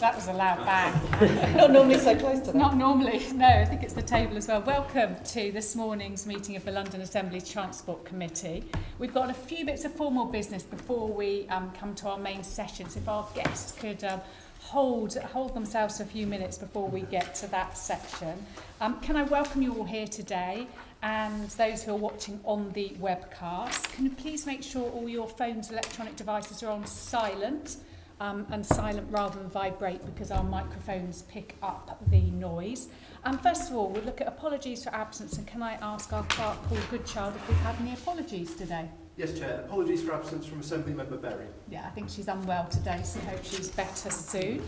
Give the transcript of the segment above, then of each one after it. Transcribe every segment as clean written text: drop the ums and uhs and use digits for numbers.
that was a loud bang. Not normally so close to that. Not normally, no, I think it's the table as well. Welcome to this morning's meeting of the London Assembly's Transport Committee. We've got a few bits of formal business before we come to our main sessions. If our guests could hold themselves for a few minutes before we get to that section. Can I welcome you all here today, and those who are watching on the webcast. Can you please make sure all your phones, electronic devices are on silent, and silent rather than vibrate, because our microphones pick up the noise. First of all, we'll look at apologies for absence, and can I ask our clerk, Paul Goodchild, if we've had any apologies today? Yes, Chair. Apologies for absence from Assembly Member Berry. Yeah, I think she's unwell today, so I hope she's better soon.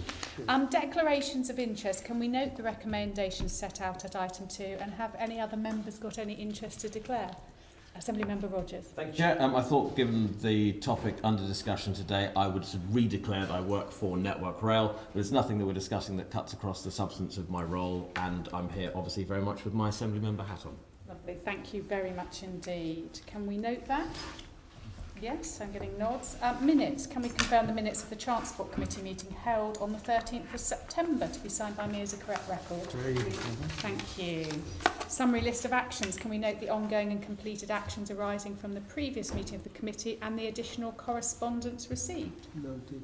Declarations of interest. Can we note the recommendations set out at item 2, and have any other members got any interest to declare? Assembly Member Rogers. Thank you, Chair. I thought, given the topic under discussion today, I would redeclare that I work for Network Rail. But there's nothing that we're discussing that cuts across the substance of my role, and I'm here obviously very much with my Assembly Member hat on. Lovely, thank you very much indeed. Can we note that? Yes, I'm getting nods. Minutes. Can we confirm the minutes of the Transport Committee meeting held on the 13th of September to be signed by me as a correct record? Thank you. Summary list of actions. Can we note the ongoing and completed actions arising from the previous meeting of the committee and the additional correspondence received? Noted.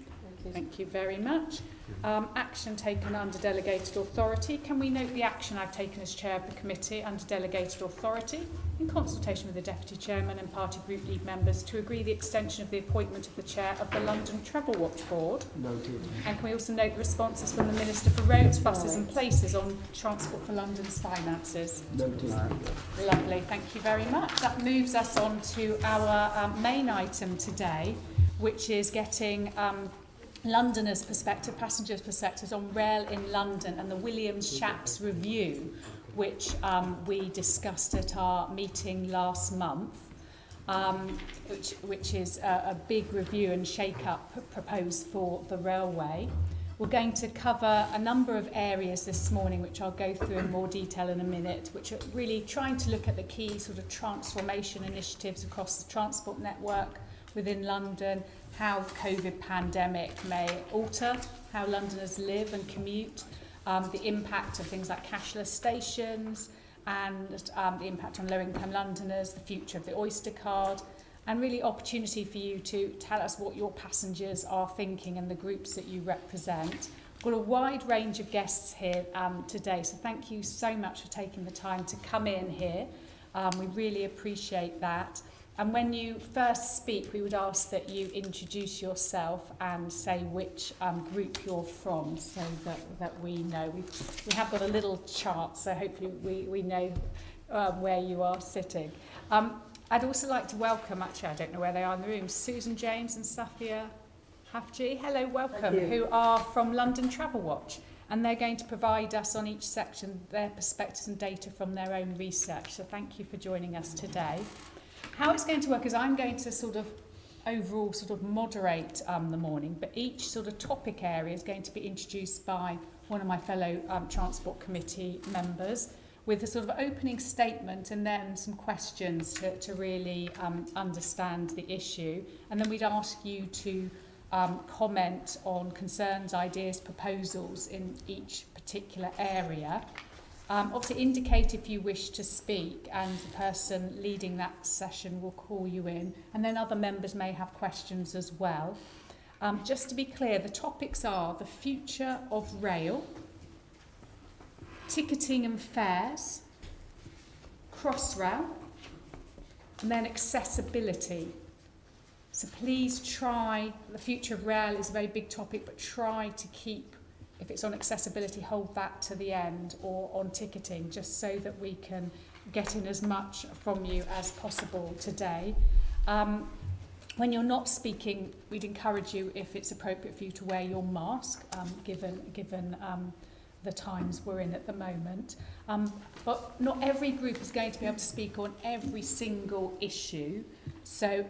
Thank you very much. Action taken under delegated authority. Can we note the action I've taken as chair of the committee under delegated authority in consultation with the deputy chairman and party group lead members to agree the extension of the appointment of the chair of the London Travel Watch Board? Noted. And can we also note the responses from the Minister for Roads, Buses and Places on Transport for London's finances? Noted. Lovely, thank you very much. That moves us on to our main item today, which is getting Londoners' perspective, passengers' perspectives on rail in London and the Williams-Shapps review, which we discussed at our meeting last month, which is a big review and shake-up proposed for the railway. We're going to cover a number of areas this morning, which I'll go through in more detail in a minute, which are really trying to look at the key sort of transformation initiatives across the transport network within London, how the COVID pandemic may alter how Londoners live and commute, the impact of things like cashless stations, and the impact on low-income Londoners, the future of the Oyster card, and really opportunity for you to tell us what your passengers are thinking and the groups that you represent. We've got a wide range of guests here today, so thank you so much for taking the time to come in here. We really appreciate that. And when you first speak, we would ask that you introduce yourself and say which group you're from, so that we know. We have got a little chart, so hopefully we know where you are sitting. I'd also like to welcome, actually I don't know where they are in the room, Susan James and Safia Hafji. Hello, welcome, who are from London Travel Watch. And they're going to provide us on each section their perspectives and data from their own research. So thank you for joining us today. How it's going to work is I'm going to overall moderate the morning, but each sort of topic area is going to be introduced by one of my fellow Transport Committee members with a sort of opening statement and then some questions to really understand the issue. And then we'd ask you to comment on concerns, ideas, proposals in each particular area. Obviously indicate if you wish to speak, and the person leading that session will call you in, and then other members may have questions as well. Just to be clear, the topics are the future of rail, ticketing and fares, Crossrail, and then accessibility. So please try, the future of rail is a very big topic, but try to keep, if it's on accessibility, hold that to the end, or on ticketing, just so that we can get in as much from you as possible today. When you're not speaking, we'd encourage you, if it's appropriate for you, to wear your mask, given the times we're in at the moment. But not every group is going to be able to speak on every single issue. So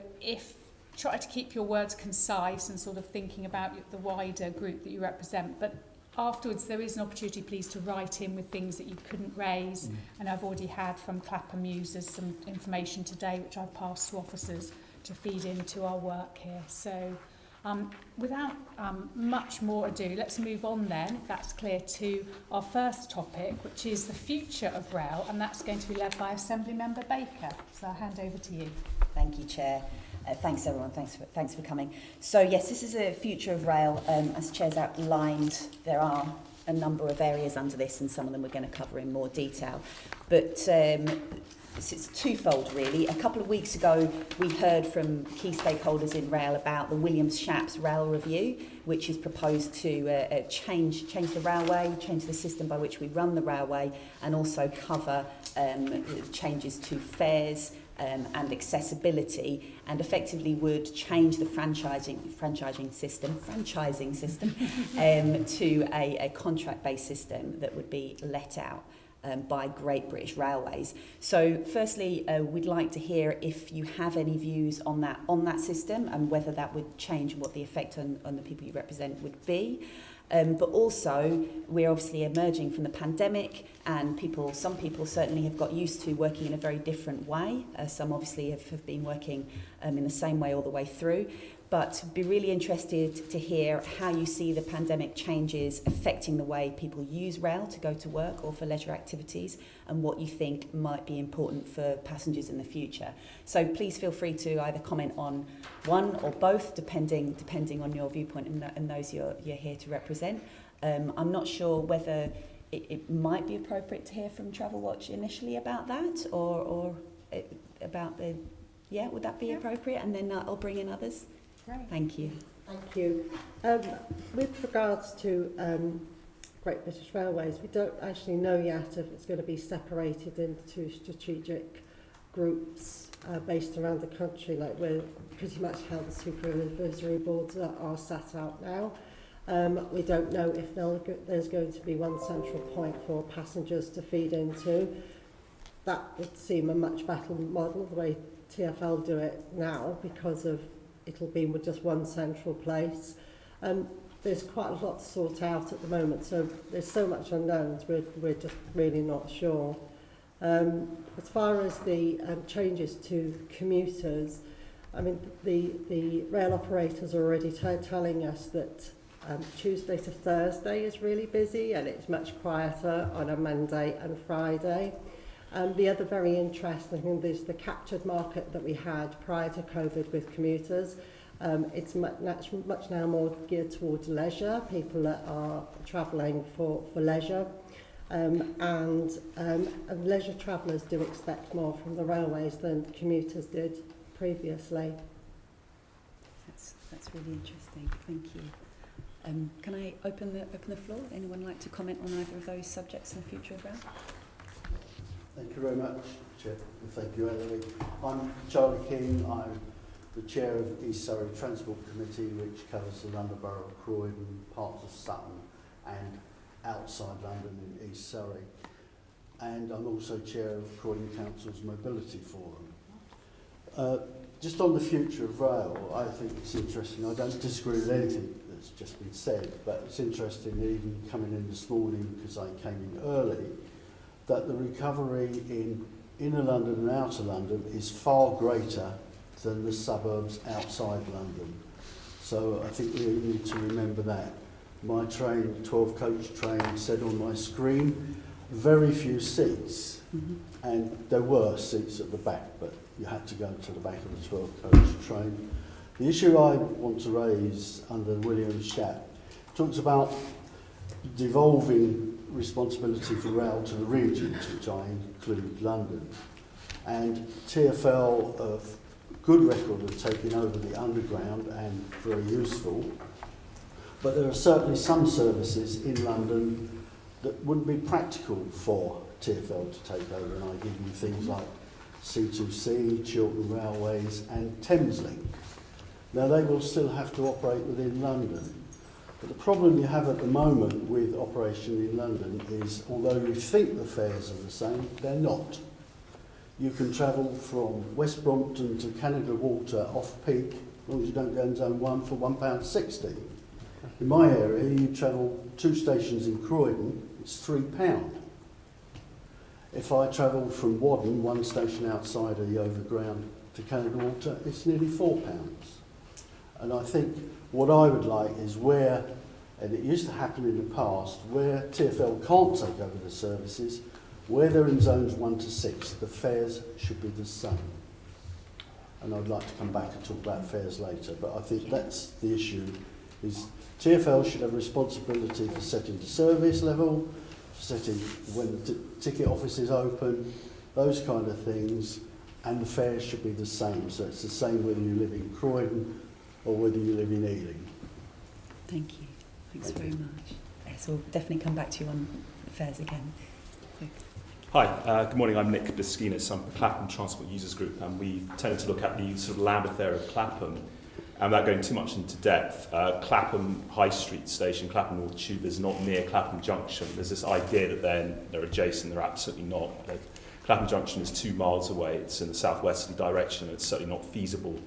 try to keep your words concise and sort of thinking about the wider group that you represent. But afterwards, there is an opportunity, please, to write in with things that you couldn't raise. And I've already had from Clapham users some information today, which I've passed to officers to feed into our work here. So Without much more ado, let's move on then, if that's clear, to our first topic, which is the future of rail, and that's going to be led by Assembly Member Baker. So I'll hand over to you. Thank you, Chair. Thanks, everyone. Thanks for coming. So, yes, this is a future of rail. As Chair's outlined, there are a number of areas under this, and some of them we're going to cover in more detail. But it's twofold, really. A couple of weeks ago, we heard from key stakeholders in rail about the Williams-Shapps Rail Review, which is proposed to change the railway, change the system by which we run the railway, and also cover changes to fares and accessibility, and effectively would change the franchising system to a contract-based system that would be let out by Great British Railways. So firstly, we'd like to hear if you have any views on that system and whether that would change, what the effect on the people you represent would be. But also, we're obviously emerging from the pandemic, and some people certainly have got used to working in a very different way. Some obviously have been working in the same way all the way through. But be really interested to hear how you see the pandemic changes affecting the way people use rail to go to work or for leisure activities, and what you think might be important for passengers in the future. So please feel free to either comment on one or both, depending on your viewpoint and those you're here to represent. I'm not sure whether it might be appropriate to hear from Travel Watch initially about that, or about the... Yeah, would that be appropriate? And then I'll bring in others. Great. Thank you. Thank you. With regards to Great British Railways, we don't actually know yet if it's going to be separated into strategic groups based around the country, like we're pretty much how the supervisory boards are set out now. We don't know if there's going to be one central point for passengers to feed into. That would seem a much better model, the way TfL do it now, because of it'll be with just one central place. There's quite a lot to sort out at the moment, so there's so much unknowns, we're just really not sure. As far as the changes to commuters, I mean, the rail operators are already telling us that Tuesday to Thursday is really busy, and it's much quieter on a Monday and Friday. The other very interesting thing is the captured market that we had prior to COVID with commuters. It's much now more geared towards leisure, people that are travelling for leisure. And leisure travellers do expect more from the railways than commuters did previously. That's really interesting. Thank you. Can I open the floor? Anyone like to comment on either of those subjects in the future of rail? Thank you very much, Chair, and thank you, Ellery. I'm Charlie King. I'm the Chair of East Surrey Transport Committee, which covers the London Borough of Croydon, parts of Sutton and outside London in East Surrey. And I'm also Chair of Croydon Council's Mobility Forum. Just on the future of rail, I think it's interesting. I don't disagree with anything that's just been said, but it's interesting that even coming in this morning, because I came in early, that the recovery in inner London and outer London is far greater than the suburbs outside London. So I think we need to remember that. My train, 12-coach train, said on my screen, very few seats. And there were seats at the back, but you had to go to the back of the 12-coach train. The issue I want to raise under Williams-Shapps talks about devolving responsibility for rail to the regions, which I include London. And TfL have good record of taking over the underground and very useful. But there are certainly some services in London that wouldn't be practical for TfL to take over, and I give you things like C2C, Chiltern Railways and Thameslink. Now they will still have to operate within London. But the problem you have at the moment with operation in London is, although you think the fares are the same, they're not. You can travel from West Brompton to Canada Water off-peak, as long as you don't go in Zone 1, for £1.60. In my area, you travel 2 stations in Croydon, it's £3. If I travel from Wadden, 1 station outside of the overground, to Canada Water, it's nearly £4. And I think what I would like is where, and it used to happen in the past, where TfL can't take over the services, where they're in zones 1 to 6, the fares should be the same. And I'd like to come back and talk about fares later, but I think that's the issue, is TfL should have responsibility for setting the service level, for setting when the ticket office is open, those kind of things, and the fares should be the same. So it's the same whether you live in Croydon or whether you live in Ealing. Thank you. Thanks very much. Yes, we'll definitely come back to you on fares again. Hi, good morning. I'm Nick Biskinas. I'm the Clapham Transport Users Group, and we tended to look at the sort of Lambeth area of Clapham. And without going too much into depth, Clapham High Street Station, Clapham North Tube, is not near Clapham Junction. There's this idea that they're adjacent. They're absolutely not. Clapham Junction is 2 miles away. It's in the southwesterly direction. It's certainly not feasible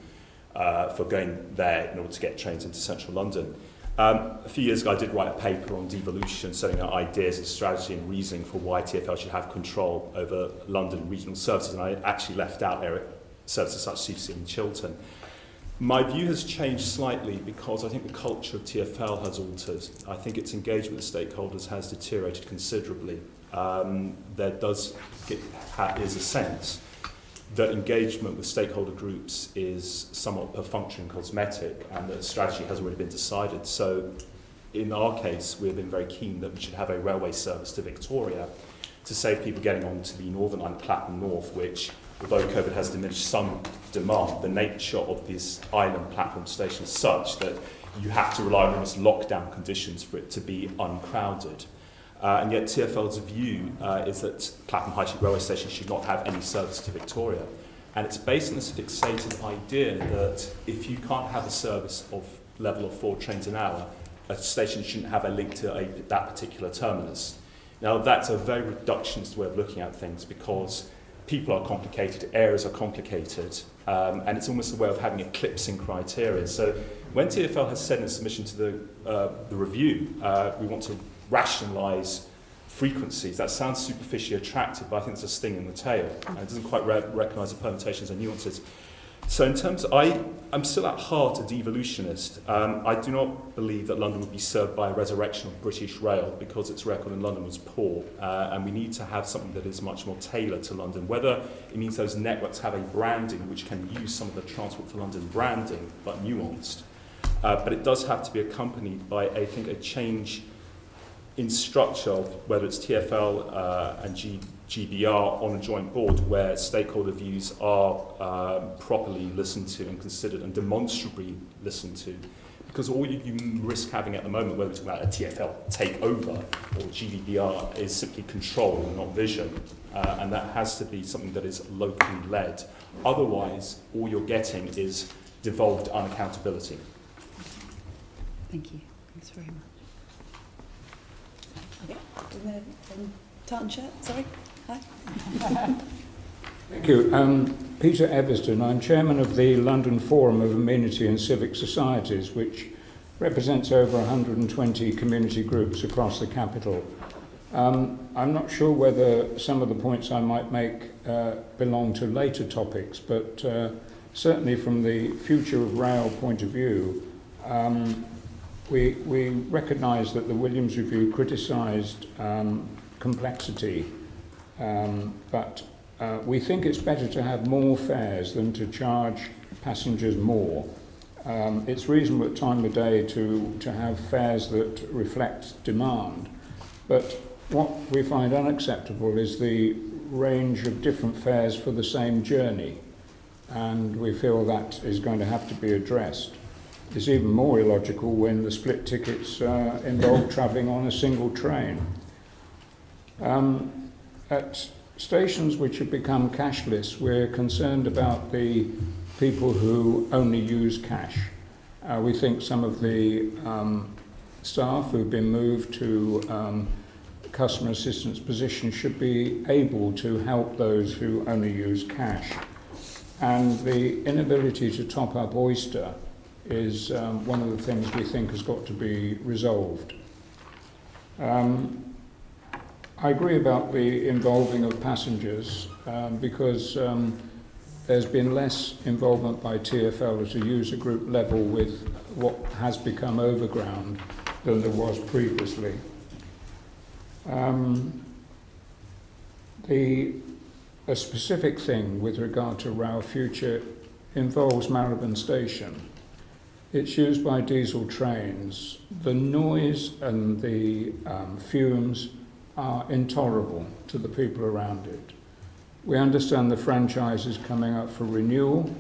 for going there in order to get trains into central London. A few years ago, I did write a paper on devolution, setting out ideas and strategy and reasoning for why TfL should have control over London regional services, and I actually left out area services such as CC and Chiltern. My view has changed slightly because I think the culture of TfL has altered. I think its engagement with stakeholders has deteriorated considerably. There is a sense that engagement with stakeholder groups is somewhat perfunctory and cosmetic, and that strategy has already been decided. So in our case, we've been very keen that we should have a railway service to Victoria to save people getting onto the Northern Line, Clapham North, which, although COVID has diminished some demand, the nature of this island platform station is such that you have to rely on almost lockdown conditions for it to be uncrowded. And yet TfL's view is that Clapham High Street Railway Station should not have any service to Victoria. And it's based on this fixated idea that if you can't have a service of level of 4 trains an hour, a station shouldn't have a link to that particular terminus. Now that's a very reductionist way of looking at things, because people are complicated, areas are complicated, and it's almost a way of having eclipsing criteria. So when TfL has said in its submission to the review, we want to rationalise frequencies. That sounds superficially attractive, but I think it's a sting in the tail. And it doesn't quite recognise the permutations and nuances. So in terms of, I'm still at heart a devolutionist. I do not believe that London would be served by a resurrection of British Rail because its record in London was poor. And we need to have something that is much more tailored to London. Whether it means those networks have a branding which can use some of the Transport for London branding, but nuanced. But it does have to be accompanied by, I think, a change in structure of whether it's TfL and GBR on a joint board, where stakeholder views are properly listened to and considered and demonstrably listened to. Because all you risk having at the moment, whether it's about a TfL takeover or GBR, is simply control and not vision. And that has to be something that is locally led. Otherwise, all you're getting is devolved unaccountability. Thank you. Thanks very much. Okay. Tartan shirt, sorry. Hi. Thank you. Peter Everston. I'm chairman of the London Forum of Amenity and Civic Societies, which represents over 120 community groups across the capital. I'm not sure whether some of the points I might make belong to later topics, but certainly from the future of rail point of view, we recognise that the Williams Review criticised complexity, but we think it's better to have more fares than to charge passengers more. It's reasonable at time of day to have fares that reflect demand, but what we find unacceptable is the range of different fares for the same journey, and we feel that is going to have to be addressed. It's even more illogical when the split tickets involve travelling on a single train. At stations which have become cashless, we're concerned about the people who only use cash. We think some of the staff who've been moved to customer assistance positions should be able to help those who only use cash. And the inability to top up Oyster is one of the things we think has got to be resolved. I agree about the involving of passengers because there's been less involvement by TfL at a user group level with what has become overground than there was previously. A specific thing with regard to Rail Future involves Marylebone Station. It's used by diesel trains. The noise and the fumes are intolerable to the people around it. We understand the franchise is coming up for renewal,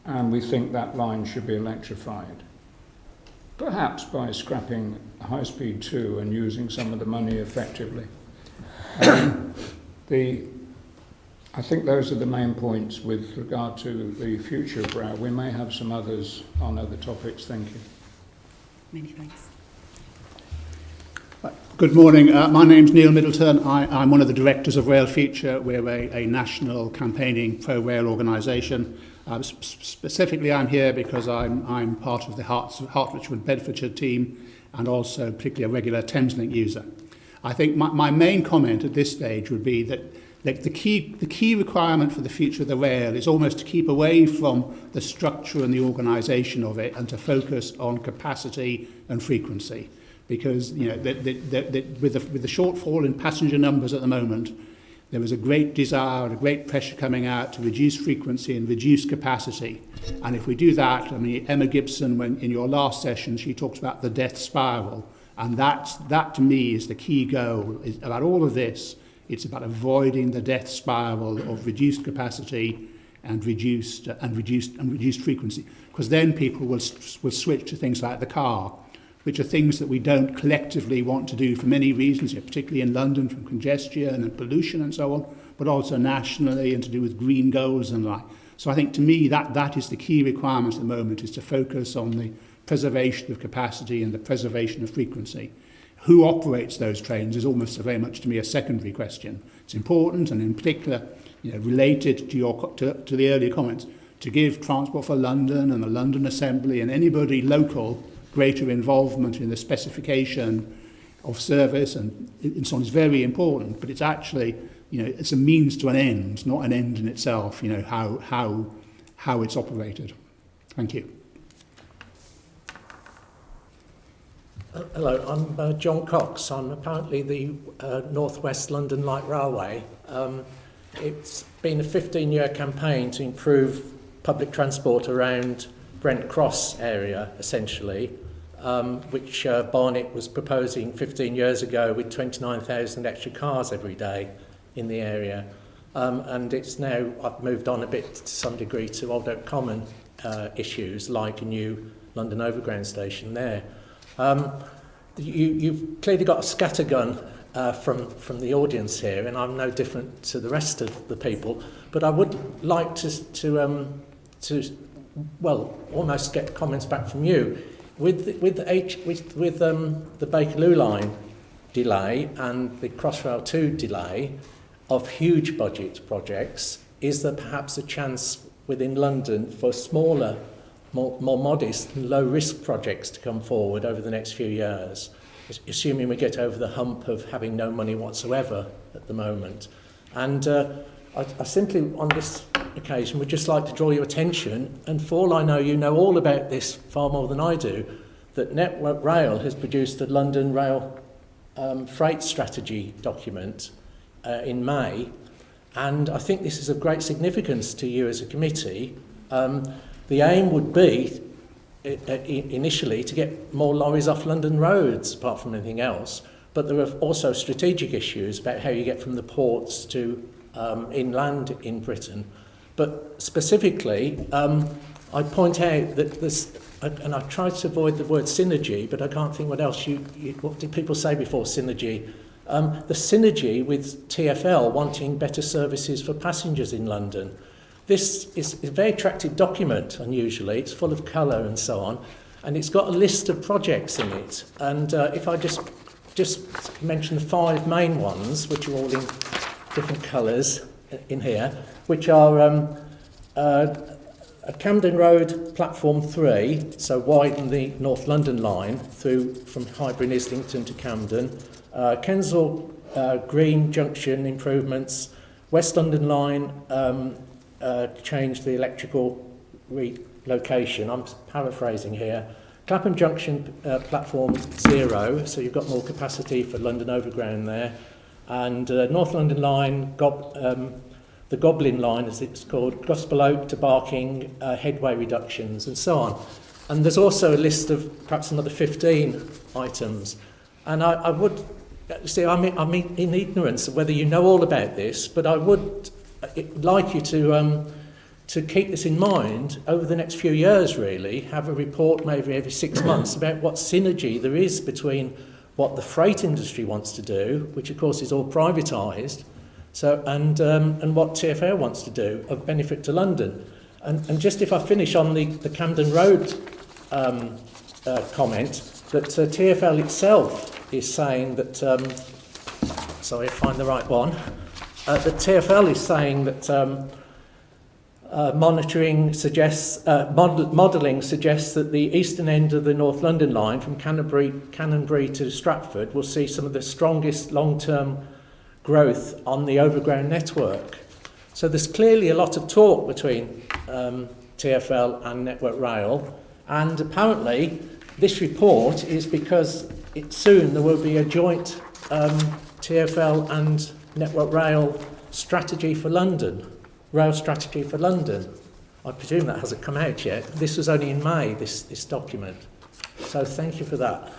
and we think that line should be electrified. Perhaps by scrapping High Speed 2 and using some of the money effectively. I think those are the main points with regard to the future of rail. We may have some others on other topics. Thank you. Many thanks. Good morning. My name's Neil Middleton. I'm one of the directors of Rail Future. We're a national campaigning pro-rail organisation. Specifically, I'm here because I'm part of the Hertfordshire and Bedfordshire team, and also particularly a regular Thameslink user. I think my main comment at this stage would be that the key requirement for the future of the rail is almost to keep away from the structure and the organisation of it, and to focus on capacity and frequency. Because with the shortfall in passenger numbers at the moment, there was a great desire and a great pressure coming out to reduce frequency and reduce capacity. And if we do that, I mean, Emma Gibson, when in your last session, she talked about the death spiral, and that to me is the key goal. Is about all of this, it's about avoiding the death spiral of reduced capacity and reduced frequency. Because then people will switch to things like the car, which are things that we don't collectively want to do for many reasons, particularly in London from congestion and pollution and so on, but also nationally and to do with green goals and the like. So I think to me that is the key requirement at the moment, is to focus on the preservation of capacity and the preservation of frequency. Who operates those trains is almost very much to me a secondary question. It's important, and in particular, related to the earlier comments, to give Transport for London and the London Assembly and anybody local greater involvement in the specification of service and so on is very important. But it's actually, it's a means to an end, not an end in itself. How it's operated. Thank you. Hello, I'm John Cox. I'm apparently the North West London Light Railway. It's been a 15-year campaign to improve public transport around Brent Cross area, essentially, which Barnett was proposing 15 years ago with 29,000 extra cars every day in the area. And it's now, I've moved on a bit to some degree to Old Oak Common issues, like a new London Overground station there. You've clearly got a scattergun from the audience here, and I'm no different to the rest of the people, but I would like to almost get comments back from you. With the Bakerloo line delay and the Crossrail 2 delay of huge budget projects, is there perhaps a chance within London for smaller, more modest and low-risk projects to come forward over the next few years, assuming we get over the hump of having no money whatsoever at the moment? And I simply, on this occasion, would just like to draw your attention, and for all I know, you know all about this far more than I do, that Network Rail has produced a London Rail freight strategy document in May, and I think this is of great significance to you as a committee. The aim would be, initially, to get more lorries off London roads, apart from anything else, but there are also strategic issues about how you get from the ports to inland in Britain. But specifically, I point out that there's, and I try to avoid the word synergy, but I can't think what else what did people say before synergy? The synergy with TfL wanting better services for passengers in London. This is a very attractive document, unusually. It's full of colour and so on, and it's got a list of projects in it. And if I just mention the 5 main ones, which are all in different colours in here, which are Camden Road Platform 3, so widen the North London line through from Highbury and Islington to Camden, Kensal Green Junction improvements, West London line change the electrical location. I'm paraphrasing here. Clapham Junction platform 0, so you've got more capacity for London Overground there. And North London line, the Goblin line as it's called, Gospel Oak to Barking, headway reductions and so on. And there's also a list of perhaps another 15 items. And I would, see, I'm in ignorance of whether you know all about this, but I would like you to keep this in mind over the next few years, really. Have a report maybe every 6 months about what synergy there is between what the freight industry wants to do, which of course is all privatised, so, and what TfL wants to do of benefit to London. And just if I finish on the Camden Road comment, that TfL itself is saying that, sorry, I find the right one, that TfL is saying that modelling suggests that the eastern end of the North London line from Canonbury to Stratford will see some of the strongest long-term growth on the overground network. So there's clearly a lot of talk between TfL and Network Rail, and apparently this report is because soon there will be a joint TfL and Network Rail strategy for London. Rail strategy for London. I presume that hasn't come out yet. This was only in May, this document. So thank you for that.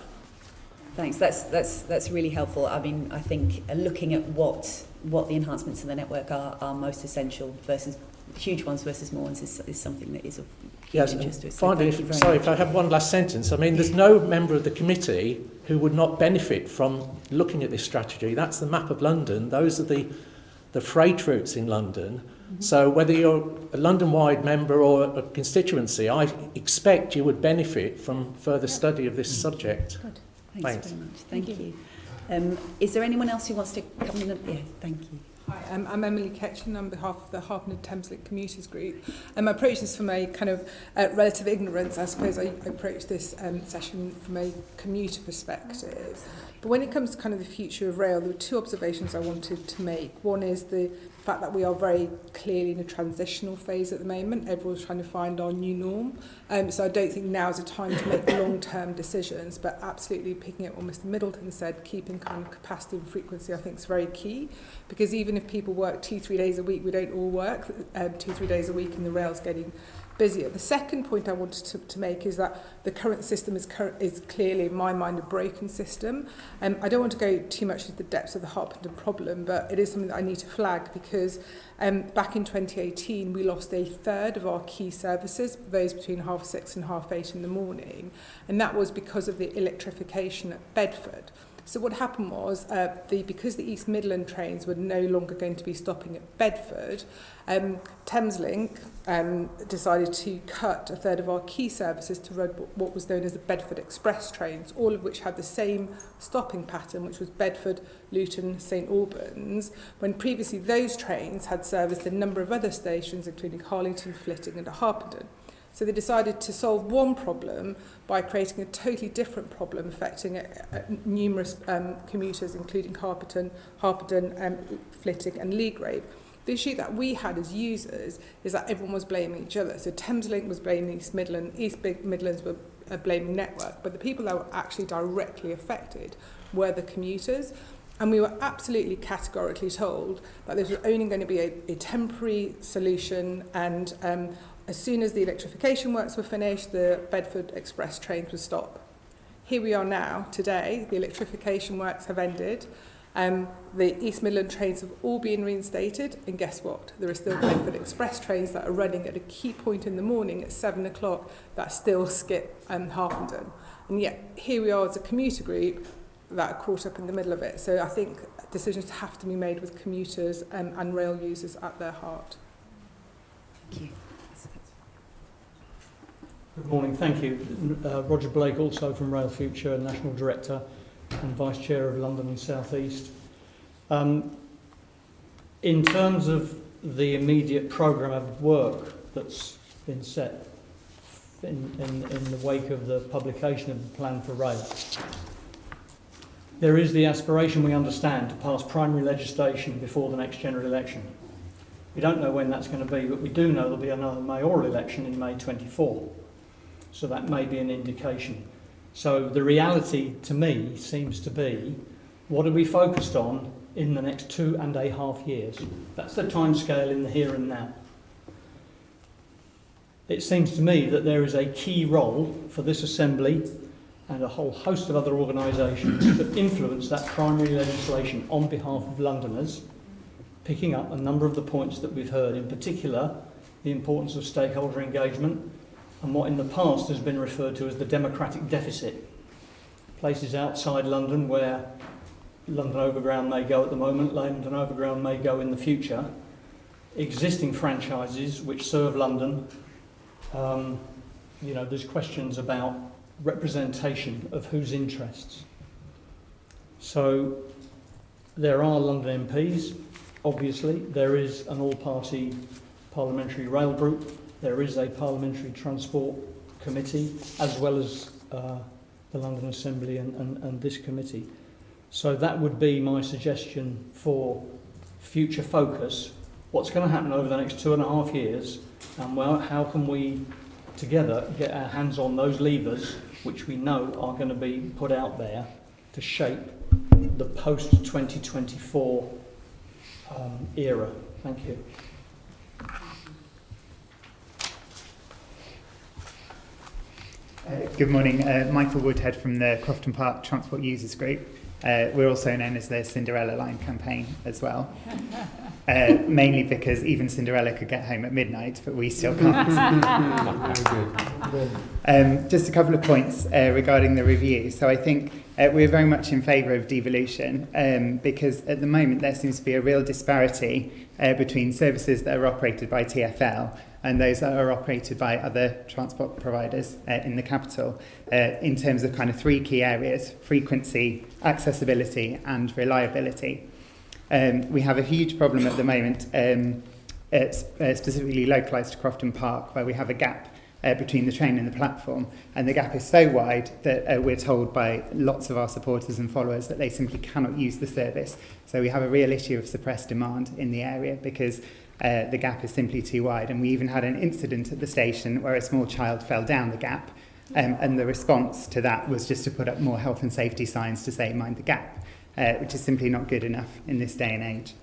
Thanks. That's really helpful. I mean, I think looking at what the enhancements in the network are most essential versus huge ones versus small ones is something that is of huge interest to us. Finally, if I have one last sentence. I mean, there's no member of the committee who would not benefit from looking at this strategy. That's the map of London. Those are the freight routes in London. So whether you're a London-wide member or a constituency, I expect you would benefit from further study of this subject. Good. Thanks very much. Thank you. Is there anyone else who wants to come in? Yeah, thank you. Hi, I'm Emily Ketchen on behalf of the Harpenden Thameslink Commuters Group. I approach this from a kind of relative ignorance. I suppose I approach this session from a commuter perspective. But when it comes to kind of the future of rail, there were two observations I wanted to make. One is the fact that we are very clearly in a transitional phase at the moment. Everyone's trying to find our new norm. So I don't think now is a time to make long-term decisions, but absolutely picking up what Mr. Middleton said, keeping kind of capacity and frequency, I think is very key. Because even if people work 2-3 days a week, we don't all work 2-3 days a week, and the rail's getting busier. The second point I wanted to make is that the current system is clearly, in my mind, a broken system. I don't want to go too much into the depths of the Harpenden problem, but it is something that I need to flag because back in 2018, we lost a third of our key services, those between 6:30 and 8:30 in the morning, and that was because of the electrification at Bedford. So what happened was, because the East Midland trains were no longer going to be stopping at Bedford, Thameslink decided to cut a third of our key services to run what was known as the Bedford Express trains, all of which had the same stopping pattern, which was Bedford, Luton, St Albans, when previously those trains had serviced a number of other stations, including Harlington, Flitting and Harpenden. So they decided to solve one problem by creating a totally different problem affecting numerous commuters, including Harpenden, Flitting and Leagrave. The issue that we had as users is that everyone was blaming each other. So Thameslink was blaming East Midlands were blaming Network, but the people that were actually directly affected were the commuters. And we were absolutely categorically told that this was only going to be a temporary solution, and as soon as the electrification works were finished, the Bedford Express trains would stop. Here we are now, today, the electrification works have ended. The East Midland trains have all been reinstated, and guess what? There are still Bedford Express trains that are running at a key point in the morning at 7 o'clock that still skip Harpenden. And yet, here we are as a commuter group that are caught up in the middle of it. So I think decisions have to be made with commuters and rail users at their heart. Thank you. Good morning, thank you. Roger Blake, also from Rail Future, National Director and Vice Chair of London and South East. In terms of the immediate programme of work that's been set in the wake of the publication of the Plan for Rail, there is the aspiration, we understand, to pass primary legislation before the next general election. We don't know when that's going to be, but we do know there'll be another mayoral election in May 24. So that may be an indication. So the reality to me seems to be, what are we focused on in the next 2.5 years? That's the timescale in the here and now. It seems to me that there is a key role for this Assembly and a whole host of other organisations to influence that primary legislation on behalf of Londoners, picking up a number of the points that we've heard, in particular the importance of stakeholder engagement and what in the past has been referred to as the democratic deficit. Places outside London where London Overground may go at the moment, London Overground may go in the future, existing franchises which serve London, there's questions about representation of whose interests. So there are London MPs, obviously. There is an all-party parliamentary rail group. There is a parliamentary transport committee, as well as the London Assembly and this committee. So that would be my suggestion for future focus. What's going to happen over the next 2.5 years, and how can we together get our hands on those levers which we know are going to be put out there to shape the post-2024 era. Thank you. Good morning, Michael Woodhead from the Crofton Park Transport Users Group. We're also known as the Cinderella Line campaign as well, mainly because even Cinderella could get home at midnight, but we still can't. Just a couple of points regarding the review. So I think we're very much in favour of devolution because at the moment there seems to be a real disparity between services that are operated by TfL and those that are operated by other transport providers in the capital in terms of kind of 3 key areas: frequency, accessibility and reliability. We have a huge problem at the moment, specifically localised to Crofton Park, where we have a gap between the train and the platform, and the gap is so wide that we're told by lots of our supporters and followers that they simply cannot use the service. So we have a real issue of suppressed demand in the area because the gap is simply too wide. And we even had an incident at the station where a small child fell down the gap, and the response to that was just to put up more health and safety signs to say mind the gap, which is simply not good enough in this day and age.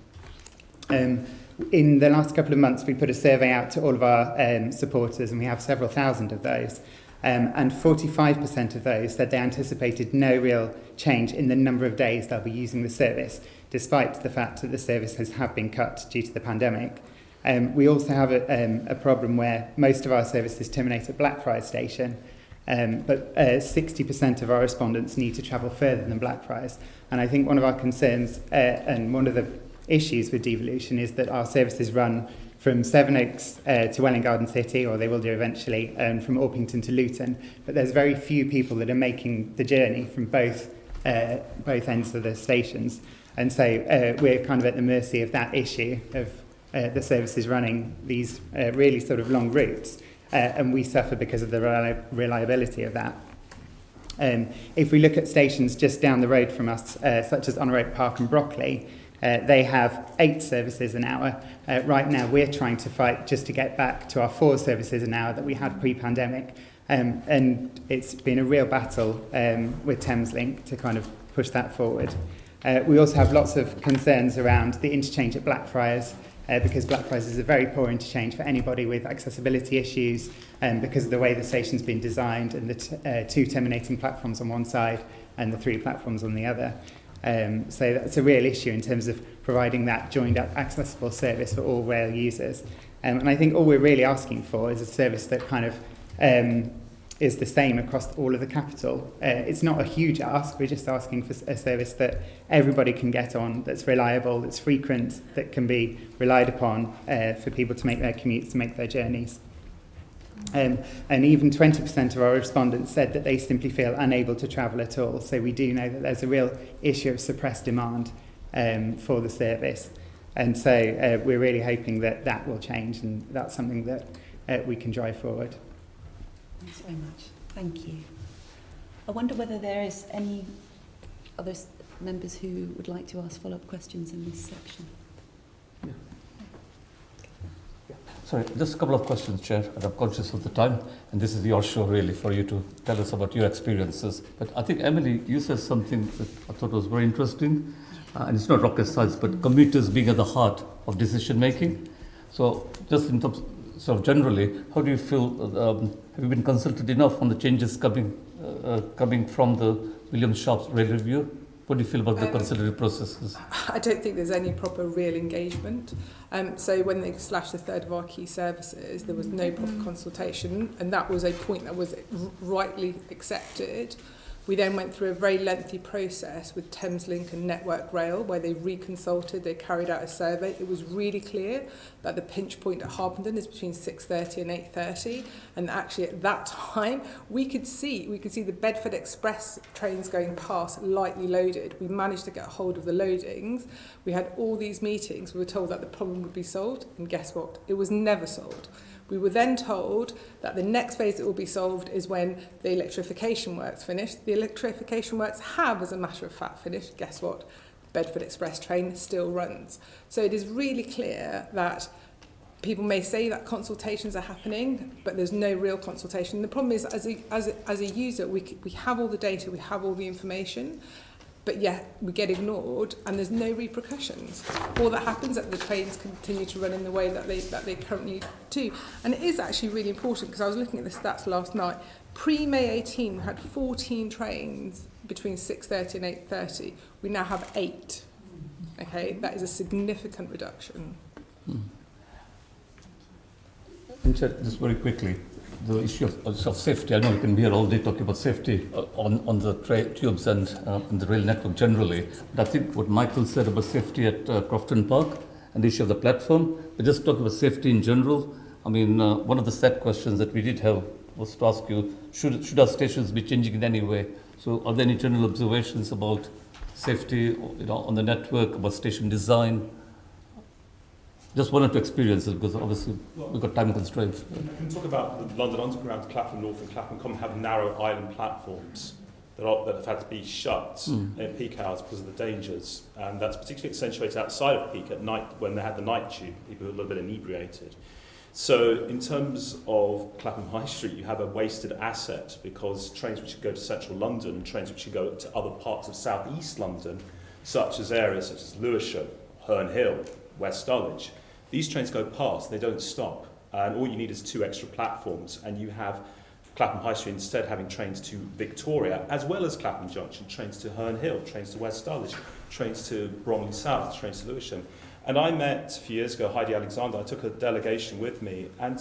In the last couple of months, we put a survey out to all of our supporters, and we have several thousand of those. And 45% of those said they anticipated no real change in the number of days they'll be using the service, despite the fact that the services have been cut due to the pandemic. We also have a problem where most of our services terminate at Blackfriars Station, but 60% of our respondents need to travel further than Blackfriars. And I think one of our concerns and one of the issues with devolution is that our services run from Sevenoaks to Welwyn Garden City, or they will do eventually, from Orpington to Luton. But there's very few people that are making the journey from both ends of the stations. And so we're kind of at the mercy of that issue of the services running these really sort of long routes, and we suffer because of the reliability of that. If we look at stations just down the road from us, such as Honour Oak Park and Brockley, they have 8 services an hour. Right now we're trying to fight just to get back to our 4 services an hour that we had pre-pandemic, and it's been a real battle with Thameslink to kind of push that forward. We also have lots of concerns around the interchange at Blackfriars, because Blackfriars is a very poor interchange for anybody with accessibility issues, because of the way the station's been designed and the 2 terminating platforms on one side and the 3 platforms on the other. So that's a real issue in terms of providing that joined up accessible service for all rail users. And I think all we're really asking for is a service that kind of is the same across all of the capital. It's not a huge ask, we're just asking for a service that everybody can get on, that's reliable, that's frequent, that can be relied upon for people to make their commutes, to make their journeys. And even 20% of our respondents said that they simply feel unable to travel at all. So we do know that there's a real issue of suppressed demand for the service. And so we're really hoping that that will change, and that's something that we can drive forward. Thanks very much. Thank you. I wonder whether there is any other members who would like to ask follow-up questions in this section. Sorry, just a couple of questions, Chair, and I'm conscious of the time, and this is your show really for you to tell us about your experiences. But I think, Emily, you said something that I thought was very interesting, and it's not rocket science, but commuters being at the heart of decision making. So just in terms, sort of generally, how do you feel, have you been consulted enough on the changes coming from the William Sharp's rail review? What do you feel about the consultative processes? I don't think there's any proper real engagement. So when they slashed a third of our key services, there was no proper consultation, and that was a point that was rightly accepted. We then went through a very lengthy process with Thameslink and Network Rail, where they reconsulted, they carried out a survey. It was really clear that the pinch point at Harpenden is between 6:30 and 8:30, and actually at that time we could see the Bedford Express trains going past lightly loaded. We managed to get a hold of the loadings. We had all these meetings. We were told that the problem would be solved, and guess what? It was never solved. We were then told that the next phase that will be solved is when the electrification works finish. The electrification works have, as a matter of fact, finished. Guess what? Bedford Express train still runs. So it is really clear that people may say that consultations are happening, but there's no real consultation. The problem is, as a user, we have all the data, we have all the information, but yet we get ignored and there's no repercussions. All that happens is that the trains continue to run in the way that they currently do. And it is actually really important, because I was looking at the stats last night. Pre-May 18, we had 14 trains between 6:30 and 8:30. We now have 8. Okay, that is a significant reduction. And just very quickly, the issue of safety. I know we can be here all day talking about safety on the tubes and the rail network generally. But I think what Michael said about safety at Crofton Park and the issue of the platform, we just talk about safety in general. I mean, one of the set questions that we did have was to ask you, should our stations be changing in any way? So are there any general observations about safety, on the network, about station design? Just one or two experiences, because obviously we've got time constraints. I can talk about the London Underground, Clapham North and Clapham Common have narrow island platforms that have had to be shut in peak hours because of the dangers. And that's particularly accentuated outside of peak at night when they had the night tube, people who are a little bit inebriated. So in terms of Clapham High Street, you have a wasted asset, because trains which should go to central London, trains which should go to other parts of south east London, such as areas such as Lewisham, Herne Hill, West Dulwich, these trains go past, they don't stop, and all you need is 2 extra platforms, and you have Clapham High Street instead having trains to Victoria, as well as Clapham Junction, trains to Herne Hill, trains to West Dulwich, trains to Bromley South, trains to Lewisham. And I met, a few years ago, Heidi Alexander. I took a delegation with me, and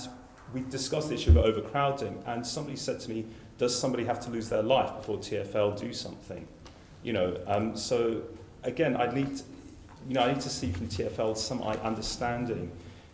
we discussed the issue of overcrowding, and somebody said to me, does somebody have to lose their life before TfL do something? So again, I need to see from TfL some understanding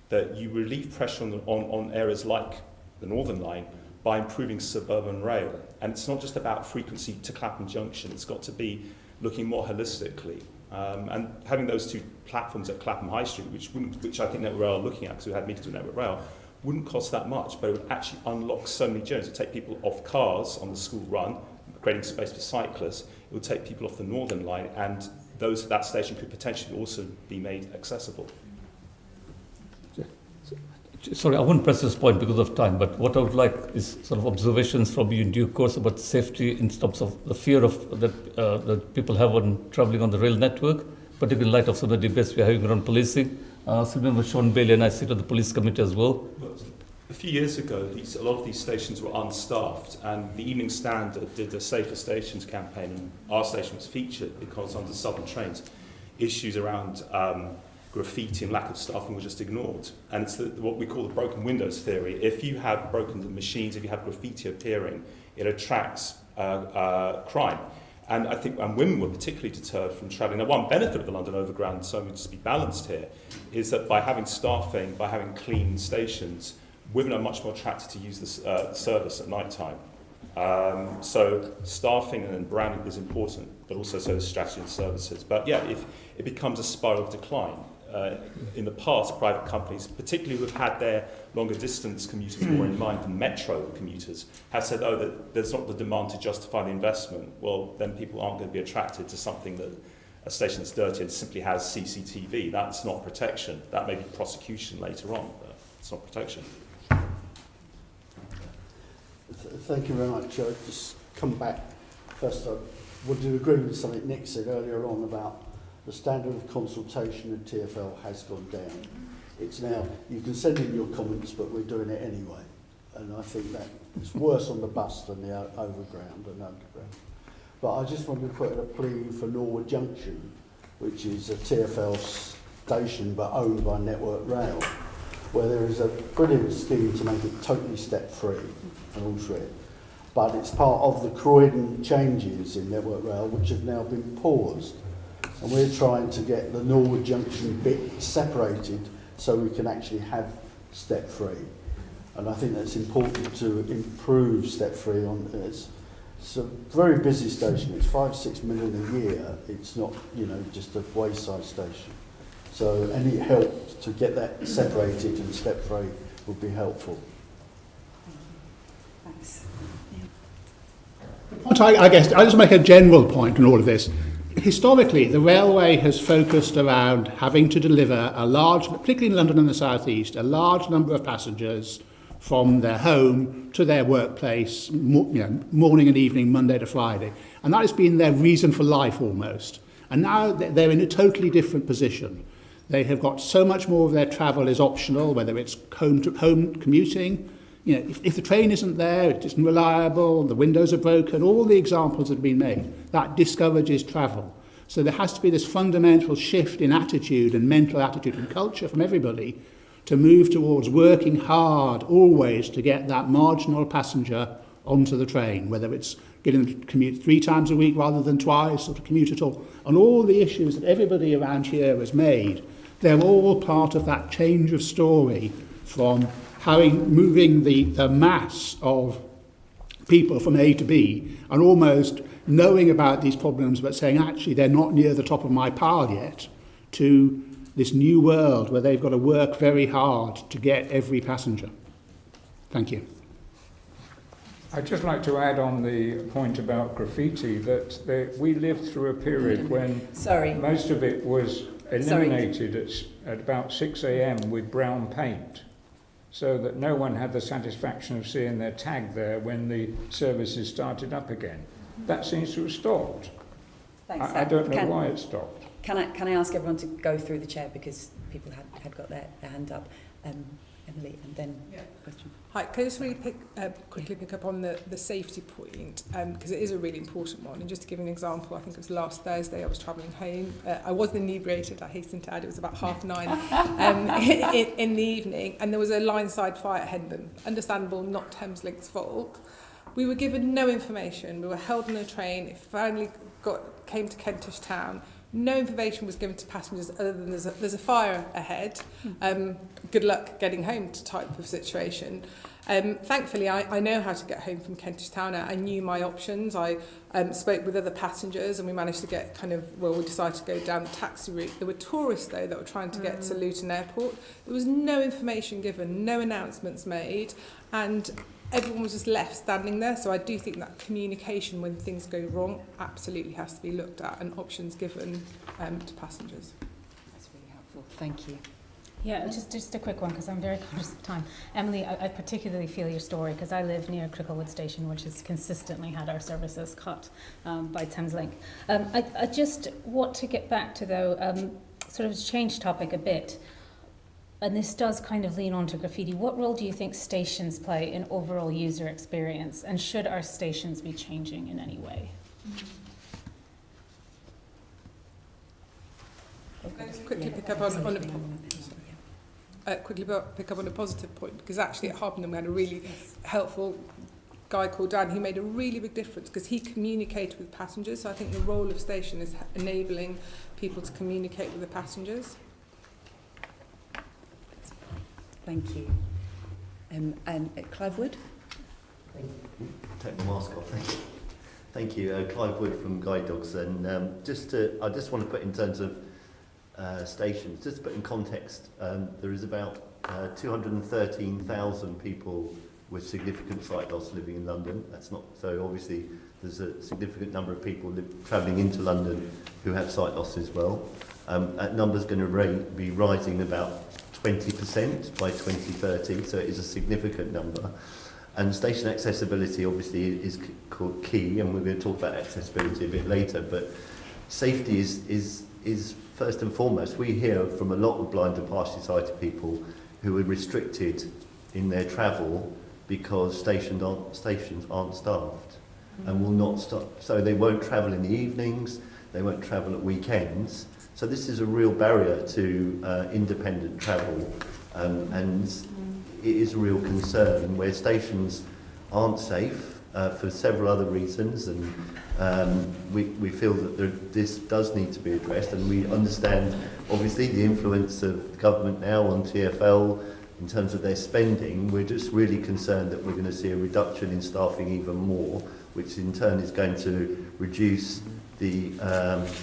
that you relieve pressure on areas like the Northern Line by improving suburban rail. And it's not just about frequency to Clapham Junction, it's got to be looking more holistically. And having those 2 platforms at Clapham High Street, which I think Network Rail are looking at, because we had meetings with Network Rail, wouldn't cost that much, but it would actually unlock so many journeys. It would take people off cars on the school run, creating space for cyclists. It would take people off the Northern Line, and that station could potentially also be made accessible. Sorry, I won't press this point because of time, but what I would like is sort of observations from you in due course about safety in terms of the fear of that people have on travelling on the rail network, particularly in light of some of the debates we're having around policing. Remember Sean Bailey and I sit on the police committee as well. A few years ago, a lot of these stations were unstaffed, and the Evening Standard did a Safer Stations campaign, and our station was featured because on the Southern trains, issues around graffiti and lack of staffing were just ignored. And it's what we call the broken windows theory. If you have broken machines, if you have graffiti appearing, it attracts crime. And I think women were particularly deterred from travelling. Now, one benefit of the London Overground, so we just be balanced here, is that by having staffing, by having clean stations, women are much more attracted to use the service at night time. So staffing and branding is important, but also so is strategy and services. But yeah, if it becomes a spiral of decline, in the past, private companies, particularly who have had their longer distance commuters more in mind than metro commuters, have said, that there's not the demand to justify the investment. Well, then people aren't going to be attracted to something that a station that's dirty and simply has CCTV. That's not protection. That may be prosecution later on. But it's not protection. Thank you very much. I'll just come back. First, I would agree with something Nick said earlier on about the standard of consultation at TfL has gone down. It's now, you can send in your comments, but we're doing it anyway. And I think that it's worse on the bus than the overground and underground. But I just wanted to put in a plea for Norwood Junction, which is a TfL station but owned by Network Rail, where there is a brilliant scheme to make it totally step-free and all through it. But it's part of the Croydon changes in Network Rail, which have now been paused. And we're trying to get the Norwood Junction bit separated so we can actually have step-free. And I think that's important to improve step-free on this. It's a very busy station. It's 5-6 million a year. It's not, you know, just a wayside station. So any help to get that separated and step-free would be helpful. Thanks. I guess I'll just make a general point on all of this. Historically, the railway has focused around having to deliver a large, particularly in London and the South East, a large number of passengers from their home to their workplace, morning and evening, Monday to Friday. And that has been their reason for life almost. And now they're in a totally different position. They have got so much more of their travel is optional, whether it's home commuting. You know, if the train isn't there, it isn't reliable, the windows are broken, all the examples that have been made, that discourages travel. So there has to be this fundamental shift in attitude and mental attitude and culture from everybody to move towards working hard always to get that marginal passenger onto the train, whether it's getting them to commute 3 times a week rather than twice or to commute at all. And all the issues that everybody around here has made, they're all part of that change of story from moving the mass of people from A to B and almost knowing about these problems but saying actually they're not near the top of my pile yet, to this new world where they've got to work very hard to get every passenger. Thank you. I'd just like to add on the point about graffiti that we lived through a period when most of it was eliminated at about 6 a.m. with brown paint, so that no one had the satisfaction of seeing their tag there when the services started up again. That seems to have stopped. Thanks, I don't know why it stopped. Can I ask everyone to go through the chair because people had got their hand up. Emily, and then question. Hi, can I just really quickly pick up on the safety point, because it is a really important one. And just to give an example, I think it was last Thursday I was travelling home. I wasn't inebriated, I hasten to add, it was about 9:30 in the evening, and there was a line-side fire at Hendon. Understandable, not Thameslink fault. We were given no information. We were held on a train. It finally came to Kentish Town. No information was given to passengers other than there's a fire ahead. Good luck getting home type of situation. Thankfully, I know how to get home from Kentish Town. I knew my options. I spoke with other passengers and we managed to get we decided to go down the taxi route. There were tourists, though, that were trying to get to Luton Airport. There was no information given, no announcements made, and everyone was just left standing there. So I do think that communication when things go wrong absolutely has to be looked at and options given to passengers. That's really helpful. Thank you. Yeah, just a quick one because I'm very conscious of time. Emily, I particularly feel your story because I live near Cricklewood Station, which has consistently had our services cut by Thameslink. I just want to get back to, though, sort of change topic a bit. And this does kind of lean on to graffiti. What role do you think stations play in overall user experience? And should our stations be changing in any way? Can I just quickly pick up on a positive point? Because actually at Harpenden we had a really helpful guy called Dan who made a really big difference because he communicated with passengers. So I think the role of station is enabling people to communicate with the passengers. Thank you. And Clive Wood? Take my mask off, thank you. Clive Wood from Guide Dogs. And I just want to put in terms of stations, just to put in context, there is about 213,000 people with significant sight loss living in London. That's not, so obviously there's a significant number of people travelling into London who have sight loss as well. That number's going to be rising about 20% by 2030, so it is a significant number. And station accessibility obviously is key, and we're going to talk about accessibility a bit later, but safety is first and foremost. We hear from a lot of blind and partially sighted people who are restricted in their travel because stations aren't staffed and will not stop. So they won't travel in the evenings, they won't travel at weekends. So this is a real barrier to independent travel, and it is a real concern where stations aren't safe for several other reasons, and we feel that this does need to be addressed, and we understand obviously the influence of the government now on TfL in terms of their spending. We're just really concerned that we're going to see a reduction in staffing even more, which in turn is going to reduce the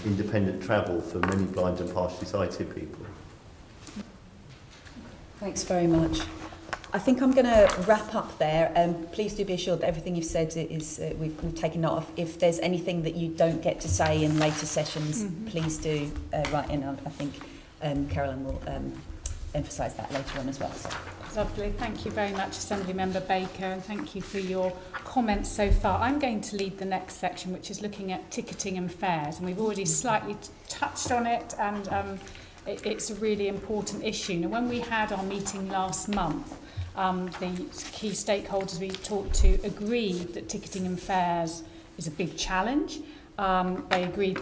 independent travel for many blind and partially sighted people. Thanks very much. I think I'm going to wrap up there. Please do be assured that everything you've said is we've taken note of. If there's anything that you don't get to say in later sessions, please do write in. I think Carolyn will emphasise that later on as well. So. Lovely. Thank you very much, Assembly Member Baker, and thank you for your comments so far. I'm going to lead the next section, which is looking at ticketing and fares, and we've already slightly touched on it, and it's a really important issue. Now, when we had our meeting last month, the key stakeholders we talked to agreed that ticketing and fares is a big challenge. They agreed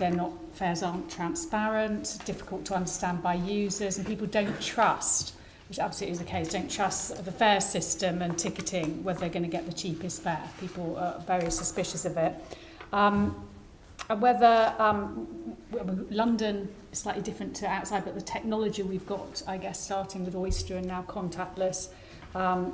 fares aren't transparent, difficult to understand by users, and people don't trust, which absolutely is the case, don't trust the fare system and ticketing, whether they're going to get the cheapest fare. People are very suspicious of it. Whether London is slightly different to outside, but the technology we've got, I guess, starting with Oyster and now contactless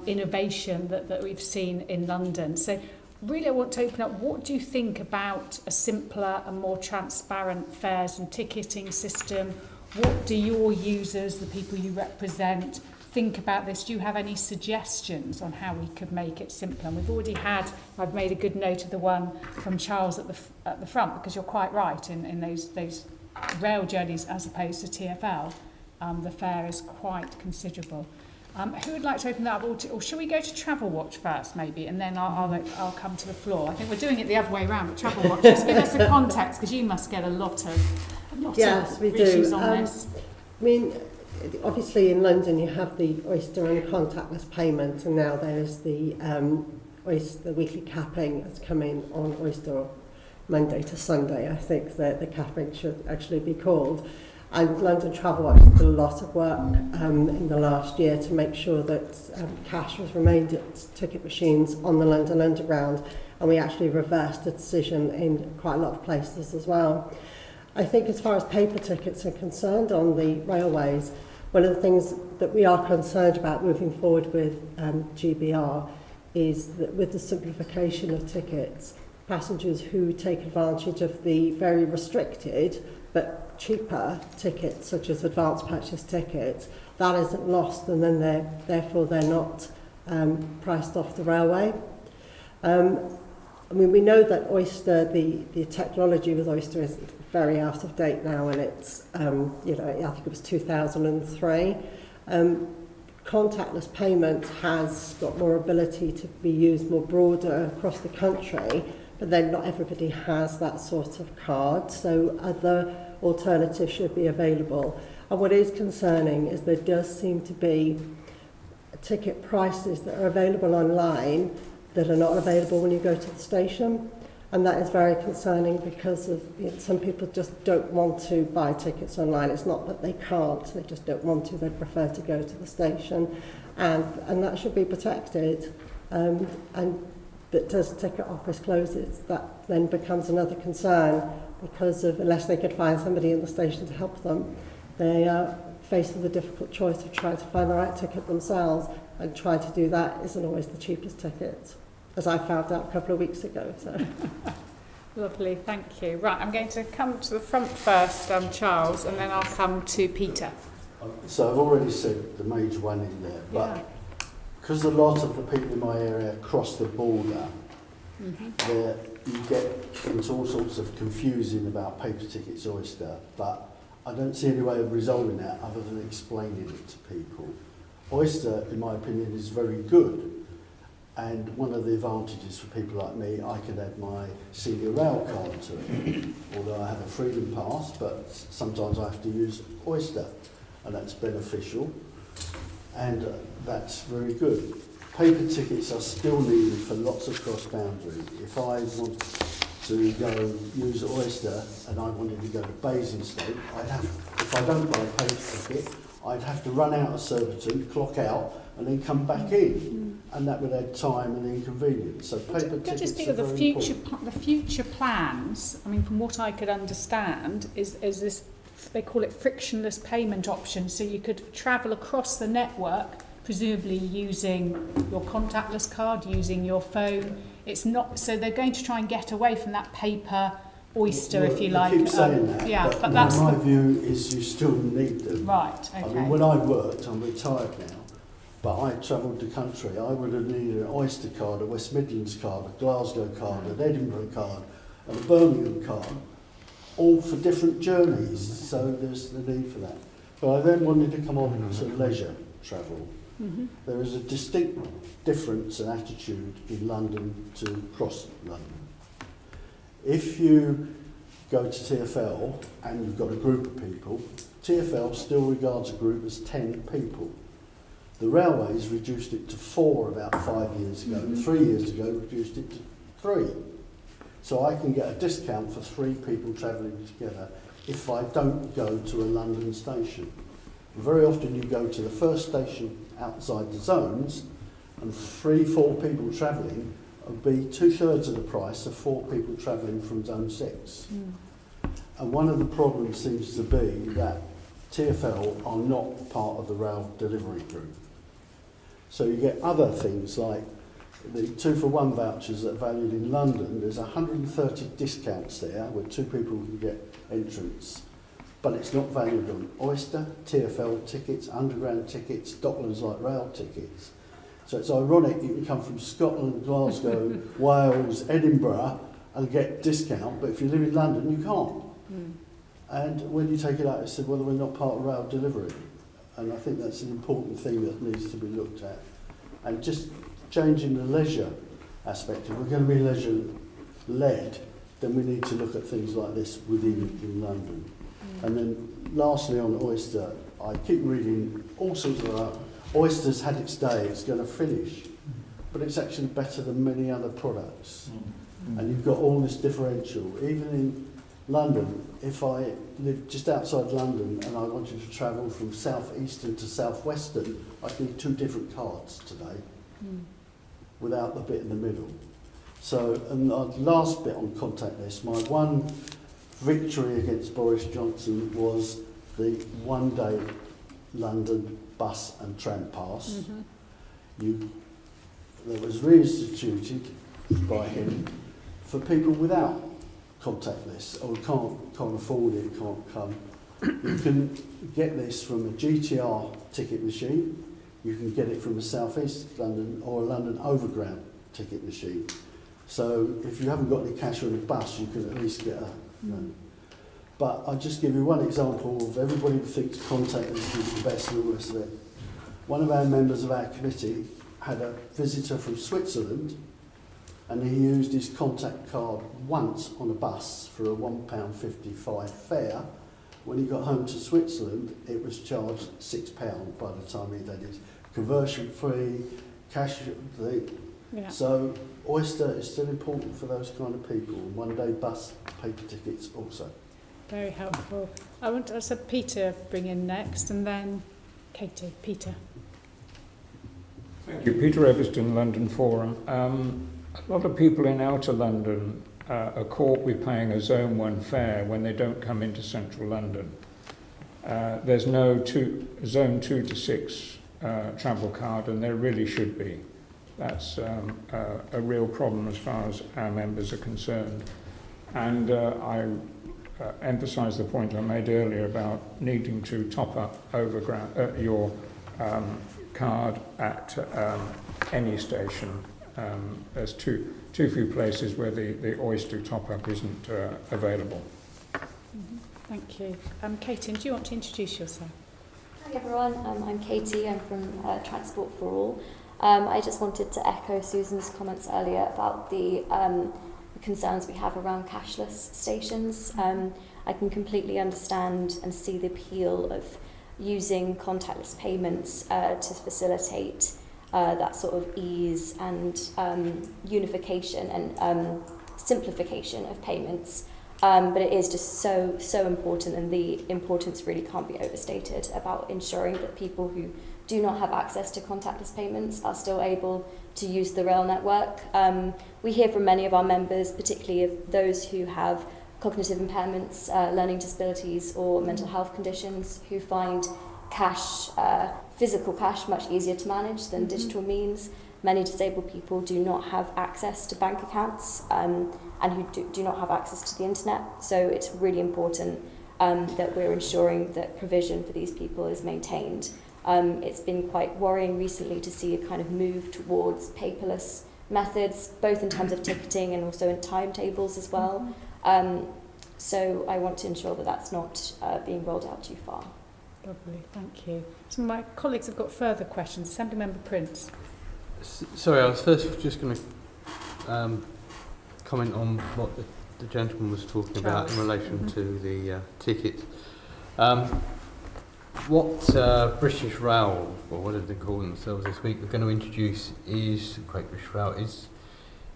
innovation that we've seen in London. So really I want to open up, what do you think about a simpler and more transparent fares and ticketing system? What do your users, the people you represent, think about this? Do you have any suggestions on how we could make it simpler? And we've already had, I've made a good note of the one from Charles at the front, because you're quite right, in those rail journeys as opposed to TfL, the fare is quite considerable. Who would like to open that up, or should we go to Travel Watch first, maybe, and then I'll come to the floor? I think we're doing it the other way around, but Travel Watch, just give us a context, because you must get a lot of issues on this. I mean, obviously in London you have the Oyster and contactless payment, and now there's the weekly capping that's coming on Oyster Monday to Sunday. I think that the capping should actually be called. And London Travel Watch did a lot of work in the last year to make sure that cash was remained at ticket machines on the London Underground, and we actually reversed the decision in quite a lot of places as well. I think as far as paper tickets are concerned on the railways, one of the things that we are concerned about moving forward with GBR is that with the simplification of tickets, passengers who take advantage of the very restricted but cheaper tickets, such as advance purchase tickets, that isn't lost, and then therefore they're not priced off the railway. I mean, we know that Oyster, the technology with Oyster is very out of date now, and it's, I think it was 2003. Contactless payment has got more ability to be used more broader across the country, but then not everybody has that sort of card, so other alternatives should be available. And what is concerning is there does seem to be ticket prices that are available online that are not available when you go to the station, and that is very concerning because of some people just don't want to buy tickets online. It's not that they can't, they just don't want to, they prefer to go to the station, and that should be protected. But as the ticket office closes, that then becomes another concern, because unless they could find somebody in the station to help them, they are faced with a difficult choice of trying to find the right ticket themselves, and trying to do that isn't always the cheapest ticket, as I found out a couple of weeks ago. So. Lovely, thank you. Right, I'm going to come to the front first, Charles, and then I'll come to Peter. So I've already said the major one in there, but because a lot of the people in my area cross the border, you get into all sorts of confusing about paper tickets, Oyster, but I don't see any way of resolving that other than explaining it to people. Oyster, in my opinion, is very good. And one of the advantages for people like me, I can add my senior rail card to it. Although I have a freedom pass, but sometimes I have to use Oyster, and that's beneficial. And that's very good. Paper tickets are still needed for lots of cross-boundary. If I want to go use Oyster and I wanted to go to Basingstoke, if I don't buy a paper ticket, I'd have to run out of Surbiton, clock out, and then come back in, and that would add time and inconvenience. So paper tickets just think are of the very future, important. the future plans. I mean, from what I could understand, is this, they call it frictionless payment option. So you could travel across the network, presumably using your contactless card, using your phone. It's not, so they're going to try and get away from that paper Oyster, Well, if you they like. keep saying that, yeah, but that's my view is you still need them. Right, okay. I mean, when I worked, I'm retired now, but I travelled the country. I would have needed an Oyster card, a West Midlands card, a Glasgow card, an Edinburgh card, and a Birmingham card, all for different journeys. So there's the need for that. But I then wanted to come on to leisure travel. There is a distinct difference in attitude in London to across London. If you go to TfL and you've got a group of people, TfL still regards a group as 10 people. The railways reduced it to 4 about 5 years ago. 3 years ago, reduced it to 3. So I can get a discount for 3 people travelling together if I don't go to a London station. Very often you go to the first station outside the zones, and 3-4 people travelling would be 2/3 of the price of 4 people travelling from Zone 6. And one of the problems seems to be that TfL are not part of the rail delivery group. So you get other things like the 2-for-1 vouchers that are valued in London. There's 130 discounts there where 2 people can get entrance. But it's not valued on Oyster, TfL tickets, underground tickets, Docklands Light Rail tickets. So it's ironic you can come from Scotland, Glasgow, Wales, Edinburgh and get discount, but if you live in London, you can't. And when you take it out, it's said, well, we're not part of rail delivery. And I think that's an important thing that needs to be looked at. And just changing the leisure aspect. If we're going to be leisure-led, then we need to look at things like this within London. And then lastly on Oyster, I keep reading all sorts of Oyster's had its day, it's going to finish. But it's actually better than many other products. And you've got all this differential. Even in London, if I lived just outside London and I wanted to travel from southeastern to southwestern, I'd need 2 different cards today without the bit in the middle. So, and the last bit on contactless, my one victory against Boris Johnson was the one-day London bus and tram pass. That was reinstituted by him for people without contactless or can't afford it, can't come. You can get this from a GTR ticket machine. You can get it from a South East London or a London Overground ticket machine. So if you haven't got any cash on the bus, you can at least get a. But I'll just give you one example of everybody who thinks contactless is the best and all the rest of it. One of our members of our committee had a visitor from Switzerland and he used his contact card once on a bus for a £1.55 fare. When he got home to Switzerland, it was charged £6 by the time he'd had his conversion free, cash thing. Yeah. So Oyster is still important for those kind of people. One-day bus, paper tickets also. Very helpful. I want to Peter bring in next, and then Katie. Peter. Thank you. Peter Everston, London Forum. A lot of people in outer London are caught with paying a Zone 1 fare when they don't come into central London. There's no Zone 2 to 6 travel card, and there really should be. That's a real problem as far as our members are concerned. And I emphasise the point I made earlier about needing to top up your card at any station. There's too few places where the Oyster top-up isn't available. Thank you. Katie, do you want to introduce yourself? Hi everyone, I'm Katie, I'm from Transport for All. I just wanted to echo Susan's comments earlier about the concerns we have around cashless stations. I can completely understand and see the appeal of using contactless payments to facilitate that sort of ease and unification and simplification of payments. But it is just so important, and the importance really can't be overstated about ensuring that people who do not have access to contactless payments are still able to use the rail network. We hear from many of our members, particularly of those who have cognitive impairments, learning disabilities or mental health conditions, who find cash, physical cash, much easier to manage than digital means. Many disabled people do not have access to bank accounts and who do not have access to the internet. So it's really important that we're ensuring that provision for these people is maintained. It's been quite worrying recently to see a kind of move towards paperless methods, both in terms of ticketing and also in timetables as well. So I want to ensure that that's not being rolled out too far. Lovely, thank you. Some of my colleagues have got further questions. Assemblymember Prince. Sorry, I was first just going to comment on what the gentleman was talking about in relation to the tickets. What British Rail, or whatever they call themselves this week, are going to introduce is, Great British Rail,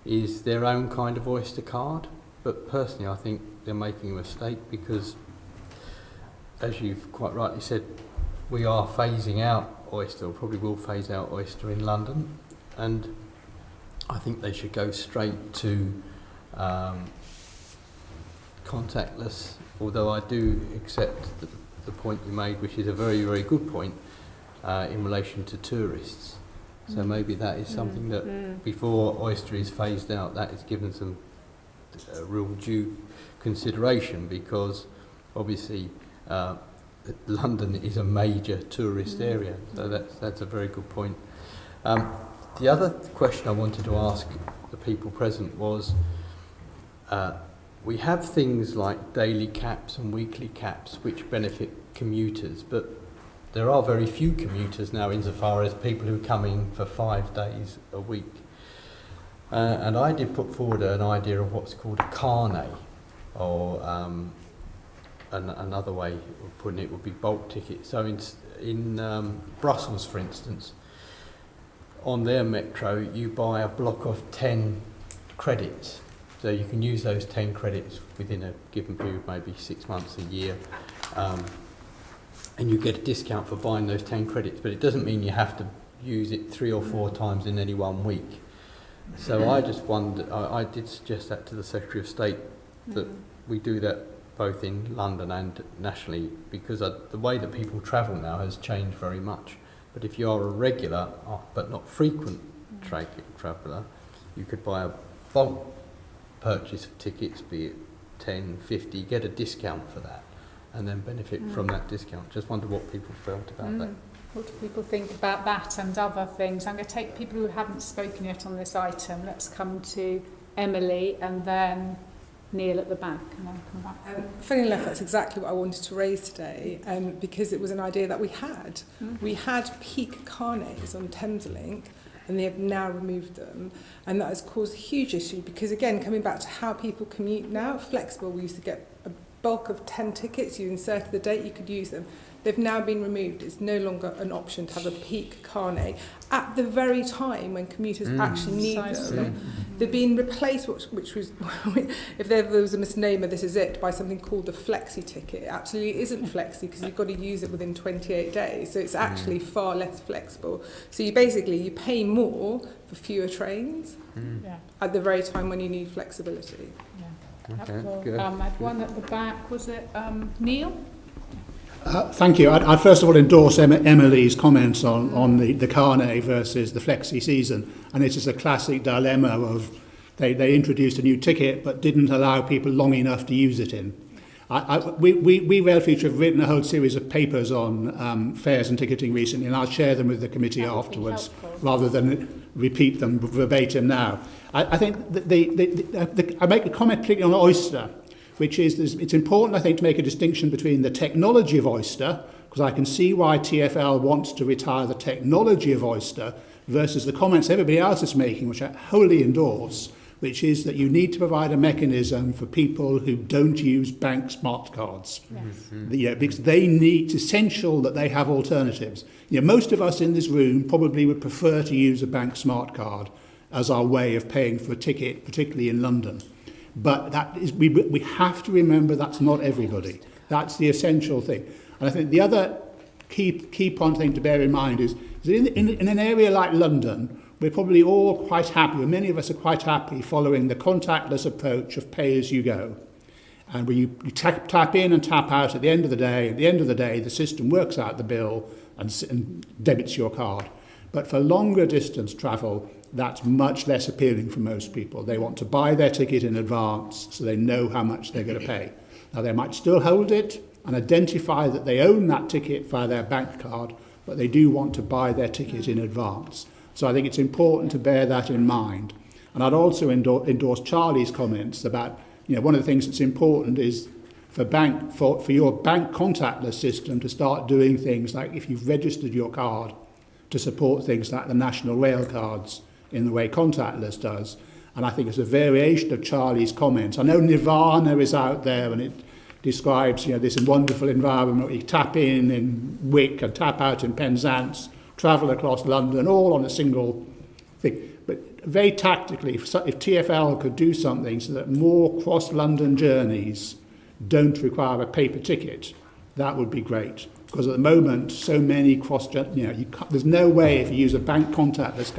is their own kind of Oyster card. But personally, I think they're making a mistake because, as you've quite rightly said, we are phasing out Oyster, or probably will phase out Oyster in London, and I think they should go straight to contactless, although I do accept the point you made, which is a very, very good point in relation to tourists. So maybe that is something that before Oyster is phased out, that is given some real due consideration, because obviously London is a major tourist area, so that's a very good point. The other question I wanted to ask the people present was, we have things like daily caps and weekly caps which benefit commuters, but there are very few commuters now insofar as people who come in for 5 days a week. And I did put forward an idea of what's called a carnet, or another way of putting it would be bulk tickets. So in Brussels, for instance, on their metro, you buy a block of 10 credits. So you can use those 10 credits within a given period, maybe 6 months, a year, and you get a discount for buying those 10 credits, but it doesn't mean you have to use it 3 or 4 times in any 1 week. So I just wondered, I did suggest that to the Secretary of State, that we do that both in London and nationally, because the way that people travel now has changed very much. But if you are a regular, but not frequent traveller, you could buy a bulk purchase of tickets, be it 10, 50, get a discount for that, and then benefit from that discount. Just wonder what people felt about that. What do people think about that and other things? I'm going to take people who haven't spoken yet on this item. Let's come to Emily and then Neil at the back, and then come back. Funny enough, that's exactly what I wanted to raise today, because it was an idea that we had. We had peak carnets on Thameslink, and they have now removed them, and that has caused a huge issue, because again, coming back to how people commute now, flexible, we used to get a bulk of 10 tickets, you inserted the date, you could use them. They've now been removed. It's no longer an option to have a peak carnet at the very time when commuters actually need them. They're being replaced, which was, if there was a misnomer, this is it, by something called the flexi ticket. It absolutely isn't flexi, because you've got to use it within 28 days. So it's actually far less flexible. So you pay more for fewer trains at the very time when you need flexibility. Okay, good. I had one at the back. Was it Neil? Thank you. I'd first of all endorse Emily's comments on the carnet versus the flexi season. And it is a classic dilemma of they introduced a new ticket but didn't allow people long enough to use it in. We Rail Future have written a whole series of papers on fares and ticketing recently, and I'll share them with the committee afterwards rather than repeat them verbatim now. I think I make a comment particularly on Oyster, which is it's important, I think, to make a distinction between the technology of Oyster, because I can see why TfL wants to retire the technology of Oyster, versus the comments everybody else is making, which I wholly endorse, which is that you need to provide a mechanism for people who don't use bank smart cards. Yes. Because it's essential that they have alternatives. Most of us in this room probably would prefer to use a bank smart card as our way of paying for a ticket, particularly in London. But we have to remember that's not everybody. That's the essential thing. And I think the other key point thing to bear in mind is that in an area like London, we're probably all quite happy, or many of us are quite happy, following the contactless approach of pay as you go. And where you tap in and tap out at the end of the day, the system works out the bill and debits your card. But for longer distance travel, that's much less appealing for most people. They want to buy their ticket in advance so they know how much they're going to pay. Now, they might still hold it and identify that they own that ticket via their bank card, but they do want to buy their ticket in advance. So I think it's important to bear that in mind. And I'd also endorse Charlie's comments about, one of the things that's important is for your bank contactless system to start doing things like, if you've registered your card, to support things like the national rail cards in the way contactless does. And I think it's a variation of Charlie's comments. I know Nirvana is out there and it describes this wonderful environment where you tap in Wick and tap out in Penzance, travel across London, all on a single thing. But very tactically, if TfL could do something so that more cross-London journeys don't require a paper ticket, that would be great. Because at the moment, so many there's no way if you use a bank contactless,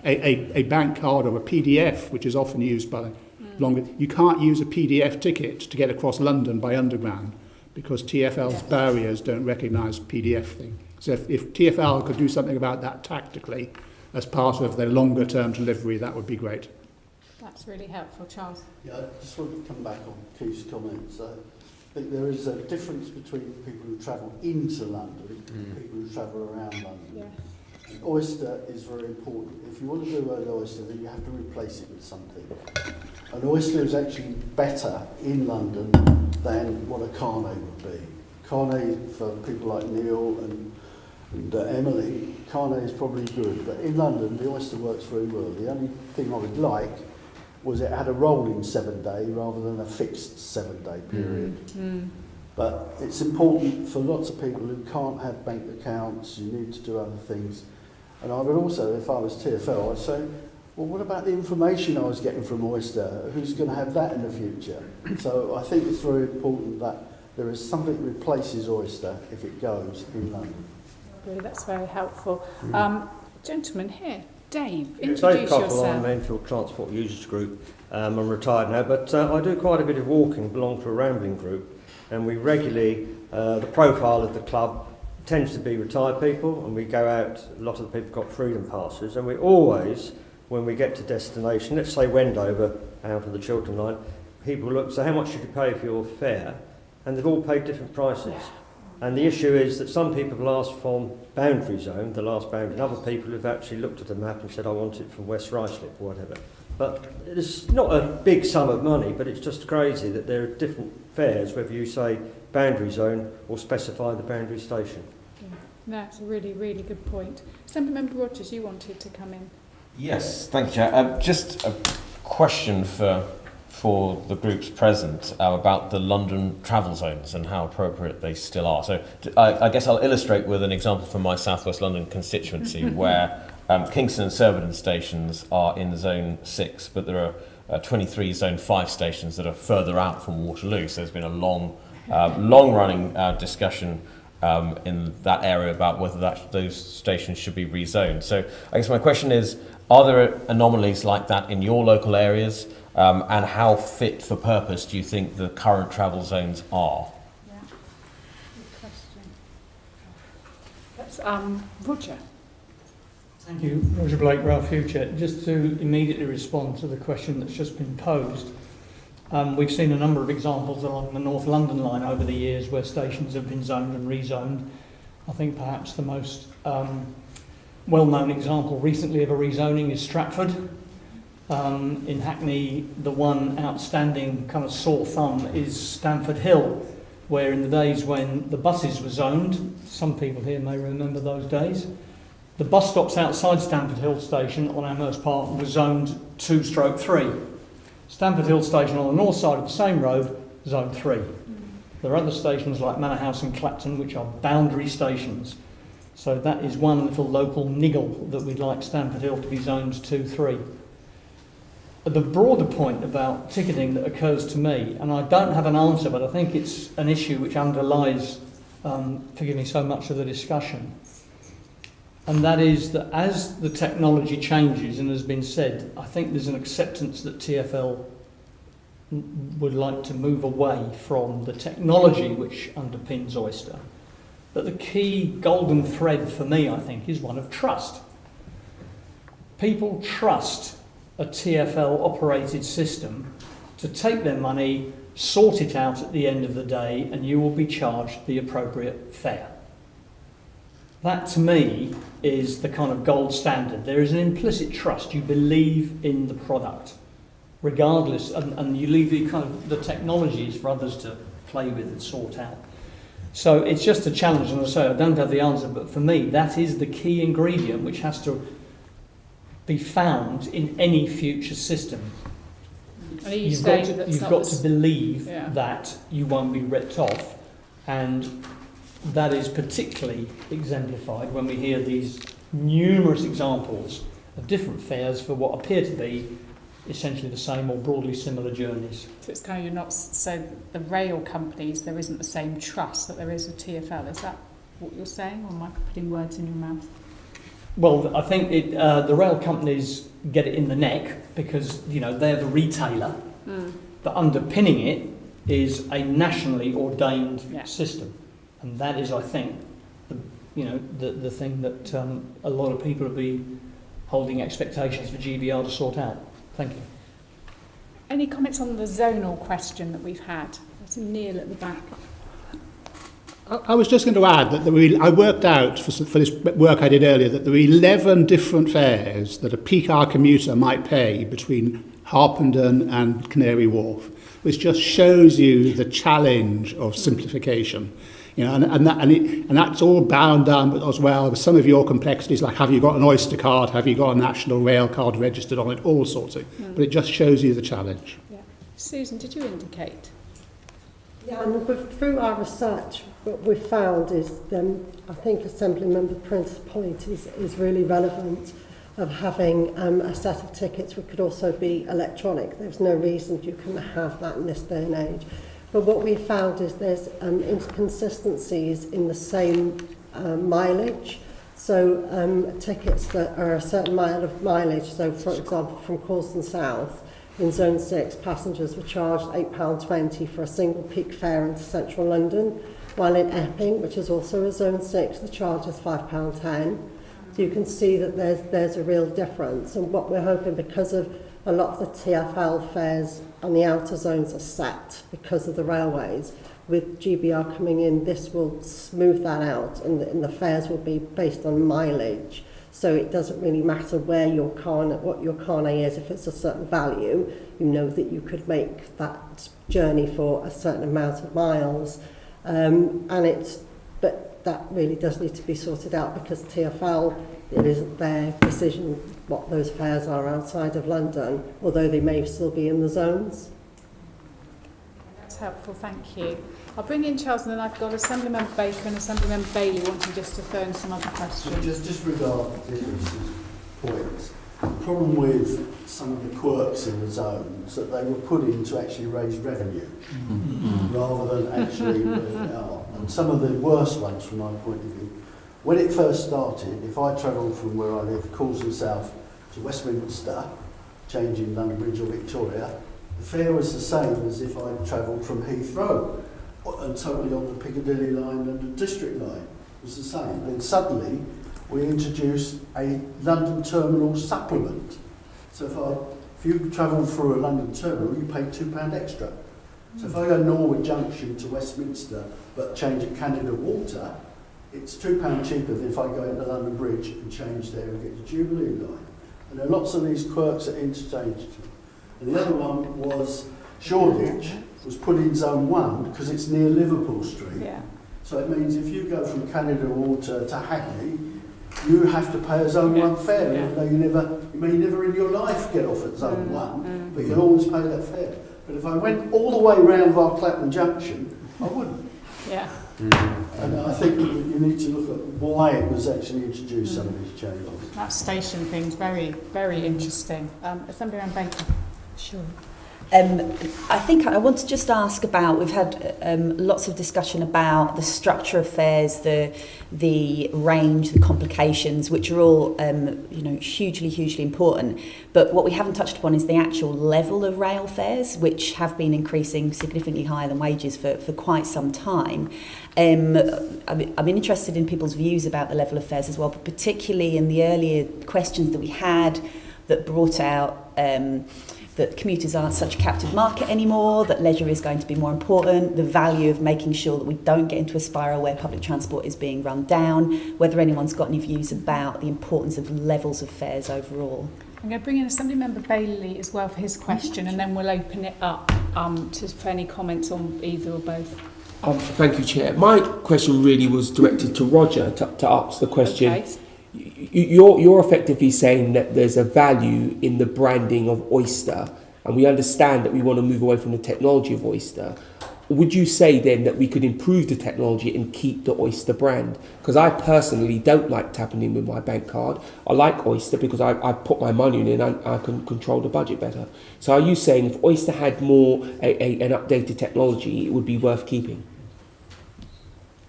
a bank card or a PDF, which is often used by longer, you can't use a PDF ticket to get across London by underground because TfL's barriers don't recognise PDF thing. So if TfL could do something about that tactically as part of their longer term delivery, that would be great. That's really helpful, Charles. Yeah, I just want to come back on Keith's comments. I think there is a difference between people who travel into London and people who travel around London. Yeah. And Oyster is very important. If you want to do an Oyster, then you have to replace it with something. An Oyster is actually better in London than what a Carnet would be. Carnet, for people like Neil and Emily, Carnet is probably good, but in London the Oyster works very well. The only thing I would like was it had a rolling 7 day rather than a fixed 7 day period. But it's important for lots of people who can't have bank accounts, you need to do other things. And I would also, if I was TfL, I'd say, well, what about the information I was getting from Oyster? Who's going to have that in the future? So I think it's very important that there is something that replaces Oyster if it goes in London. Really, that's very helpful. Gentleman here, Dave, Dave introduce Cockle, yourself. I'm Enfield Transport Users Group. I'm retired now, but I do quite a bit of walking, belong to a rambling group, and we regularly, the profile of the club tends to be retired people, and we go out, a lot of the people got freedom passes, and we always, when we get to destination, let's say Wendover, out on the Chiltern line, people look, so how much should you pay for your fare? And they've all paid different prices. And the issue is that some people have asked from boundary zone, the last boundary, and other people have actually looked at the map and said, I want it from West Ruislip or whatever. But it's not a big sum of money, but it's just crazy that there are different fares, whether you say boundary zone or specify the boundary station. Yeah. That's a really, really good point. Assemblymember Rogers, you wanted to come in. Yes, thank you, Chair. Just a question for the groups present about the London travel zones and how appropriate they still are. So I guess I'll illustrate with an example from my South West London constituency where Kingston and Surrey stations are in Zone 6, but there are 23 Zone 5 stations that are further out from Waterloo. So there's been a long-running discussion in that area about whether those stations should be rezoned. So I guess my question is, are there anomalies like that in your local areas? And how fit for purpose do you think the current travel zones are? Yeah, good question. That's Roger. Thank you, Roger Blake, Rail Future. Just to immediately respond to the question that's just been posed, we've seen a number of examples along the North London line over the years where stations have been zoned and rezoned. I think perhaps the most well-known example recently of a rezoning is Stratford. In Hackney, the one outstanding kind of sore thumb is Stamford Hill, where in the days when the buses were zoned, some people here may remember those days, the bus stops outside Stamford Hill Station on Amherst Park were zoned 2/3. Stamford Hill Station on the north side of the same road, zone 3. There are other stations like Manor House and Clapton which are boundary stations. So that is one little local niggle that we'd like Stamford Hill to be zoned 2/3. The broader point about ticketing that occurs to me, and I don't have an answer, but I think it's an issue which underlies, forgive me, so much of the discussion. And that is that as the technology changes, and has been said, I think there's an acceptance that TfL would like to move away from the technology which underpins Oyster. But the key golden thread for me, I think, is one of trust. People trust a TfL-operated system to take their money, sort it out at the end of the day, and you will be charged the appropriate fare. That, to me, is the kind of gold standard. There is an implicit trust. You believe in the product, regardless, and you leave the technologies for others to play with and sort out. So it's just a challenge, and as I say, I don't have the answer, but for me, that is the key ingredient which has to be found in any future system. And You've got to believe that you won't be ripped off, and that is particularly exemplified when we hear these numerous examples of different fares for what appear to be essentially the same or broadly similar journeys. So it's kind of, you're not, so the rail companies, there isn't the same trust that there is with TfL. Is that what you're saying, or am I putting words in your mouth? Well, I think the rail companies get it in the neck because, they're the retailer, but underpinning it is a nationally ordained system. And that is, I think, the thing that a lot of people will be holding expectations for GBR to sort out. Thank you. Any comments on the zonal question that we've had? There's Neil at the back. I was just going to add that I worked out for this work I did earlier that there are 11 different fares that a peak hour commuter might pay between Harpenden and Canary Wharf, which just shows you the challenge of simplification. And that's all bound down as well with some of your complexities, like have you got an Oyster card, have you got a national rail card registered on it, all sorts of. But it just shows you the challenge. Yeah. Susan, did you indicate? Yeah, and through our research, what we've found is, I think Assembly Member Prince's point is really relevant, of having a set of tickets which could also be electronic. There's no reason you can have that in this day and age. But what we found is there's inconsistencies in the same mileage. So tickets that are a certain mile of mileage, so for example from Coulston South, in Zone 6, passengers were charged £8.20 for a single peak fare into central London, while in Epping, which is also a Zone 6, the charge is £5.10. So you can see that there's a real difference. And what we're hoping, because of a lot of the TfL fares on the outer zones are set because of the railways, with GBR coming in, this will smooth that out, and the fares will be based on mileage. So it doesn't really matter where what your carnet is. If it's a certain value, you know that you could make that journey for a certain amount of miles. But that really does need to be sorted out, because TfL, it isn't their decision what those fares are outside of London, although they may still be in the zones. That's helpful, thank you. I'll bring in Charles, and then I've got Assemblymember Baker and Assemblymember Bailey wanting just to throw in some other questions. Just regarding Dickinson's points, the problem with some of the quirks in the zones that they were put in to actually raise revenue rather than actually where they are. And some of the worst ones from my point of view, when it first started, if I travelled from where I live, Coulston South, to Westminster, changing London Bridge or Victoria, the fare was the same as if I travelled from Heathrow, and totally on the Piccadilly line and the District line. It was the same. Then suddenly we introduced a London terminal supplement. So if you travel through a London terminal, you pay £2 extra. So if I go Norwood Junction to Westminster but change at Canada Water, it's £2 cheaper than if I go into London Bridge and change there and get the Jubilee line. And there are lots of these quirks at interchange. And the other one was Shoreditch was put in Zone 1 because it's near Liverpool Street. Yeah. So it means if you go from Canada Water to Hackney, you have to pay a Zone 1 fare, even though you may never in your life get off at Zone 1, but you'll always pay that fare. But if I went all the way round via Clapham Junction, I wouldn't. Yeah. And I think you need to look at why it was actually introduced, some of these changes. That station thing's very, very interesting. Somebody around Baker. Sure. I think I want to just ask about, we've had lots of discussion about the structure of fares, the range, the complications, which are all hugely important. But what we haven't touched upon is the actual level of rail fares, which have been increasing significantly higher than wages for quite some time. I'm interested in people's views about the level of fares as well, but particularly in the earlier questions that we had that brought out that commuters aren't such a captive market anymore, that leisure is going to be more important, the value of making sure that we don't get into a spiral where public transport is being run down, whether anyone's got any views about the importance of levels of fares overall. I'm going to bring in Assemblymember Bailey as well for his question, and then we'll open it up for any comments on either or both. Thank you, Chair. My question really was directed to Roger to ask the question. Okay. You're effectively saying that there's a value in the branding of Oyster, and we understand that we want to move away from the technology of Oyster. Would you say then that we could improve the technology and keep the Oyster brand? Because I personally don't like tapping in with my bank card. I like Oyster because I put my money in and I can control the budget better. So are you saying if Oyster had more an updated technology, it would be worth keeping?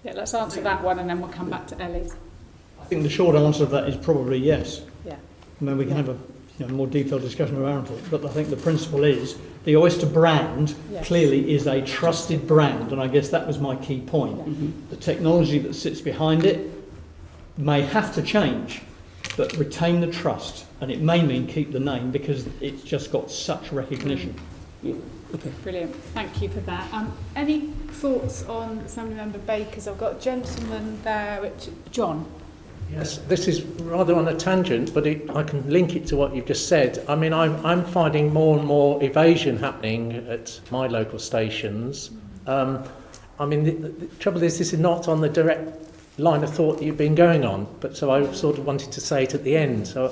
Yeah, let's answer that one and then we'll come back to Ellie's. I think the short answer to that is probably yes. Yeah. I mean, we can have a more detailed discussion around it, but I think the principle is the Oyster brand clearly is a trusted brand, and I guess that was my key point. Mm-hmm. The technology that sits behind it may have to change, but retain the trust, and it may mean keep the name because it's just got such recognition. Yeah. Okay. Brilliant, thank you for that. Any thoughts on Assemblymember Baker's? I've got a gentleman there, John. Yes, this is rather on a tangent, but I can link it to what you've just said. I mean, I'm finding more and more evasion happening at my local stations. I mean, the trouble is this is not on the direct line of thought that you've been going on, but so I sort of wanted to say it at the end. So,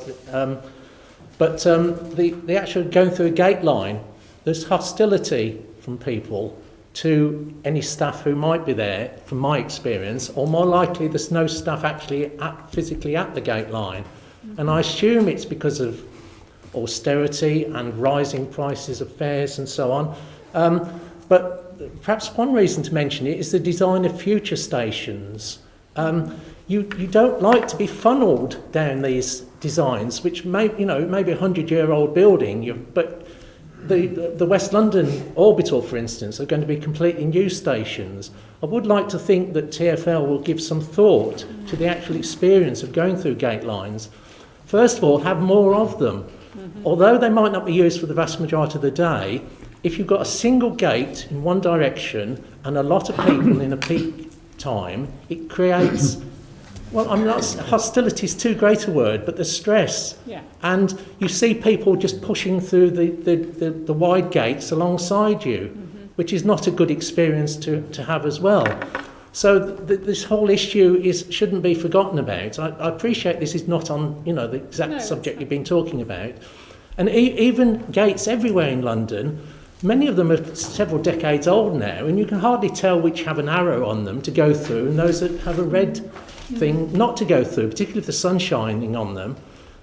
the actual going through a gate line, there's hostility from people to any staff who might be there, from my experience, or more likely there's no staff actually physically at the gate line. And I assume it's because of austerity and rising prices of fares and so on. But perhaps one reason to mention it is the design of future stations. You don't like to be funneled down these designs, which may be a 100-year-old building, but the West London orbital, for instance, are going to be completely new stations. I would like to think that TfL will give some thought to the actual experience of going through gate lines. First of all, have more of them. Mm-hmm. Although they might not be used for the vast majority of the day, if you've got a single gate in one direction and a lot of people in a peak time, it creates... Well, I mean, hostility is too great a word, but the stress. Yeah. And you see people just pushing through the wide gates alongside you, which is not a good experience to have as well. So this whole issue shouldn't be forgotten about. I appreciate this is not on the exact subject you've been talking about. And even gates everywhere in London, many of them are several decades old now, and you can hardly tell which have an arrow on them to go through and those that have a red thing not to go through, particularly if the sun's shining on them.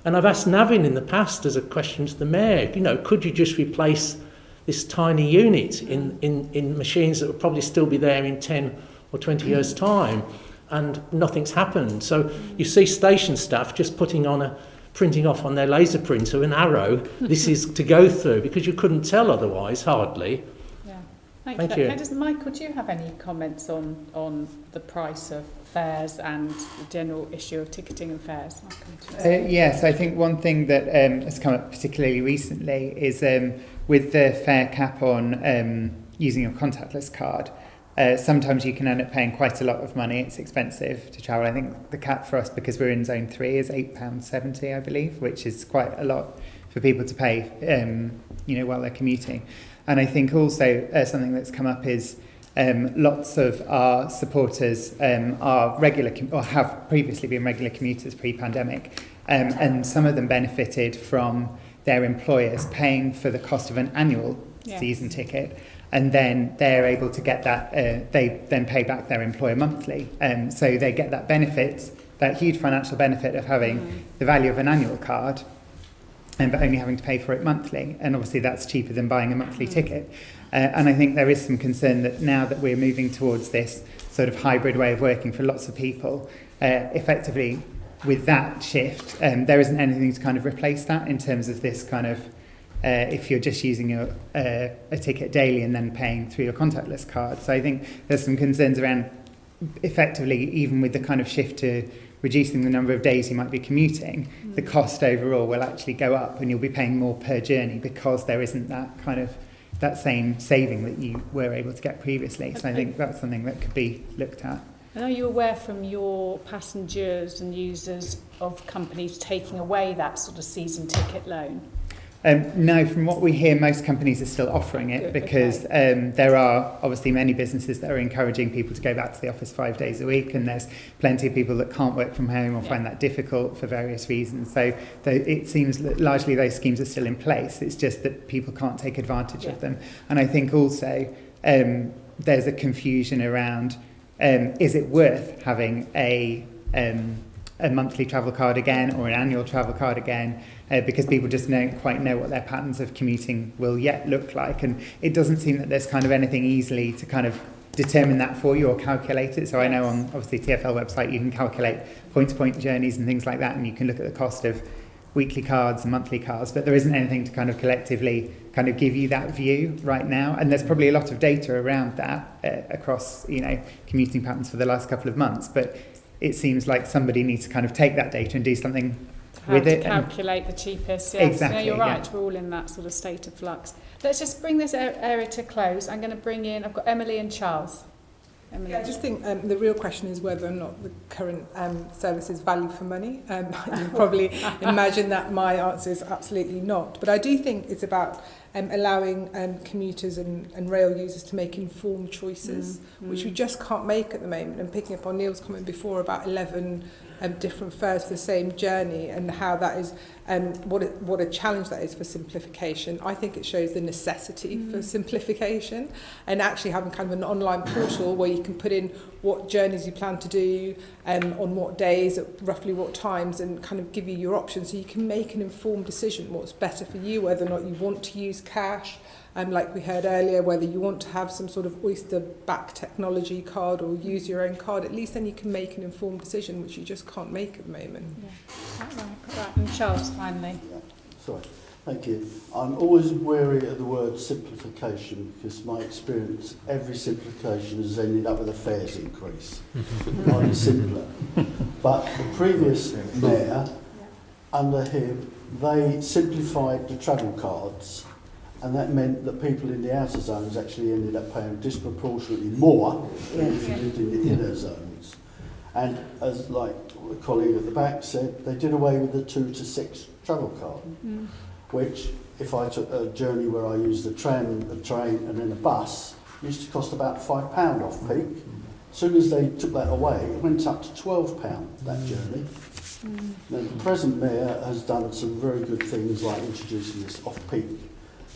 And I've asked Navin in the past as a question to the mayor, could you just replace this tiny unit in machines that would probably still be there in 10 or 20 years' time? And nothing's happened. So you see station staff just printing off on their laser printer an arrow, this is to go through, because you couldn't tell otherwise, hardly. Yeah. Thank you. Michael, do you have any comments on the price of fares and the general issue of ticketing and fares? Yes, I think one thing that has come up particularly recently is with the fare cap on using your contactless card, Sometimes you can end up paying quite a lot of money. It's expensive to travel. I think the cap for us, because we're in zone 3, is £8.70, I believe, which is quite a lot for people to pay, while they're commuting. And I think also something that's come up is lots of our supporters are regular or have previously been regular commuters pre-pandemic, and some of them benefited from their employers paying for the cost of an annual season ticket. And then they're able to get that, they then pay back their employer monthly. So they get that benefit, that huge financial benefit of having the value of an annual card, but only having to pay for it monthly. And obviously that's cheaper than buying a monthly ticket. And I think there is some concern that now that we're moving towards this sort of hybrid way of working for lots of people, effectively with that shift, there isn't anything to kind of replace that in terms of this kind of, if you're just using a ticket daily and then paying through your contactless card. So I think there's some concerns around effectively, even with the kind of shift to reducing the number of days you might be commuting, the cost overall will actually go up and you'll be paying more per journey because there isn't that kind of that same saving that you were able to get previously. So I think that's something that could be looked at. And are you aware from your passengers and users of companies taking away that sort of season ticket loan? No, from what we hear, most companies are still offering it. Good, because there are obviously many businesses that are encouraging people to go back to the office 5 days a week, and there's plenty of people that can't work from home or find that difficult for various reasons. So it seems that largely those schemes are still in place. It's just that people can't take advantage of them. And I think also there's a confusion around is it worth having a monthly travel card again or an annual travel card again, because people just don't quite know what their patterns of commuting will yet look like, and it doesn't seem that there's kind of anything easily to kind of determine that for you or calculate it. So I know on obviously TfL website you can calculate point-to-point journeys and things like that, and you can look at the cost of weekly cards and monthly cards, but there isn't anything to kind of collectively kind of give you that view right now. And there's probably a lot of data around that across commuting patterns for the last couple of months, but it seems like somebody needs to kind of take that data and do something with it. Calculate the cheapest, yes. Exactly. You're right, we're all in that sort of state of flux. Let's just bring this area to close. I'm going to bring in, I've got Emily and Charles. Emily. Yeah, I just think the real question is whether or not the current service is value for money. You probably imagine that my answer is absolutely not. But I do think it's about allowing commuters and rail users to make informed choices, which we just can't make at the moment. And picking up on Neil's comment before about 11 different fares for the same journey, and how that is, what a challenge that is for simplification. I think it shows the necessity for simplification, and actually having kind of an online portal where you can put in what journeys you plan to do, on what days, at roughly what times, and kind of give you your options so you can make an informed decision what's better for you, whether or not you want to use cash, like we heard earlier, whether you want to have some sort of Oyster-backed technology card or use your own card. At least then you can make an informed decision, which you just can't make at the moment. Yeah. Right. And Charles, finally. Yeah. Sorry. Thank you. I'm always wary of the word simplification, because my experience, every simplification has ended up with a fares increase. Not simpler. But the previous mayor, under him, they simplified the travel cards, and that meant that people in the outer zones actually ended up paying disproportionately more than if you lived in the inner zones. And as like a colleague at the back said, they did away with the 2 to 6 travel card, which if I took a journey where I used the tram, a train and then a bus, used to cost about £5 off peak. As soon as they took that away, it went up to £12 that journey. Now, the present mayor has done some very good things like introducing this off-peak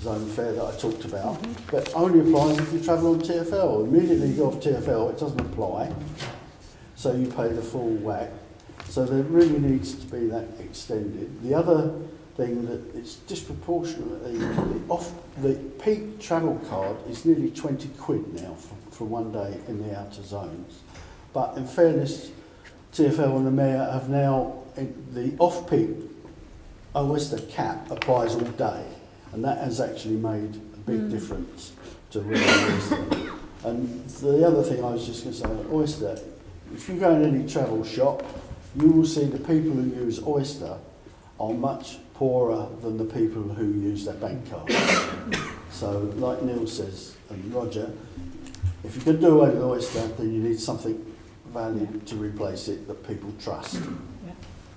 zone fare that I talked about, but only applies if you travel on TfL. Immediately you go off TfL, it doesn't apply, so you pay the full whack. So there really needs to be that extended. The other thing that it's disproportionately, the peak travel card is nearly 20 quid now for one day in the outer zones. But in fairness, TfL and the mayor have now, the off-peak Oyster cap applies all day. And that has actually made a big difference to real Oyster. And the other thing I was just going to say, Oyster, if you go in any travel shop, you will see the people who use Oyster are much poorer than the people who use their bank card. So, like Neil says, and Roger, if you could do away with Oyster, then you need something valued to replace it that people trust. Yeah.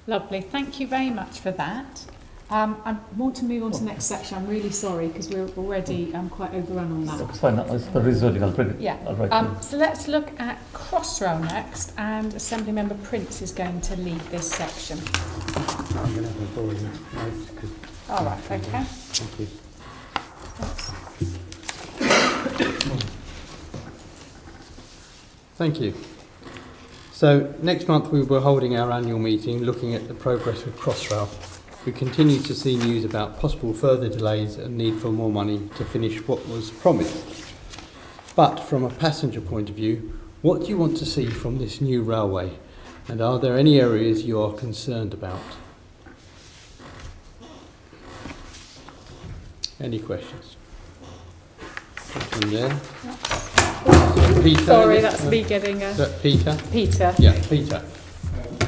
Lovely. Thank you very much for that. I want to move on to the next section. I'm really sorry because we're already quite overrun on that. That's fine. It's the rezoning. I'll bring it. Yeah. I'll write it. So let's look at Crossrail next, and Assemblymember Prince is going to lead this section. I'm going to have a boring notes. All right. Okay. Thank you. Thank you. So next month we were holding our annual meeting looking at the progress with Crossrail. We continue to see news about possible further delays and need for more money to finish what was promised. But from a passenger point of view, what do you want to see from this new railway? And are there any areas you are concerned about? Any questions? From there. Peter, Sorry, that's me getting a... Is that Peter? Peter. Yeah, Peter.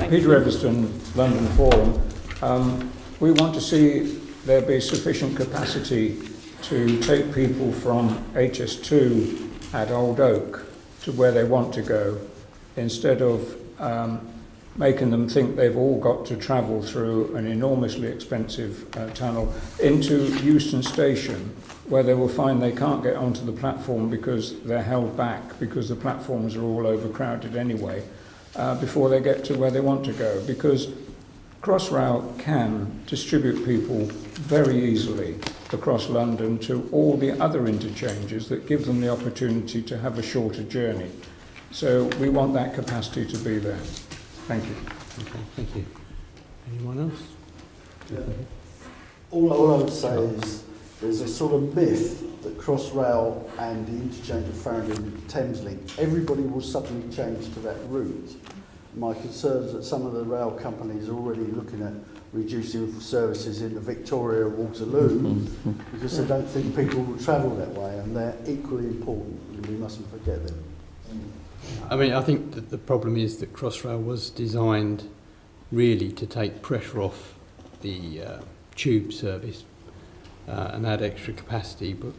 Peter Everston, London Forum. We want to see there be sufficient capacity to take people from HS2 at Old Oak to where they want to go, instead of making them think they've all got to travel through an enormously expensive tunnel into Euston Station, where they will find they can't get onto the platform because they're held back, because the platforms are all overcrowded anyway, before they get to where they want to go. Because Crossrail can distribute people very easily across London to all the other interchanges that give them the opportunity to have a shorter journey. So we want that capacity to be there. Thank you. Okay, thank you. Anyone else? Yeah. All I would say is there's a sort of myth that Crossrail and the interchange of Farringdon and Thameslink, everybody will suddenly change to that route. My concern is that some of the rail companies are already looking at reducing services into Victoria and Waterloo because they don't think people will travel that way, and they're equally important, and we mustn't forget them. I mean, I think that the problem is that Crossrail was designed really to take pressure off the tube service and add extra capacity, but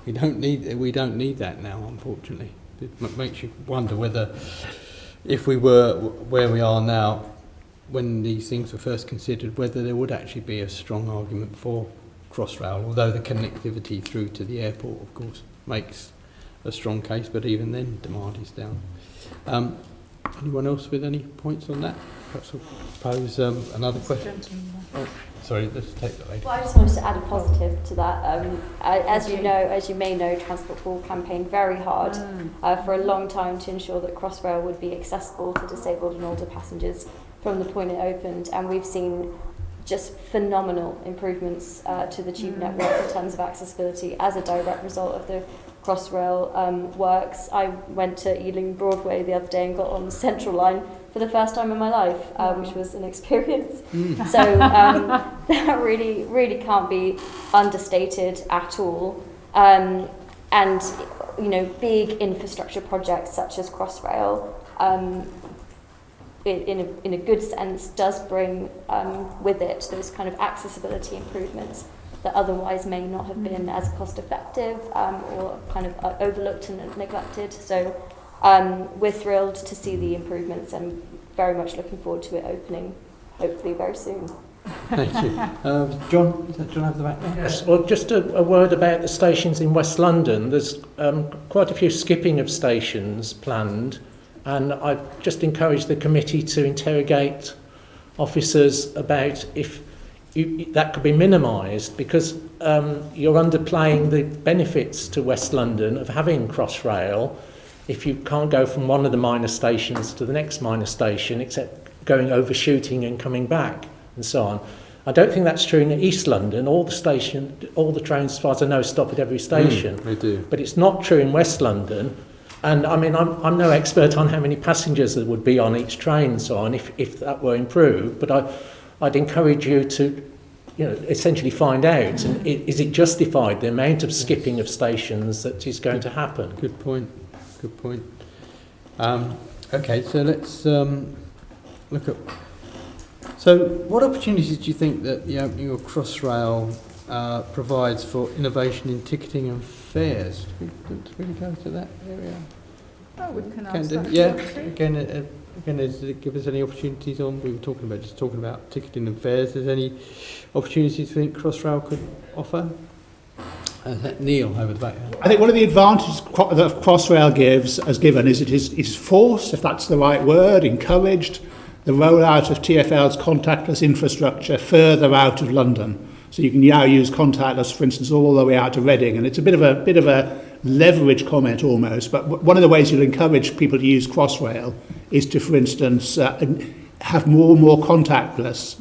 we don't need that now, unfortunately. It makes you wonder whether, if we were where we are now, when these things were first considered, whether there would actually be a strong argument for Crossrail, although the connectivity through to the airport, of course, makes a strong case, but even then demand is down. Anyone else with any points on that? Perhaps I'll pose another question. Oh, sorry, let's take that lady. Well, I just wanted to add a positive to that. As you may know, Transport for All campaigned very hard for a long time to ensure that Crossrail would be accessible to disabled and older passengers from the point it opened, and we've seen just phenomenal improvements to the tube network in terms of accessibility as a direct result of the Crossrail works. I went to Ealing Broadway the other day and got on the Central Line for the first time in my life, which was an experience. So that really, really can't be understated at all. And you know, big infrastructure projects such as Crossrail, in a good sense, does bring with it those kind of accessibility improvements that otherwise may not have been as cost effective or kind of overlooked and neglected. So we're thrilled to see the improvements and very much looking forward to it opening hopefully very soon. Thank you. John, do you have the back there? Yes, well, just a word about the stations in West London. There's quite a few skipping of stations planned, and I've just encouraged the committee to interrogate officers about if that could be minimised, because you're underplaying the benefits to West London of having Crossrail if you can't go from one of the minor stations to the next minor station except going overshooting and coming back and so on. I don't think that's true in East London. All the trains, as far as I know, stop at every station. They do. But it's not true in West London. And I mean, I'm no expert on how many passengers there would be on each train and so on if that were improved. But I'd encourage you to, you know, essentially find out, and is it justified, the amount of skipping of stations that is going to happen? Good point. Good point. Okay, so let's look at. So, what opportunities do you think that the opening of Crossrail provides for innovation in ticketing and fares. Do we really go to that area? Oh, we can Can ask do. that. Yeah. actually. Again, does it give us any opportunities on? We were talking about ticketing and fares. Is there any opportunities you think Crossrail could offer? Neil over the back. I think one of the advantages that Crossrail has given is it is forced, if that's the right word, encouraged the rollout of TfL's contactless infrastructure further out of London. So you can now use contactless, for instance, all the way out to Reading, and it's a bit of a leverage comment almost. But one of the ways you'll encourage people to use Crossrail is to, for instance, have more and more contactless,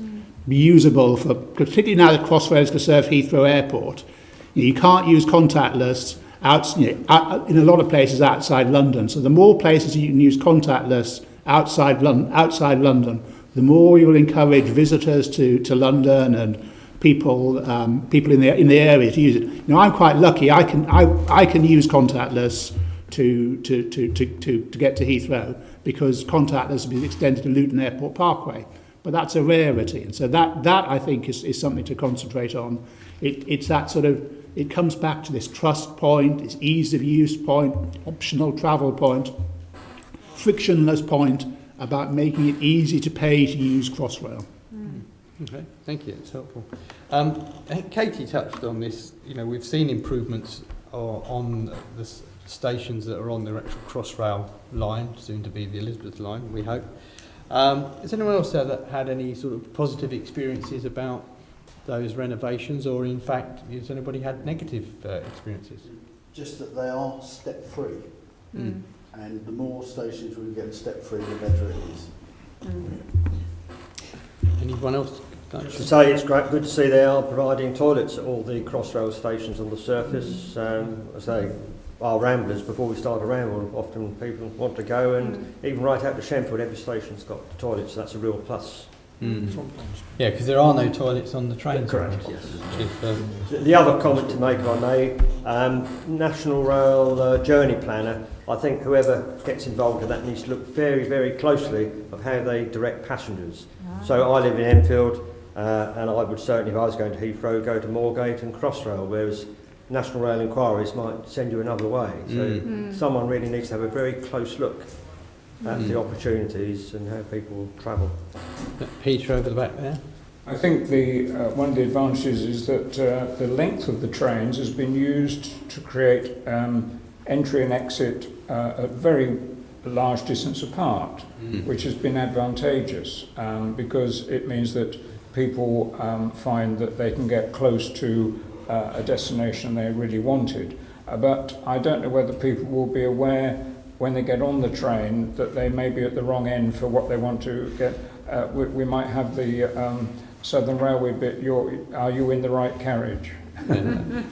be usable for, particularly now that Crossrail is going to serve Heathrow Airport. You can't use contactless in a lot of places outside London. So the more places you can use contactless outside London, the more you will encourage visitors to London and people in the area to use it. You know, I'm quite lucky. I can use contactless to get to Heathrow because contactless has been extended to Luton Airport Parkway. But that's a rarity, and so that I think is something to concentrate on. It's that sort of, it comes back to this trust point, this ease of use point, optional travel point, frictionless point about making it easy to pay to use Crossrail. Okay, thank you. It's helpful. I think Katie touched on this. You know, we've seen improvements on the stations that are on the actual Crossrail line, soon to be the Elizabeth line, we hope. Has anyone else there that had any sort of positive experiences about those renovations, or in fact, has anybody had negative experiences? Just that they are step-free. And the more stations we can get step-free, the better it is. Anyone else? To say it's great, good to see they are providing toilets at all the Crossrail stations on the surface. I say, our ramblers, before we start a ramble, often people want to go, and even right out to Shenfield, every station's got toilets, so that's a real plus. Yeah, because there are no toilets on the trains. Correct, yes. The other comment to make, if I may, National Rail Journey Planner, I think whoever gets involved in that needs to look very, very closely of how they direct passengers. So I live in Enfield, and I would certainly, if I was going to Heathrow, go to Moorgate and Crossrail, whereas National Rail Inquiries might send you another way. So someone really needs to have a very close look at the opportunities and how people will travel. Peter over the back there. I think one of the advantages is that the length of the trains has been used to create entry and exit at very large distance apart, which has been advantageous because it means that people find that they can get close to a destination they really wanted. But I don't know whether people will be aware when they get on the train that they may be at the wrong end for what they want to get. We might have the Southern Railway bit, are you in the right carriage?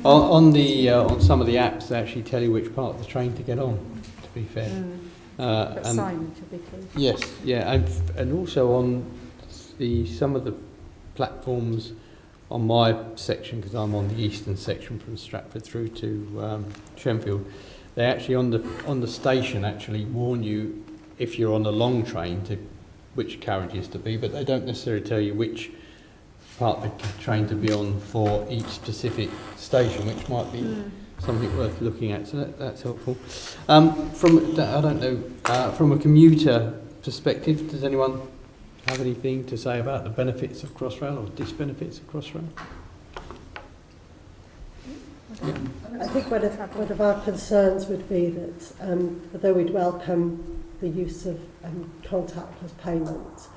On some of the apps, they actually tell you which part of the train to get on, to be fair. But signage would be key. Yes, yeah, and also on some of the platforms on my section, because I'm on the eastern section from Stratford through to Shenfield, they actually on the station actually warn you if you're on a long train to which carriages to be, but they don't necessarily tell you which part of the train to be on for each specific station, which might be something worth looking at. So that's helpful. From a commuter perspective, does anyone have anything to say about the benefits of Crossrail or disbenefits of Crossrail? Yeah. I think one of our concerns would be that although we'd welcome the use of contactless payment,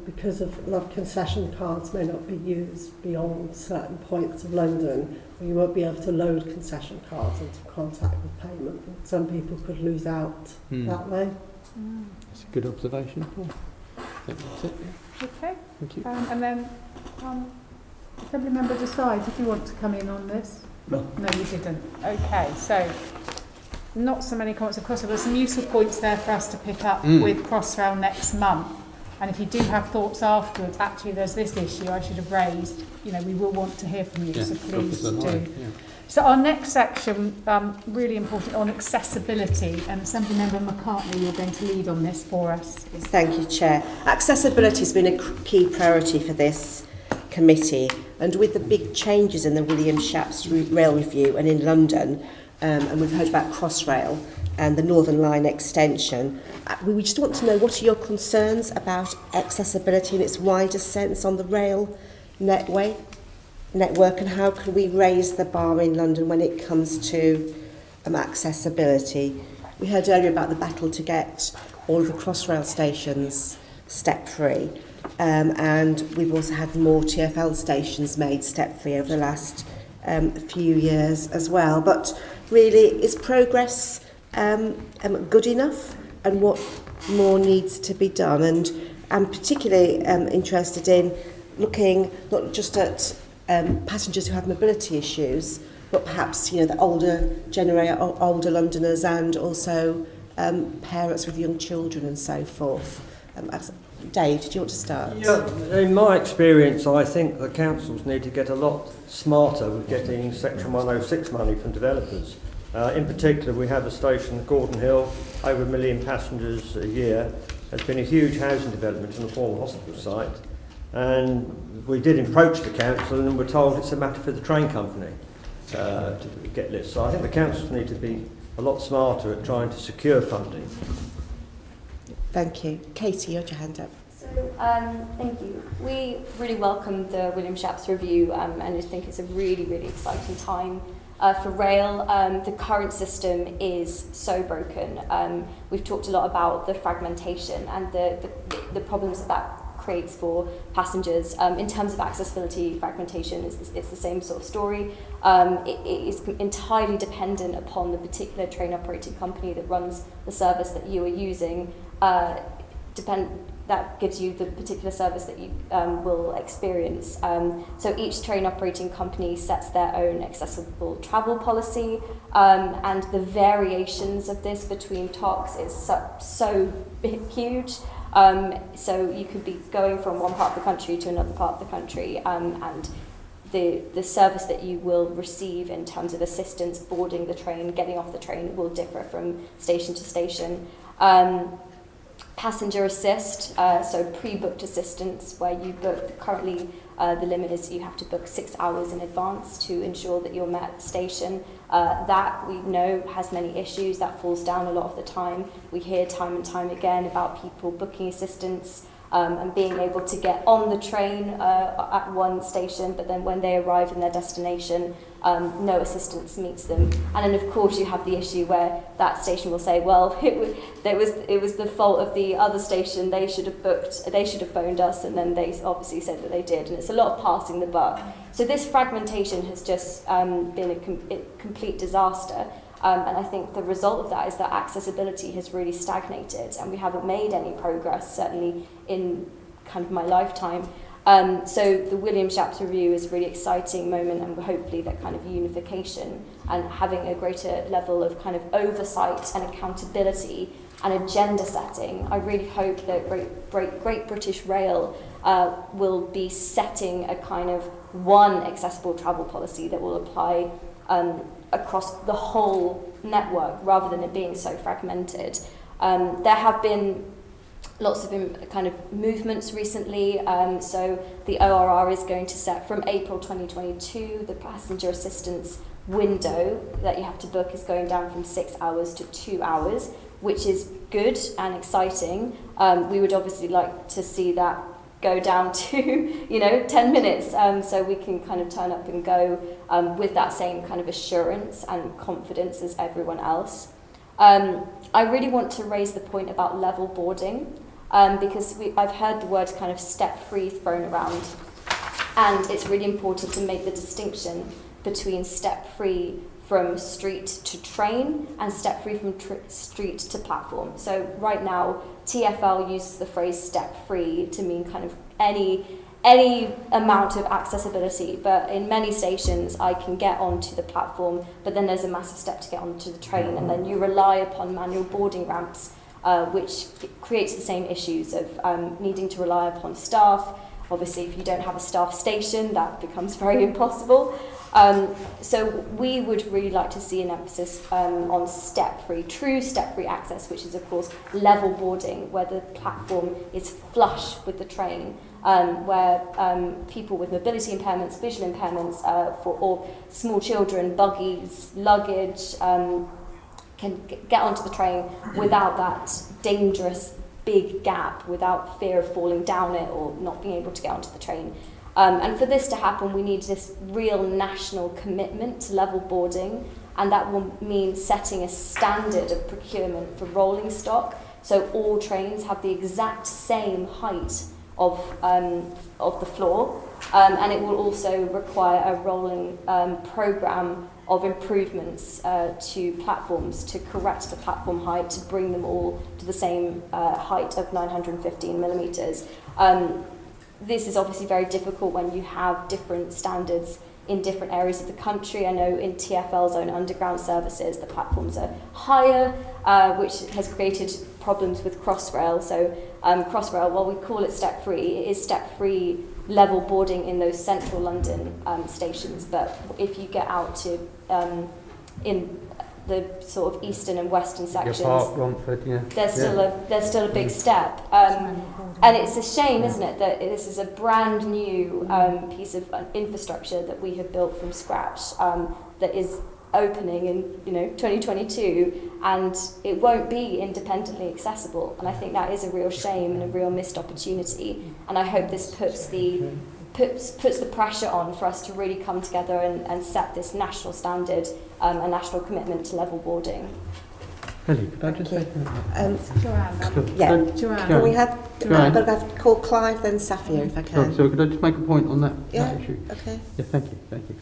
because of a lot of concession cards may not be used beyond certain points of London, we won't be able to load concession cards into contactless payment. Some people could lose out that way. That's a good observation. I think that's it. Okay. Thank you. And then, Assembly Member Desai, did you want to come in on this? No. No, you didn't. Okay, so not so many comments of Crossrail. There's some useful points there for us to pick up with Crossrail next month. And if you do have thoughts afterwards, actually there's this issue I should have raised, you know, we will want to hear from you, so please do. Yeah. So our next section, really important, on accessibility, and Assemblymember McCartney, you're going to lead on this for us. Thank you, Chair. Accessibility has been a key priority for this committee, and with the big changes in the William Shapps Rail Review and in London, and we've heard about Crossrail and the Northern Line extension, we just want to know, what are your concerns about accessibility in its wider sense on the rail network, and how can we raise the bar in London when it comes to accessibility? We heard earlier about the battle to get all of the Crossrail stations step-free, and we've also had more TfL stations made step-free over the last few years as well. But really, is progress good enough, and what more needs to be done? And I'm particularly interested in looking not just at passengers who have mobility issues, but perhaps, you know, the older Londoners, and also parents with young children and so forth. Dave, did you want to start? Yeah, in my experience, I think the councils need to get a lot smarter with getting Section 106 money from developers. In particular, we have a station, Gordon Hill, over 1 million passengers a year. There's been a huge housing development on the former hospital site, and we did approach the council and were told it's a matter for the train company to get lifts. So I think the councils need to be a lot smarter at trying to secure funding. Thank you. Katie, you had your hand up. So, thank you. We really welcome the William Shapps review, and I think it's a really, really exciting time for rail. The current system is so broken. We've talked a lot about the fragmentation and the problems that creates for passengers. In terms of accessibility, fragmentation it's the same sort of story. It is entirely dependent upon the particular train operating company that runs the service that you are using. That gives you the particular service that you will experience. So each train operating company sets their own accessible travel policy, and the variations of this between TOCs is so huge. So you could be going from one part of the country to another part of the country, and the service that you will receive in terms of assistance boarding the train, getting off the train, will differ from station to station. Passenger assist, so pre-booked assistance, where you book, currently the limit is you have to book 6 hours in advance to ensure that you're met at the station. That we know has many issues, that falls down a lot of the time. We hear time and time again about people booking assistance and being able to get on the train at one station, but then when they arrive in their destination, no assistance meets them. And then of course you have the issue where that station will say, well, it was the fault of the other station, they should have phoned us, and then they obviously said that they did, and it's a lot of passing the buck. So this fragmentation has just been a complete disaster. And I think the result of that is that accessibility has really stagnated, and we haven't made any progress, certainly in kind of my lifetime. So the William Shapps review is a really exciting moment, and hopefully that kind of unification and having a greater level of kind of oversight and accountability and agenda setting. I really hope that Great British Rail will be setting a kind of one accessible travel policy that will apply across the whole network, rather than it being so fragmented. There have been lots of kind of movements recently. So the ORR is going to set from April 2022, the passenger assistance window that you have to book is going down from 6 hours to 2 hours, which is good and exciting. We would obviously like to see that go down to 10 minutes, so we can kind of turn up and go with that same kind of assurance and confidence as everyone else. I really want to raise the point about level boarding, because I've heard the word kind of step-free thrown around, and it's really important to make the distinction between step-free from street to train and step-free from street to platform. So right now, TfL uses the phrase step-free to mean kind of any amount of accessibility, but in many stations I can get onto the platform, but then there's a massive step to get onto the train, and then you rely upon manual boarding ramps, which creates the same issues of needing to rely upon staff. Obviously, if you don't have a staff station, that becomes very impossible. So we would really like to see an emphasis on step-free, true step-free access, which is of course level boarding, where the platform is flush with the train, where people with mobility impairments, visual impairments, or small children, buggies, luggage, can get onto the train without that dangerous big gap, without fear of falling down it or not being able to get onto the train. And for this to happen, we need this real national commitment to level boarding, and that will mean setting a standard of procurement for rolling stock, so all trains have the exact same height of the floor, and it will also require a rolling programme of improvements to platforms to correct the platform height, to bring them all to the same height of 915 millimetres. This is obviously very difficult when you have different standards in different areas of the country. I know in TfL's own underground services, the platforms are higher, which has created problems with Crossrail. So Crossrail, while we call it step-free, it is step-free level boarding in those central London stations. But if you get out to in the sort of eastern and western sections, there's still a big step, and it's a shame, isn't it, that this is a brand new piece of infrastructure that we have built from scratch, that is opening in 2022, and it won't be independently accessible, and I think that is a real shame and a real missed opportunity, and I hope this puts the pressure on for us to really come together and set this national standard, a national commitment to level boarding. Ellie, could I just say Joanne. Can we have Joanne. I'm going to have to call Clive, then Safia, if I can. So could I just make a point on that issue? Okay. Yeah, thank you.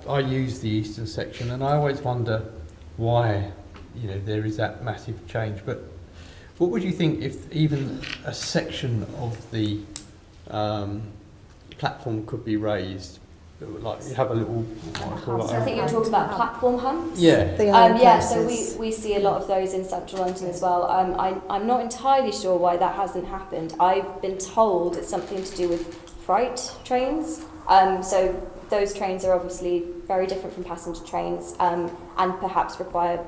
I use the eastern section, and I always wonder why there is that massive change. But what would you think if even a section of the platform could be raised? Like you have a little. So I think you're talking about platform humps. Yeah. So we see a lot of those in central London as well. I'm not entirely sure why that hasn't happened. I've been told it's something to do with freight trains. So those trains are obviously very different from passenger trains, and perhaps require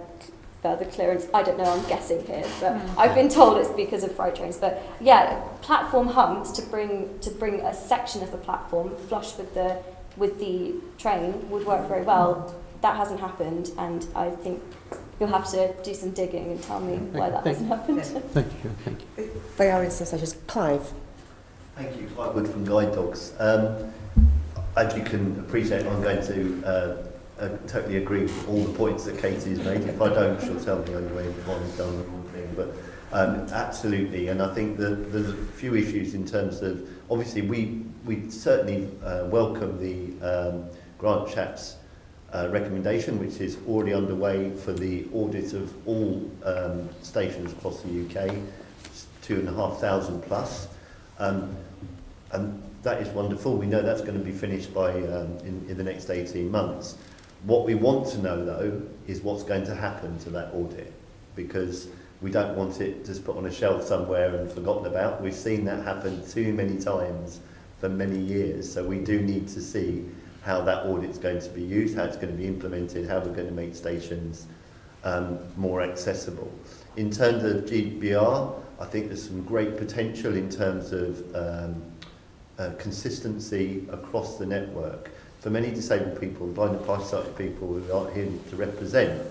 further clearance. I don't know, I'm guessing here, but I've been told it's because of freight trains. But yeah, platform humps to bring a section of the platform flush with the train would work very well. That hasn't happened, and I think you'll have to do some digging and tell me why that hasn't happened. Thank you. They are instances such as Clive. Thank you, Clive Wood from Guide Dogs. As you can appreciate, I'm going to totally agree with all the points that Katie's made. If I don't, she'll tell me anyway if I've done the wrong thing. But absolutely, and I think that there's a few issues in terms of, obviously we certainly welcome the Grant Chap's recommendation, which is already underway for the audit of all stations across the UK, 2,500 plus. And that is wonderful. We know that's going to be finished by in the next 18 months. What we want to know, though, is what's going to happen to that audit, because we don't want it just put on a shelf somewhere and forgotten about. We've seen that happen too many times for many years, so we do need to see how that audit's going to be used, how it's going to be implemented, how we're going to make stations more accessible. In terms of GBR, I think there's some great potential in terms of consistency across the network. For many disabled people, blind and partially people who aren't here to represent,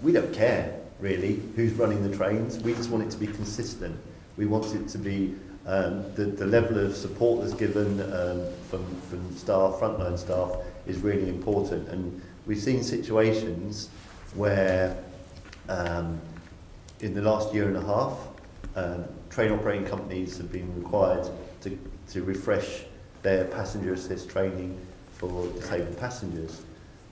we don't care really who's running the trains. We just want it to be consistent. We want it to be the level of support that's given from staff, frontline staff, is really important. And we've seen situations where in the last year and a half, train operating companies have been required to refresh their passenger assist training for disabled passengers.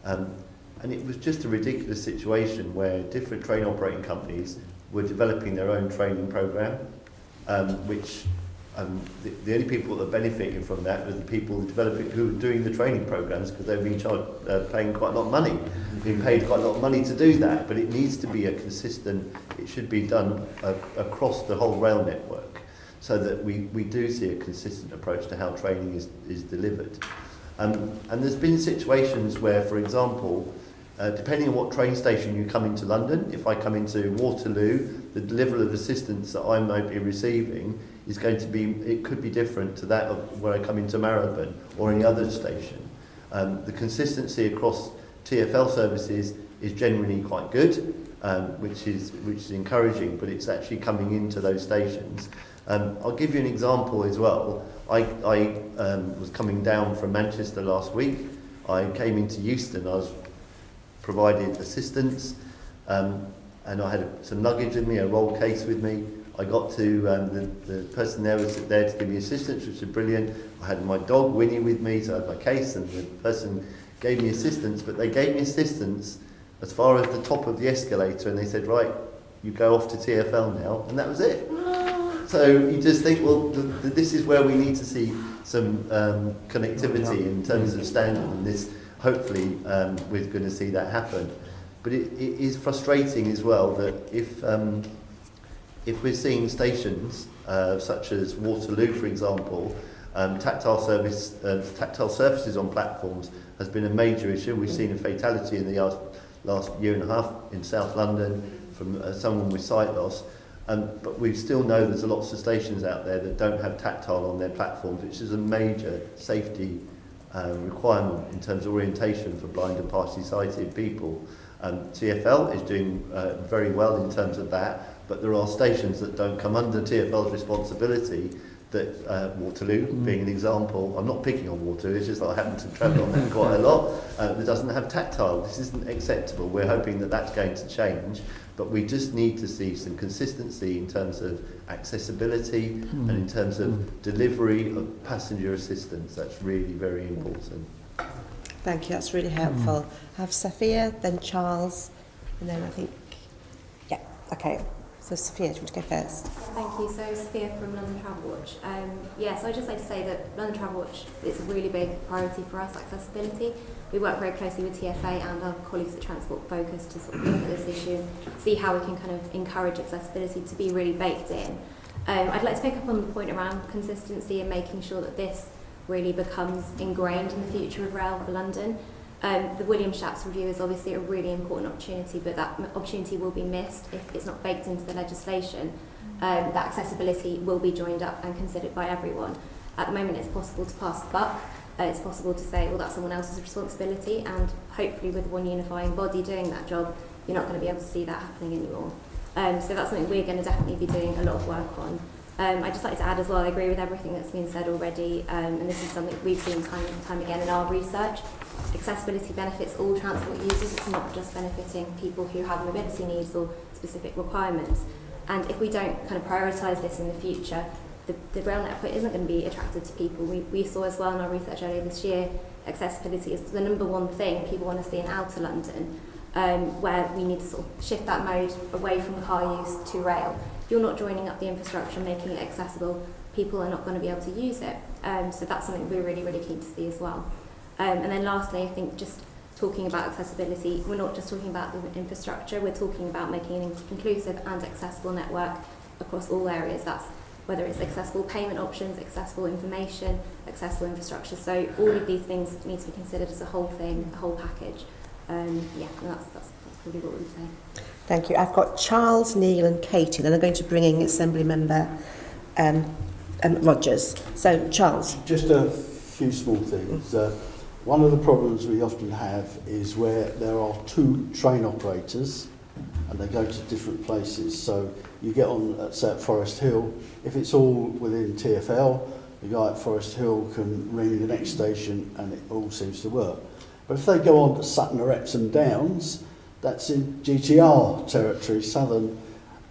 And it was just a ridiculous situation where different train operating companies were developing their own training program, which the only people that are benefiting from that were the people who were doing the training programs, because they were being charged, paying quite a lot of money, being paid quite a lot of money to do that. But it needs to be it should be done across the whole rail network. so that we do see a consistent approach to how training is delivered. And there's been situations where, for example, depending on what train station you come into London, if I come into Waterloo, the level of assistance that I might be receiving is going to be, it could be different to that of where I come into Marylebone or any other station. The consistency across TfL services is generally quite good, which is encouraging, but it's actually coming into those stations. I'll give you an example as well. I was coming down from Manchester last week. I came into Euston. I was provided assistance, and I had some luggage with me, a roll case with me. I got to, the person there was there to give me assistance, which was brilliant. I had my dog, Winnie, with me, so I had my case, and the person gave me assistance, but they gave me assistance as far as the top of the escalator, and they said, right, you go off to TfL now, and that was it. So you just think, well, this is where we need to see some connectivity in terms of standard, and this, hopefully, we're going to see that happen. But it is frustrating as well that if we're seeing stations such as Waterloo, for example, tactile surfaces on platforms has been a major issue. We've seen a fatality in the last year and a half in South London from someone with sight loss. But we still know there's lots of stations out there that don't have tactile on their platforms, which is a major safety requirement in terms of orientation for blind and partially sighted people. TfL is doing very well in terms of that, but there are stations that don't come under TfL's responsibility, that Waterloo being an example. I'm not picking on Waterloo, it's just that I happen to travel on that quite a lot. That doesn't have tactile. This isn't acceptable. We're hoping that that's going to change, but we just need to see some consistency in terms of accessibility and in terms of delivery of passenger assistance. That's really very important. Thank you, that's really helpful. I have Sophia, then Charles, and then I think, yeah, okay. So Sophia, do you want to go first? Thank you. So Sophia from London Travel Watch. So I'd just like to say that London Travel Watch, it's a really big priority for us, accessibility. We work very closely with TFA and our colleagues at Transport Focus to sort of look at this issue, see how we can kind of encourage accessibility to be really baked in. I'd like to pick up on the point around consistency and making sure that this really becomes ingrained in the future of rail for London. The William Shapps review is obviously a really important opportunity, but that opportunity will be missed if it's not baked into the legislation. That accessibility will be joined up and considered by everyone. At the moment, it's possible to pass the buck. It's possible to say, well, that's someone else's responsibility, and hopefully with one unifying body doing that job, you're not going to be able to see that happening anymore. So that's something we're going to definitely be doing a lot of work on. I'd just like to add as well, I agree with everything that's been said already, and this is something we've seen time and time again in our research. Accessibility benefits all transport users. It's not just benefiting people who have mobility needs or specific requirements. And if we don't kind of prioritise this in the future, the rail network isn't going to be attracted to people. We saw as well in our research earlier this year, accessibility is the number one thing people want to see in outer London, where we need to sort of shift that mode away from car use to rail. If you're not joining up the infrastructure and making it accessible, people are not going to be able to use it. So that's something we're really, really keen to see as well. And then lastly, I think just talking about accessibility, we're not just talking about the infrastructure, we're talking about making an inclusive and accessible network across all areas. That's whether it's accessible payment options, accessible information, accessible infrastructure. So all of these things need to be considered as a whole thing, a whole package. And that's probably what we would say. Thank you. I've got Charles, Neil and Katie, then I'm going to bring in Assembly Member Rogers. So Charles. Just a few small things. One of the problems we often have is where there are two train operators and they go to different places. So you get on, say, at Forest Hill, if it's all within TfL, the guy at Forest Hill can ring the next station and it all seems to work. But if they go on to Sutton or Epsom Downs, that's in GTR territory, Southern,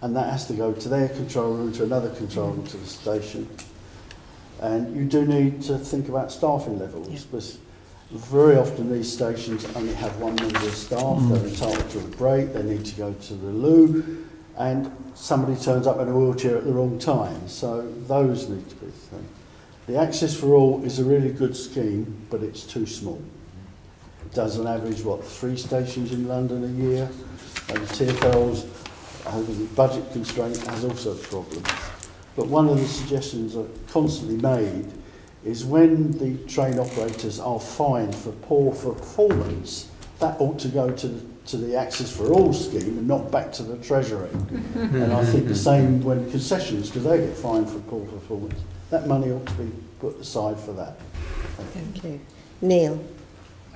and that has to go to their control room, to another control room, to the station. And you do need to think about staffing levels, because very often these stations only have one member of staff, they're entitled to a break, they need to go to the loo, and somebody turns up in a wheelchair at the wrong time, so those need to be the thing. The Access for All is a really good scheme, but it's too small. It does on average, 3 stations in London a year, and TfL's budget constraint has also problems. But one of the suggestions I've constantly made is when the train operators are fined for poor performance, that ought to go to the Access for All scheme and not back to the Treasury. And I think the same when concessions, because they get fined for poor performance. That money ought to be put aside for that. Thank you. Neil.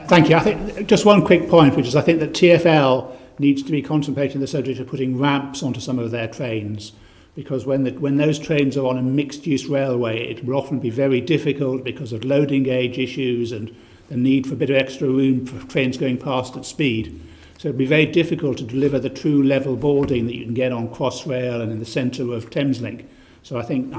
Thank you. I think just one quick point, which is I think that TfL needs to be contemplating the subject of putting ramps onto some of their trains, because when those trains are on a mixed-use railway, it will often be very difficult because of loading gauge issues and the need for a bit of extra room for trains going past at speed. So it'll be very difficult to deliver the true level boarding that you can get on Crossrail and in the centre of Thameslink. So I think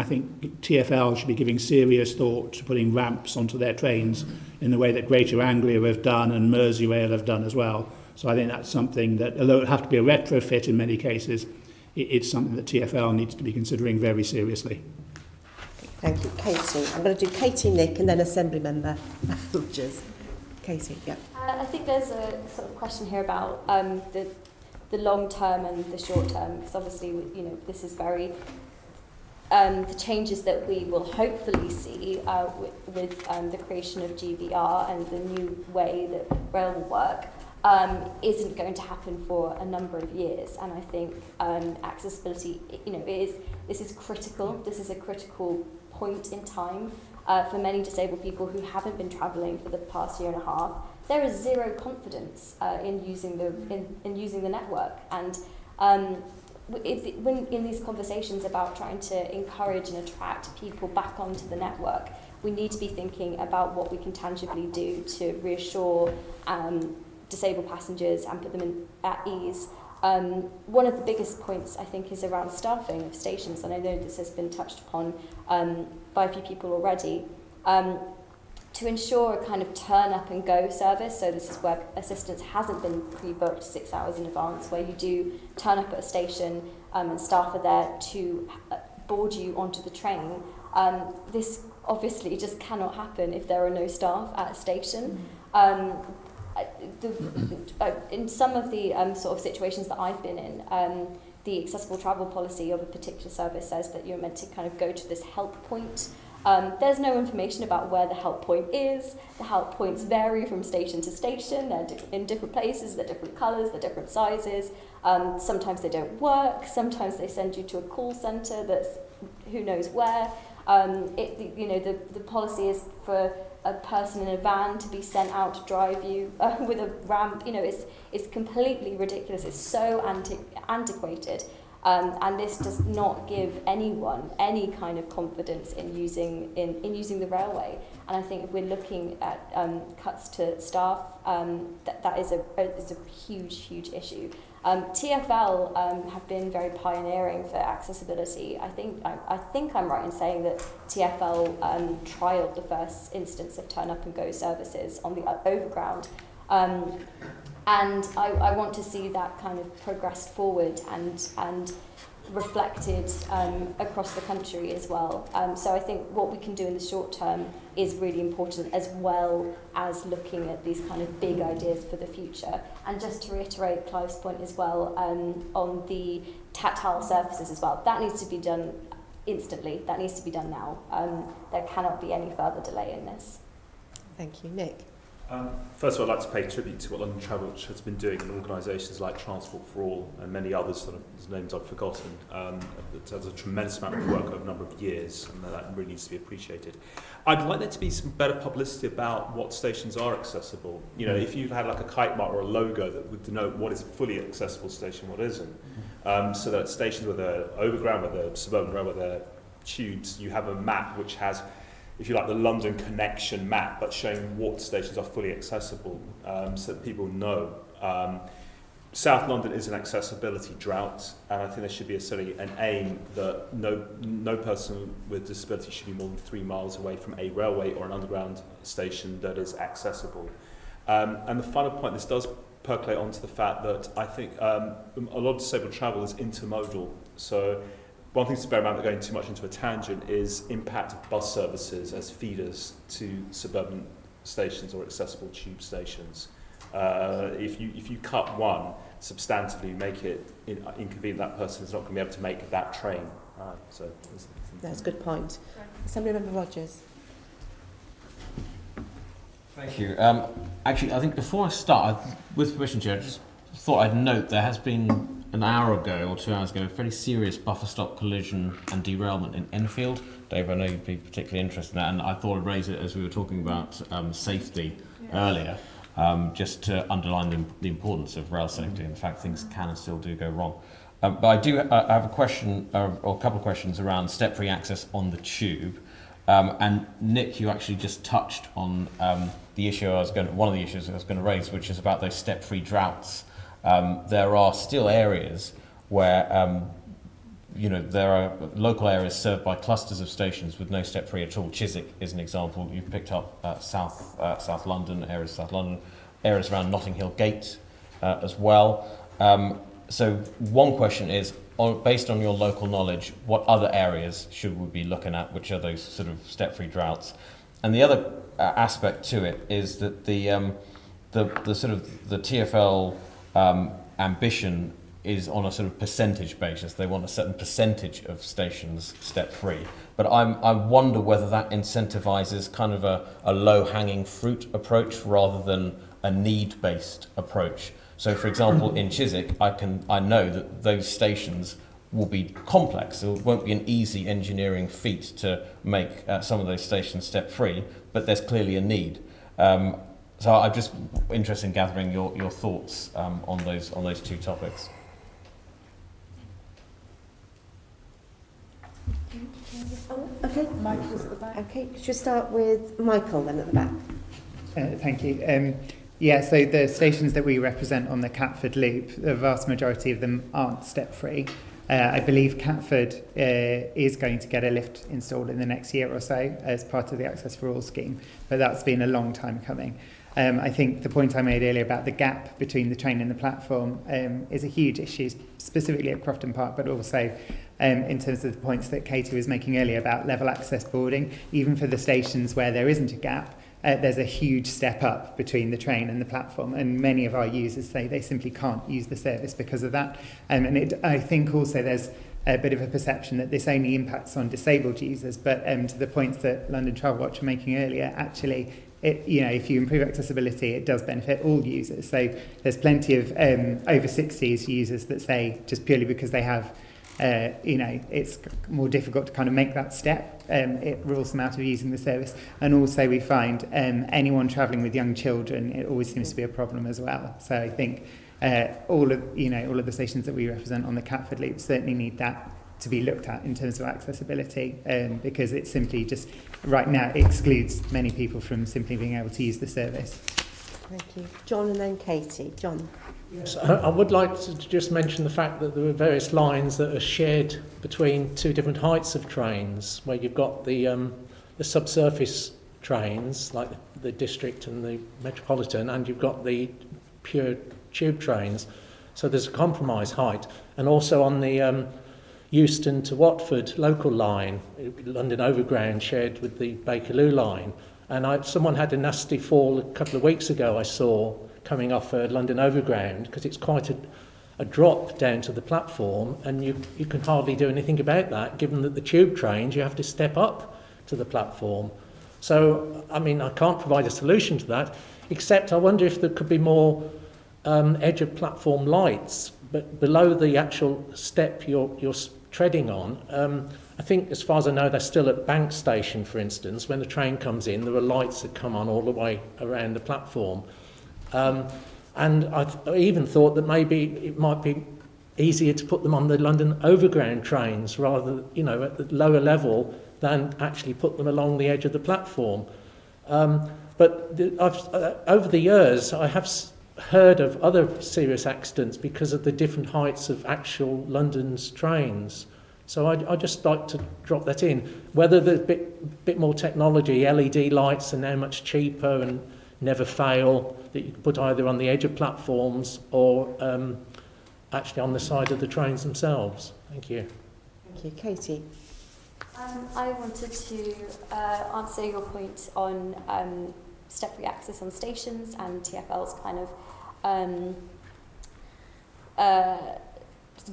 TfL should be giving serious thought to putting ramps onto their trains in the way that Greater Anglia have done and Merseyrail have done as well. So I think that's something that, although it would have to be a retrofit in many cases, it's something that TfL needs to be considering very seriously. Thank you. Katie. I'm going to do Katie, Nick, and then Assembly Member Rogers. Katie, yeah. I think there's a sort of question here about the long term and the short term, because obviously, this is very the changes that we will hopefully see with the creation of GBR and the new way that rail will work isn't going to happen for a number of years. And I think accessibility, this is critical. This is a critical point in time for many disabled people who haven't been travelling for the past year and a half. There is zero confidence in using the network, and when in these conversations about trying to encourage and attract people back onto the network, we need to be thinking about what we can tangibly do to reassure disabled passengers and put them at ease. One of the biggest points, I think, is around staffing of stations, and I know this has been touched upon by a few people already. To ensure a kind of turn up and go service, so this is where assistance hasn't been pre-booked 6 hours in advance, where you do turn up at a station and staff are there to board you onto the train. This obviously just cannot happen if there are no staff at a station. In some of the sort of situations that I've been in, the accessible travel policy of a particular service says that you're meant to kind of go to this help point. There's no information about where the help point is. The help points vary from station to station. They're in different places, they're different colours, they're different sizes. Sometimes they don't work. Sometimes they send you to a call centre that's who knows where. The policy is for a person in a van to be sent out to drive you with a ramp. It's completely ridiculous. It's so antiquated. And this does not give anyone any kind of confidence in using the railway. And I think if we're looking at cuts to staff, that is a huge issue. TfL have been very pioneering for accessibility. I think I'm right in saying that TfL trialled the first instance of turn up and go services on the overground. And I want to see that kind of progressed forward and reflected across the country as well. So I think what we can do in the short term is really important, as well as looking at these kind of big ideas for the future. And just to reiterate Clive's point as well, on the tactile surfaces as well, that needs to be done instantly. That needs to be done now. There cannot be any further delay in this. Thank you. Nick? First of all, I'd like to pay tribute to what London Travel has been doing in organisations like Transport for All and many others, whose names I've forgotten. It does a tremendous amount of work over a number of years, and that really needs to be appreciated. I'd like there to be some better publicity about what stations are accessible. If you've had like a kite mark or a logo that would denote what is a fully accessible station, what isn't. So that stations, whether overground, whether suburban rail, whether tubes, you have a map which has, if you like, the London connection map, but showing what stations are fully accessible, so that people know. South London is an accessibility drought, and I think there should be an aim that no person with disability should be more than 3 miles away from a railway or an underground station that is accessible. And the final point, this does percolate onto the fact that I think a lot of disabled travel is intermodal. So one thing to bear in mind, going too much into a tangent, is impact of bus services as feeders to suburban stations or accessible tube stations. If you cut one, substantively make it inconvenient, that person is not going to be able to make that train So That's a good point. Assemblymember Rogers. Thank you. Actually, I think before I start, with permission, Chair, I just thought I'd note there has been an hour ago or 2 hours ago a very serious buffer stop collision and derailment in Enfield. Dave, I know you'd be particularly interested in that, and I thought I'd raise it as we were talking about safety earlier, just to underline the importance of rail safety and the fact things can and still do go wrong. But I have a question, or a couple of questions around step-free access on the tube. And Nick, you actually just touched on the issue one of the issues I was going to raise, which is about those step-free droughts. There are still areas where there are local areas served by clusters of stations with no step-free at all. Chiswick is an example. You've picked up South London, areas around Notting Hill Gate as well. So one question is, based on your local knowledge, what other areas should we be looking at, which are those sort of step-free droughts? And the other aspect to it is that the sort of the TfL ambition is on a sort of percentage basis. They want a certain percentage of stations step-free. But I wonder whether that incentivizes kind of a low-hanging fruit approach rather than a need-based approach. So, for example, in Chiswick, I know that those stations will be complex. It won't be an easy engineering feat to make some of those stations step-free, but there's clearly a need. So I'm just interested in gathering your thoughts on those two topics. Okay. Michael's at the back. Okay, should we start with Michael then at the back? Thank you. Yeah, so the stations that we represent on the Catford Loop, the vast majority of them aren't step-free. I believe Catford is going to get a lift installed in the next year or so as part of the Access for All scheme, but that's been a long time coming. I think the point I made earlier about the gap between the train and the platform is a huge issue, specifically at Crofton Park, but also in terms of the points that Katie was making earlier about level access boarding. Even for the stations where there isn't a gap, there's a huge step up between the train and the platform, and many of our users say they simply can't use the service because of that. I think also there's a bit of a perception that this only impacts on disabled users, but to the points that London Travel Watch were making earlier, actually, if you improve accessibility, it does benefit all users. So there's plenty of over 60s users that say just purely because they have it's more difficult to kind of make that step. It rules them out of using the service. And also we find anyone travelling with young children, it always seems to be a problem as well. So I think all of the stations that we represent on the Catford Loop certainly need that to be looked at in terms of accessibility, because it simply just right now excludes many people from simply being able to use the service. Thank you. John and then Katie. John. Yes, I would like to just mention the fact that there are various lines that are shared between two different heights of trains, where you've got the subsurface trains, like the District and the Metropolitan, and you've got the pure tube trains. So there's a compromise height. And also on the Euston to Watford local line, London Overground shared with the Bakerloo line. And someone had a nasty fall a couple of weeks ago, I saw, coming off London Overground, because it's quite a drop down to the platform, and you can hardly do anything about that, given that the tube trains, you have to step up to the platform. So, I mean, I can't provide a solution to that, except I wonder if there could be more edge of platform lights, but below the actual step you're treading on. I think, as far as I know, they're still at Bank Station, for instance. When the train comes in, there are lights that come on all the way around the platform. And I even thought that maybe it might be easier to put them on the London Overground trains rather, at the lower level, than actually put them along the edge of the platform. But over the years, I have heard of other serious accidents because of the different heights of actual London's trains. So I'd just like to drop that in. Whether there's a bit more technology, LED lights are now much cheaper and never fail, that you can put either on the edge of platforms or actually on the side of the trains themselves. Thank you. Thank you. Katie? I wanted to answer your point on step-free access on stations and TfL's kind of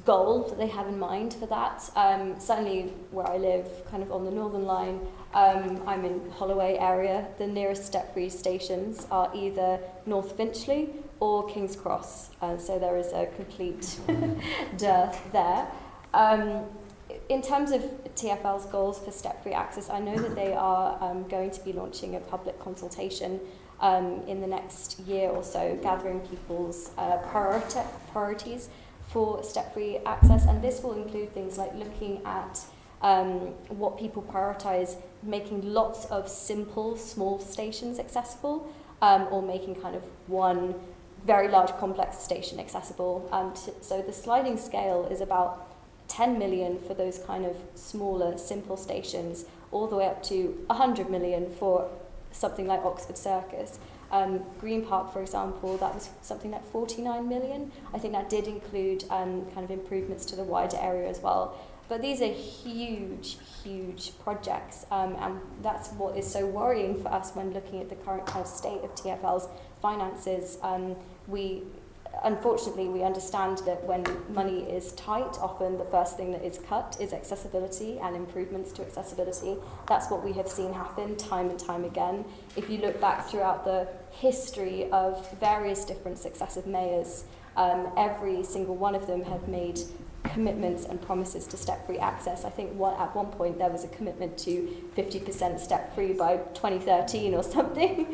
goal that they have in mind for that. Certainly where I live, kind of on the Northern Line, I'm in Holloway area. The nearest step-free stations are either North Finchley or King's Cross, so there is a complete dearth there. In terms of TfL's goals for step-free access, I know that they are going to be launching a public consultation in the next year or so, gathering people's priorities for step-free access, and this will include things like looking at what people prioritise, making lots of simple, small stations accessible, or making kind of one very large, complex station accessible. So the sliding scale is about 10 million for those kind of smaller, simple stations, all the way up to 100 million for something like Oxford Circus. Green Park, for example, that was something like 49 million. I think that did include kind of improvements to the wider area as well. But these are huge, huge projects, and that's what is so worrying for us when looking at the current kind of state of TfL's finances. Unfortunately, we understand that when money is tight, often the first thing that is cut is accessibility and improvements to accessibility. That's what we have seen happen time and time again. If you look back throughout the history of various different successive mayors, every single one of them have made commitments and promises to step-free access. I think at one point there was a commitment to 50% step-free by 2013 or something,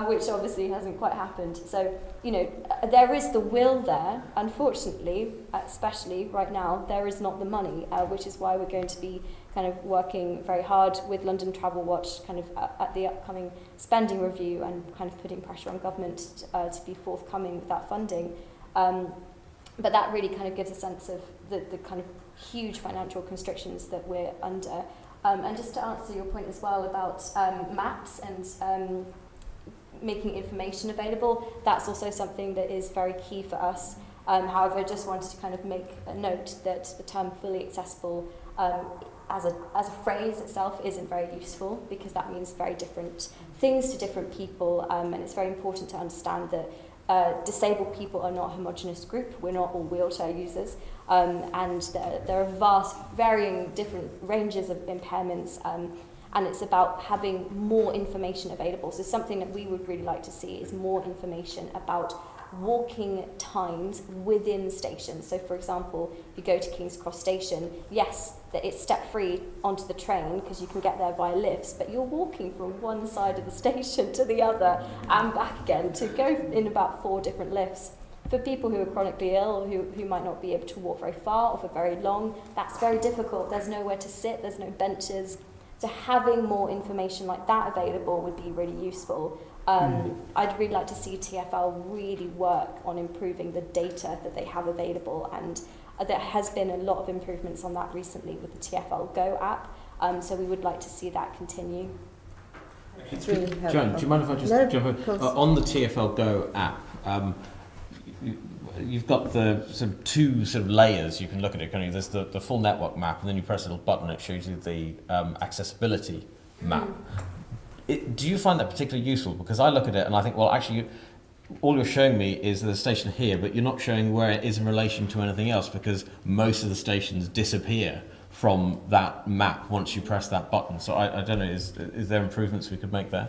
which obviously hasn't quite happened. So, you know, there is the will there. Unfortunately, especially right now, there is not the money, which is why we're going to be kind of working very hard with London Travel Watch kind of at the upcoming spending review and kind of putting pressure on government to be forthcoming with that funding. But that really kind of gives a sense of the kind of huge financial constrictions that we're under. And just to answer your point as well about maps and making information available, that's also something that is very key for us. However, I just wanted to kind of make a note that the term fully accessible as a phrase itself isn't very useful, because that means very different things to different people, and it's very important to understand that disabled people are not a homogenous group. We're not all wheelchair users, and there are vast, varying different ranges of impairments, and it's about having more information available. So something that we would really like to see is more information about walking times within stations. So for example, if you go to King's Cross Station, yes, that it's step-free onto the train because you can get there via lifts, but you're walking from one side of the station to the other and back again to go in about 4 different lifts. For people who are chronically ill, who might not be able to walk very far or for very long, that's very difficult. There's nowhere to sit, there's no benches. So having more information like that available would be really useful. I'd really like to see TfL really work on improving the data that they have available, and there has been a lot of improvements on that recently with the TfL Go app, so we would like to see that continue. It's really helpful. Joan, do you mind if I just jump in? On the TfL Go app, you've got the sort of 2 sort of layers you can look at it. There's the full network map, and then you press a little button, it shows you the accessibility map. Do you find that particularly useful? Because I look at it and I think, well, actually, all you're showing me is the station here, but you're not showing where it is in relation to anything else, because most of the stations disappear from that map once you press that button. So I don't know, is there improvements we could make there?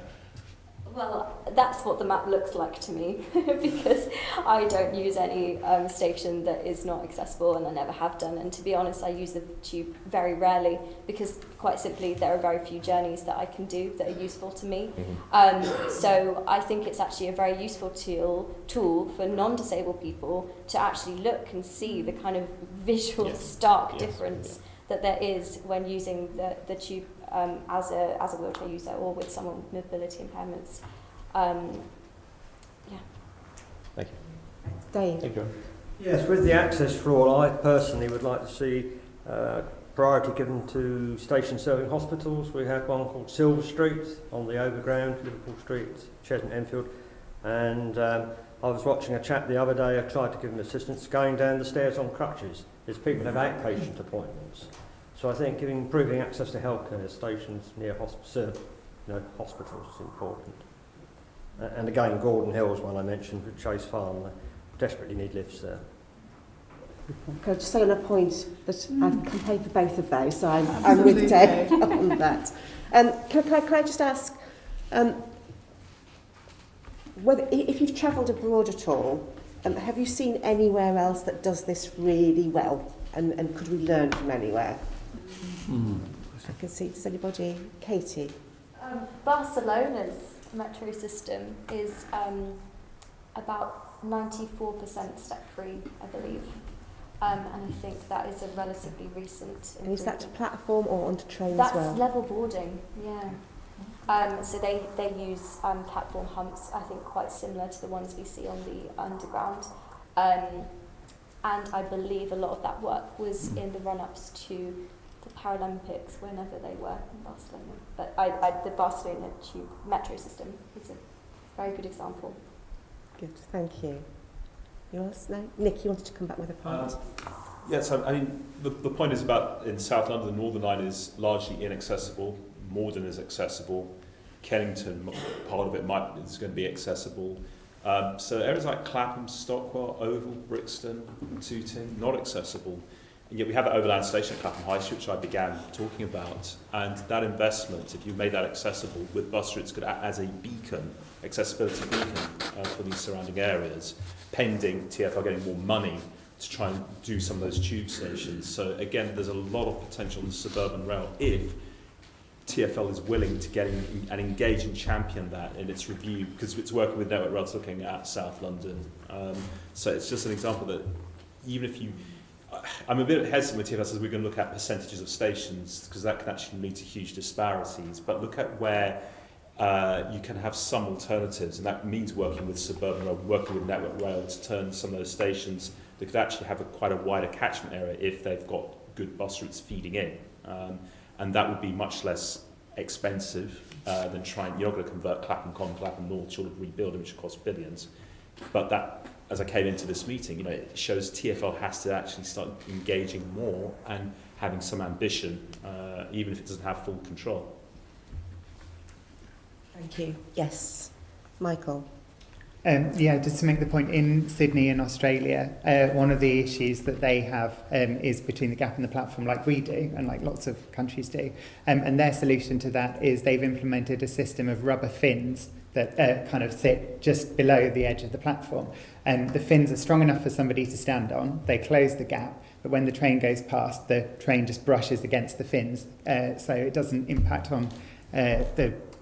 Well, that's what the map looks like to me, because I don't use any station that is not accessible, and I never have done. And to be honest, I use the tube very rarely, because quite simply there are very few journeys that I can do that are useful to me. So I think it's actually a very useful tool for non-disabled people to actually look and see the kind of visual stark difference that there is when using the tube as a wheelchair user or with someone with mobility impairments. Thank you. Dave. Thank you. Yes, with the access for all, I personally would like to see priority given to stations serving hospitals. We have one called Silver Street on the overground, Liverpool Street, Cheshunt Enfield, and I was watching a chap the other day. I tried to give him assistance going down the stairs on crutches. His people have outpatient appointments. So I think improving access to healthcare stations near hospitals is important. And again, Gordon Hill's one I mentioned with Chase Farm, they desperately need lifts there. Can I just say on a point that I've campaigned for both of those, so I'm with Deb on that. Can I just ask, whether, if you've travelled abroad at all, have you seen anywhere else that does this really well? And could we learn from anywhere? I can see, does anybody? Katie? Barcelona's metro system is about 94% step-free, I believe. And I think that is a relatively recent... And is that to platform or onto train That's as well? That's level boarding, yeah. So they use platform humps, I think quite similar to the ones we see on the underground. And I believe a lot of that work was in the run-ups to the Paralympics, whenever they were in Barcelona. But the Barcelona tube metro system is a very good example. Good, thank you. Yours? No? Nick, you wanted to come back with a point? Yes, I mean, the point is about in South London, the Northern Line is largely inaccessible. Morden is accessible. Kennington, part of it is going to be accessible. So areas like Clapham, Stockwell, Oval, Brixton, Tooting, not accessible. And yet we have that overland station at Clapham High Street, which I began talking about. And that investment, if you made that accessible with bus routes, could act as a beacon, accessibility beacon for these surrounding areas, pending TfL getting more money to try and do some of those tube stations. So again, there's a lot of potential in the suburban rail if TfL is willing to get in and engage and champion that in its review, because it's working with Network Rail looking at South London. So it's just an example that even if you... I'm a bit hesitant with TfL says we're going to look at percentages of stations, because that can actually lead to huge disparities, but look at where you can have some alternatives, and that means working with suburban rail, working with Network Rail to turn some of those stations that could actually have quite a wider catchment area if they've got good bus routes feeding in. And that would be much less expensive than trying... You're not going to convert Clapham Common, Clapham North, sort of rebuilding, which costs billions. But that, as I came into this meeting, you know, it shows TfL has to actually start engaging more and having some ambition, even if it doesn't have full control. Thank you. Yes. Michael? Yeah, just to make the point, in Sydney and Australia, one of the issues that they have is between the gap and the platform, like we do, and like lots of countries do. And their solution to that is they've implemented a system of rubber fins that kind of sit just below the edge of the platform. And the fins are strong enough for somebody to stand on. They close the gap, but when the train goes past, the train just brushes against the fins, so it doesn't impact on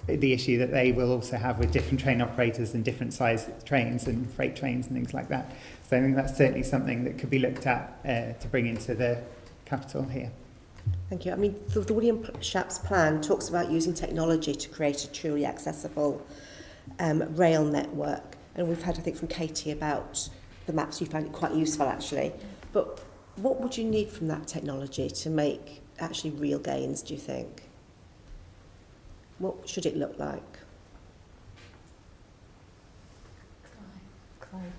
the issue that they will also have with different train operators and different size trains and freight trains and things like that. So I think that's certainly something that could be looked at to bring into the capital here. Thank you. I mean, the William Shapp's plan talks about using technology to create a truly accessible rail network. And we've had, I think, from Katie about the maps. You found it quite useful, actually. But what would you need from that technology to make actually real gains, do you think? What should it look like?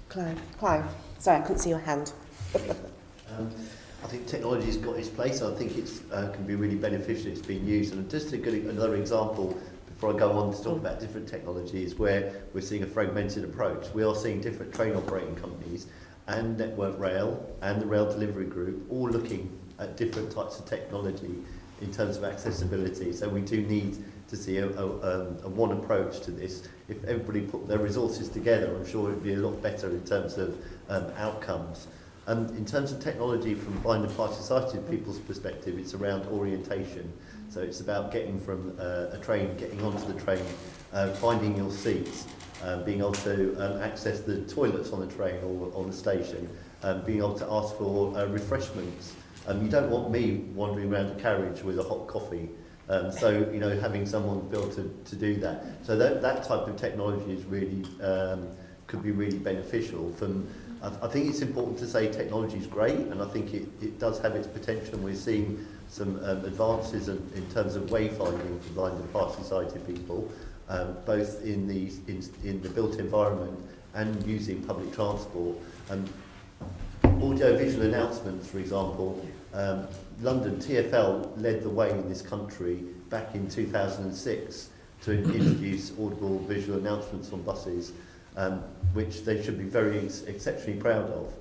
Clive. Sorry, I couldn't see your hand. I think technology's got its place. I think it can be really beneficial. It's being used. And just to give another example, before I go on to talk about different technologies, where we're seeing a fragmented approach. We are seeing different train operating companies and Network Rail and the Rail Delivery Group all looking at different types of technology in terms of accessibility. So we do need to see a one approach to this. If everybody put their resources together, I'm sure it would be a lot better in terms of outcomes. And in terms of technology from blind and partially sighted people's perspective, it's around orientation. So it's about getting from a train, getting onto the train, finding your seats, being able to access the toilets on the train or on the station, being able to ask for refreshments. You don't want me wandering around a carriage with a hot coffee. So, you know, having someone be able to do that. So that type of technology is really, could be really beneficial. I think it's important to say technology is great, and I think it does have its potential. We're seeing some advances in terms of wayfinding for blind and partially sighted people, both in the built environment and using public transport. Audio-visual announcements, for example, London, TfL led the way in this country back in 2006 to introduce audible visual announcements on buses, which they should be very exceptionally proud of.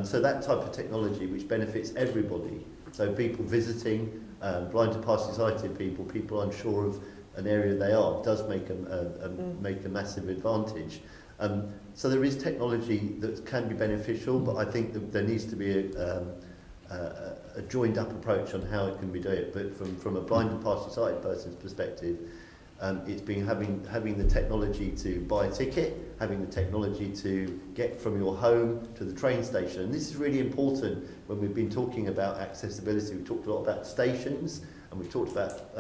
So that type of technology which benefits everybody, so people visiting, blind to partially sighted people unsure of an area they are, does make a massive advantage. So there is technology that can be beneficial, but I think that there needs to be a joined up approach on how it can be done. But from a blind and partially sighted person's perspective, it's been having the technology to buy a ticket, having the technology to get from your home to the train station. And this is really important when we've been talking about accessibility. We've talked a lot about stations and we've talked about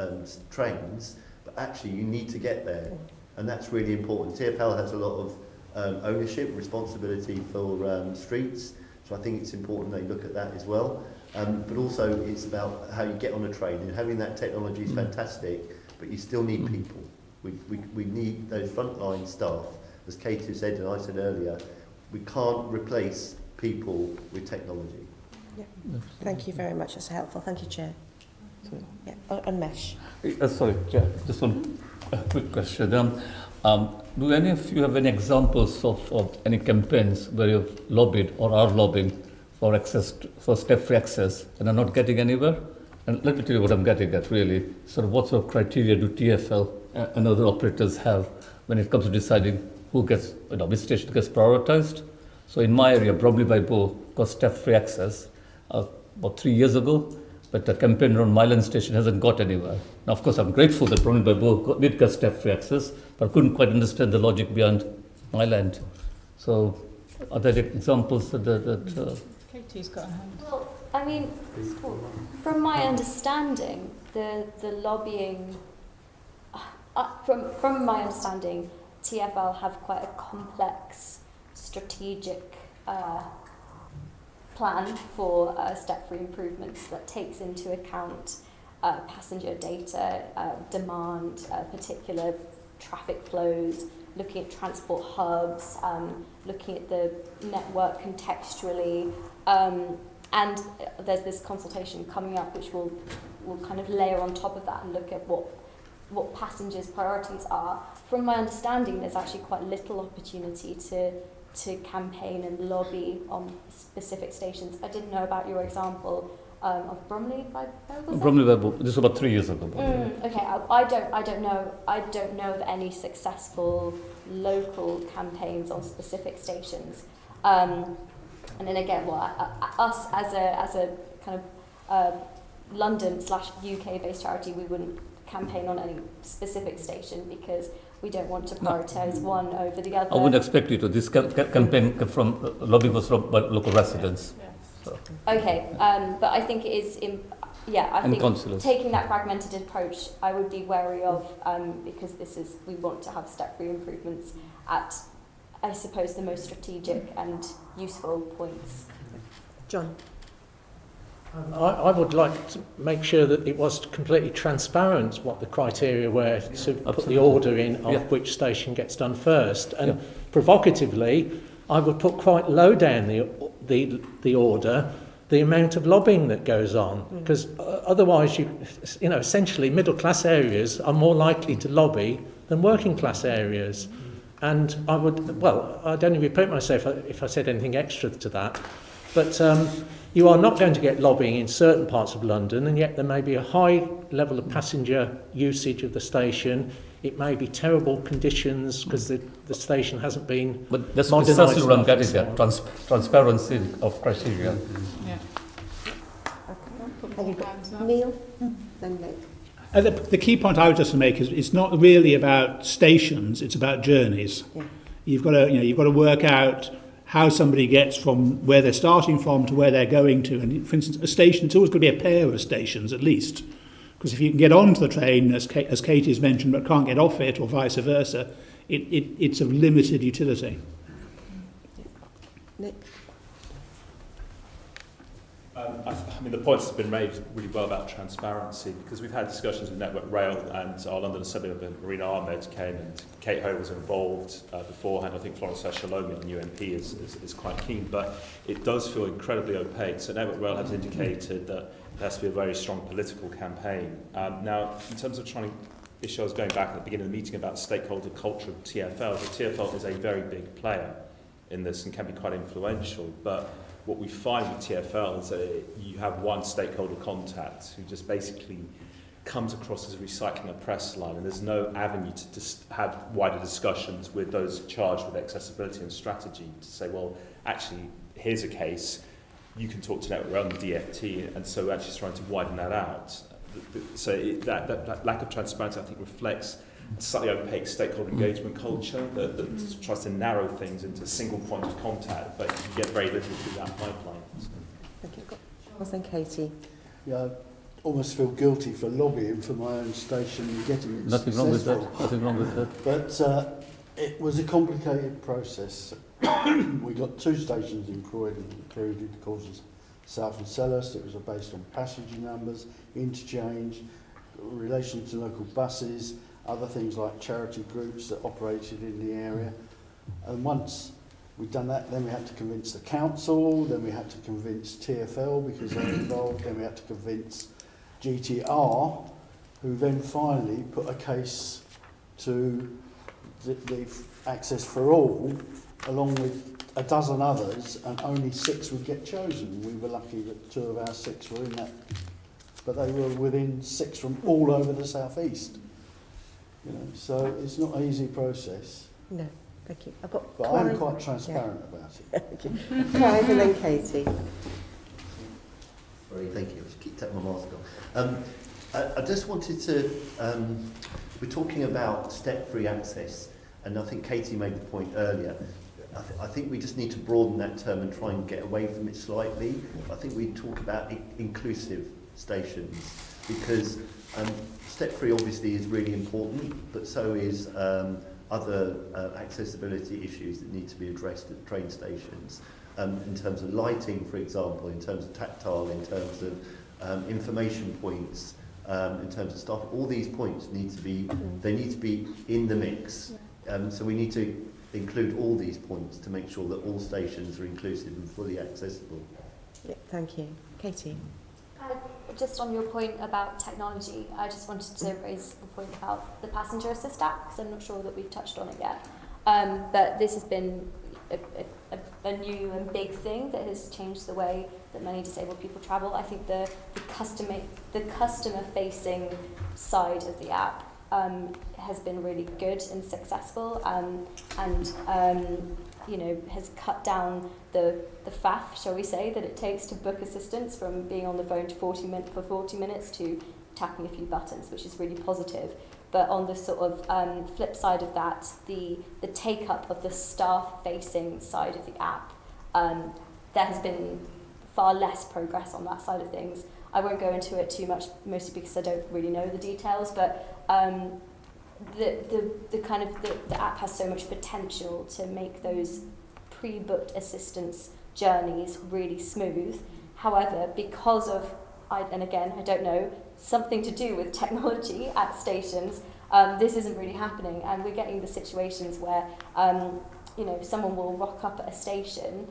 trains, but actually you need to get there. And that's really important. TfL has a lot of ownership, responsibility for streets. So I think it's important they look at that as well. But also it's about how you get on a train, and having that technology is fantastic, but you still need people. We need those frontline staff. As Katie said and I said earlier, we can't replace people with technology. Yeah. Thank you very much, that's helpful. Thank you, Chair. Yeah. Unmesh. Sorry, Chair, just one quick question. Do any of you have any examples of any campaigns where you've lobbied or are lobbying for access for step-free access and are not getting anywhere? And let me tell you what I'm getting at, really. What sort of criteria do TfL and other operators have when it comes to deciding who gets, which station gets prioritised? So in my area, Bromley by Bow got step-free access about 3 years ago, but the campaign around Myland Station hasn't got anywhere. Now, of course, I'm grateful that Bromley by Bow did get step-free access, but I couldn't quite understand the logic behind Myland. So, are there examples that Katie's got a hand. Well, I mean, from my understanding, the lobbying, from my understanding, TfL have quite a complex strategic plan for step-free improvements that takes into account passenger data, demand, particular traffic flows, looking at transport hubs, looking at the network contextually, and there's this consultation coming up which will kind of layer on top of that and look at what passengers' priorities are. From my understanding, there's actually quite little opportunity to campaign and lobby on specific stations. I didn't know about your example of Bromley by Bow. Bromley by Bow, this was about 3 years ago. Okay, I don't know of any successful local campaigns on specific stations. And then again, us as a kind of London/UK based charity, we wouldn't campaign on any specific station because we don't want to prioritise one over the other. I wouldn't expect you to. This campaign from lobbying was from local residents. Yeah. So. Okay, but I think it is, I think councillors. Taking that fragmented approach, I would be wary of because we want to have step-free improvements at, I suppose, the most strategic and useful points. John. I would like to make sure that it was completely transparent what the criteria were to put the order in of which station gets done first. And provocatively, I would put quite low down the order, the amount of lobbying that goes on, because otherwise, essentially middle-class areas are more likely to lobby than working-class areas. And I'd only repeat myself if I said anything extra to that, but you are not going to get lobbying in certain parts of London, and yet there may be a high level of passenger usage of the station. It may be terrible conditions because the station hasn't been But that's precisely what I'm getting at, transparency of criteria. Yeah. Neil, then Nick. The key point I would just make is it's not really about stations; it's about journeys. Yeah. You've got to work out how somebody gets from where they're starting from to where they're going to. And for instance, a station, it's always going to be a pair of stations at least, because if you can get onto the train, as Katie has mentioned, but can't get off it, or vice versa, it's of limited utility. Nick. I mean, the points have been made really well about transparency, because we've had discussions with Network Rail, and our London Assembly member Marina Ahmed came, and Kate Ho was involved beforehand. I think Florence Shalomi on UMP is quite keen, but it does feel incredibly opaque. So Network Rail has indicated that there has to be a very strong political campaign. Now, in terms of trying to issue, I was going back at the beginning of the meeting about stakeholder culture of TfL. The TfL is a very big player in this and can be quite influential, but what we find with TfL is that you have one stakeholder contact who just basically comes across as recycling a press line, and there's no avenue to have wider discussions with those charged with accessibility and strategy to say, well, actually, here's a case, you can talk to Network Rail and the DFT, and so actually trying to widen that out. So that lack of transparency, I think, reflects a slightly opaque stakeholder engagement culture that tries to narrow things into a single point of contact, but you get very little through that pipeline. Thank you. Charles and Katie. Yeah, almost feel guilty for lobbying for my own station and getting it Nothing successful. wrong with that. Nothing wrong with that. But it was a complicated process. We got 2 stations in Croydon included, causes South and Selhurst. It was based on passenger numbers, interchange, relation to local buses, other things like charity groups that operated in the area. And once we'd done that, then we had to convince the council, then we had to convince TfL because they were involved, then we had to convince GTR, who then finally put a case to the Access for All, along with a dozen others, and only 6 would get chosen. We were lucky that 2 of our 6 were in that, but they were within 6 from all over the southeast. You know, so it's not an easy process. No, thank you. I've got But Clive. I'm quite transparent about it. Thank you. Clive and then Katie. Sorry, thank you. I just keep taking my mask off. I just wanted to, we're talking about step-free access, and I think Katie made the point earlier. I think we just need to broaden that term and try and get away from it slightly. I think we talk about inclusive stations, because step-free obviously is really important, but so is other accessibility issues that need to be addressed at train stations. In terms of lighting, for example, in terms of tactile, in terms of information points, in terms of stuff, all these points need to be, they need to be in the mix. So we need to include all these points to make sure that all stations are inclusive and fully accessible. Yeah, thank you. Katie. Just on your point about technology, I just wanted to raise the point about the passenger assist app, because I'm not sure that we've touched on it yet. But this has been a new and big thing that has changed the way that many disabled people travel. I think the customer facing side of the app has been really good and successful, and you know, has cut down the faff, shall we say, that it takes to book assistance, from being on the phone for 40 minutes to tapping a few buttons, which is really positive. But on the sort of flip side of that, the take-up of the staff-facing side of the app, there has been far less progress on that side of things. I won't go into it too much, mostly because I don't really know the details, but the app has so much potential to make those pre-booked assistance journeys really smooth. However, because of, and again, I don't know, something to do with technology at stations, this isn't really happening, and we're getting the situations where you know, someone will rock up at a station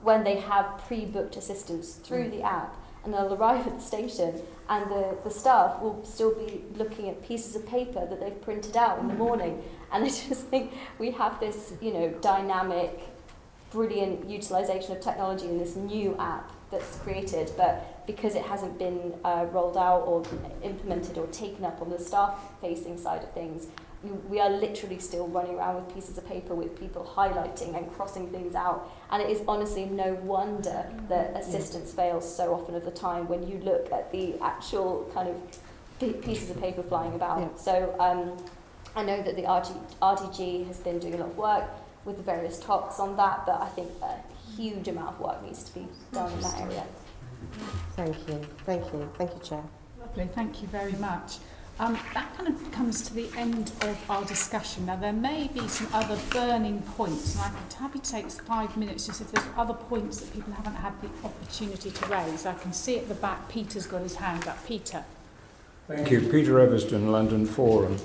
when they have pre-booked assistance through the app, and they'll arrive at the station and the staff will still be looking at pieces of paper that they've printed out in the morning. And I just think we have this, you know, dynamic, brilliant utilisation of technology in this new app that's created, but because it hasn't been rolled out or implemented or taken up on the staff-facing side of things, we are literally still running around with pieces of paper with people highlighting and crossing things out. And it is honestly no wonder that assistance fails so often of the time when you look at the actual kind of pieces of paper flying about. Yeah. So I know that the RDG has been doing a lot of work with the various talks on that, but I think a huge amount of work needs to be done in that area. Thank you. Thank you. Thank you, Chair. Lovely, thank you very much. That kind of comes to the end of our discussion. Now, there may be some other burning points, and I'm happy to take 5 minutes just if there's other points that people haven't had the opportunity to raise. I can see at the back, Peter's got his hand up. Peter. Thank you. Peter Everston, London Forum.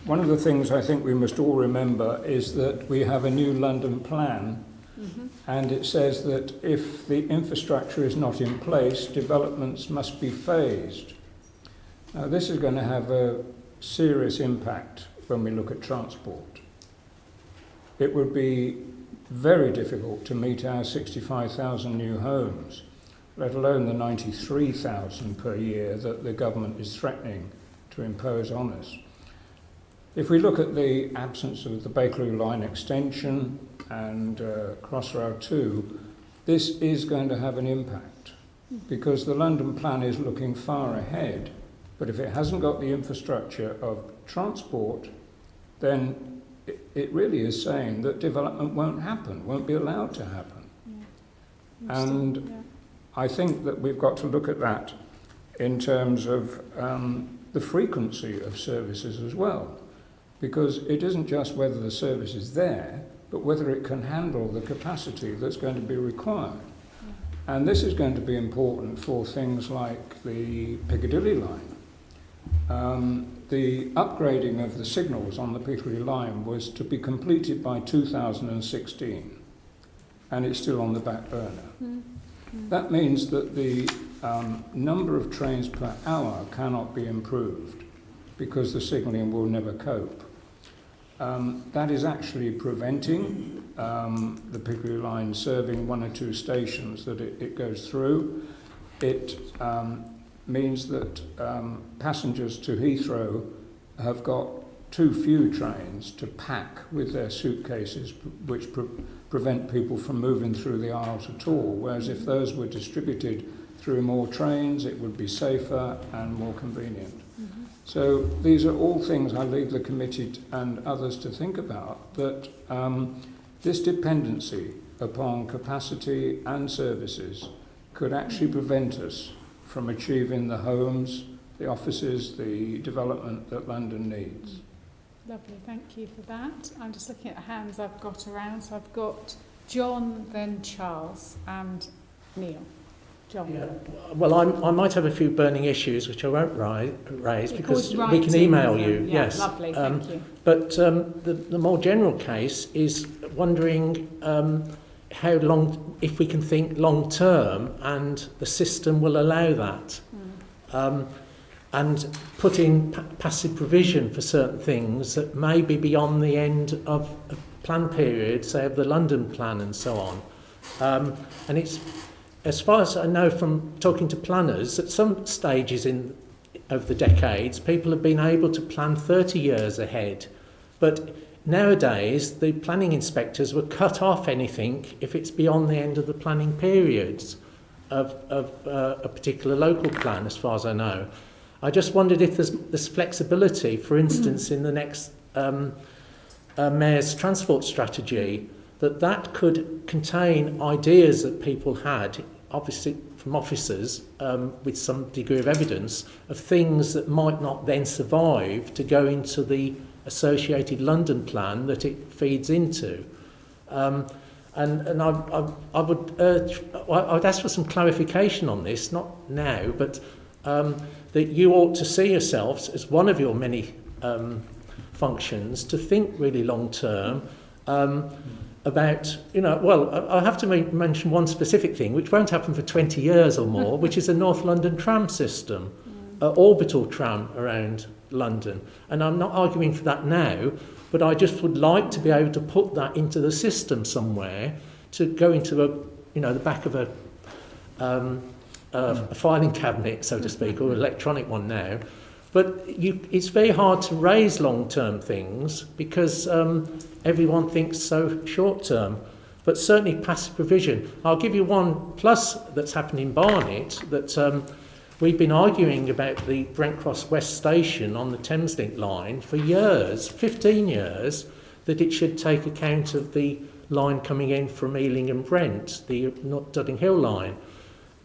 One of the things I think we must all remember is that we have a new London plan, and it says that if the infrastructure is not in place, developments must be phased. Now, this is going to have a serious impact when we look at transport. It would be very difficult to meet our 65,000 new homes, let alone the 93,000 per year that the government is threatening to impose on us. If we look at the absence of the Bakerloo line extension and Crossrail 2, this is going to have an impact because the London plan is looking far ahead, but if it hasn't got the infrastructure of transport, then it really is saying that development won't happen, won't be allowed to happen. Yeah. And I think that we've got to look at that in terms of the frequency of services as well, because it isn't just whether the service is there, but whether it can handle the capacity that's going to be required. Yeah. And this is going to be important for things like the Piccadilly line. The upgrading of the signals on the Piccadilly line was to be completed by 2016, and it's still on the back burner. Mm-hmm. That means that the number of trains per hour cannot be improved because the signalling will never cope. That is actually preventing the Piccadilly line serving one or two stations that it goes through. It means that passengers to Heathrow have got too few trains to pack with their suitcases, which prevent people from moving through the aisles at all, whereas if those were distributed through more trains, it would be safer and more convenient. Mm-hmm. So these are all things I leave the committee and others to think about, that this dependency upon capacity and services could actually prevent us from achieving the homes, the offices, the development that London needs. Lovely, thank you for that. I'm just looking at the hands I've got around. So I've got John, then Charles, and Neil. John. Yeah. Well, I might have a few burning issues which I won't raise because we can email you. Yeah, yes. Lovely, thank you. But the more general case is wondering how long, if we can think long term, and the system will allow that. And put in passive provision for certain things that may be beyond the end of a plan period, say of the London plan and so on. And it's, as far as I know from talking to planners, at some stages over the decades, people have been able to plan 30 years ahead. But nowadays, the planning inspectors will cut off anything if it's beyond the end of the planning periods of a particular local plan, as far as I know. I just wondered if there's flexibility, for instance, in the next Mayor's transport strategy, that could contain ideas that people had, obviously from officers, with some degree of evidence, of things that might not then survive to go into the associated London plan that it feeds into. And I would urge, I'd ask for some clarification on this, not now, but that you ought to see yourselves as one of your many functions to think really long term about, I have to mention one specific thing which won't happen for 20 years or more, which is a North London tram system, orbital tram around London. And I'm not arguing for that now, but I just would like to be able to put that into the system somewhere, to go into the back of a filing cabinet, so to speak, or an electronic one now. But it's very hard to raise long-term things because everyone thinks so short-term. But certainly passive provision. I'll give you one plus that's happened in Barnet, that we've been arguing about the Brent Cross West station on the Thameslink line for years, 15 years, that it should take account of the line coming in from Ealing and Brent, the Dudding Hill line.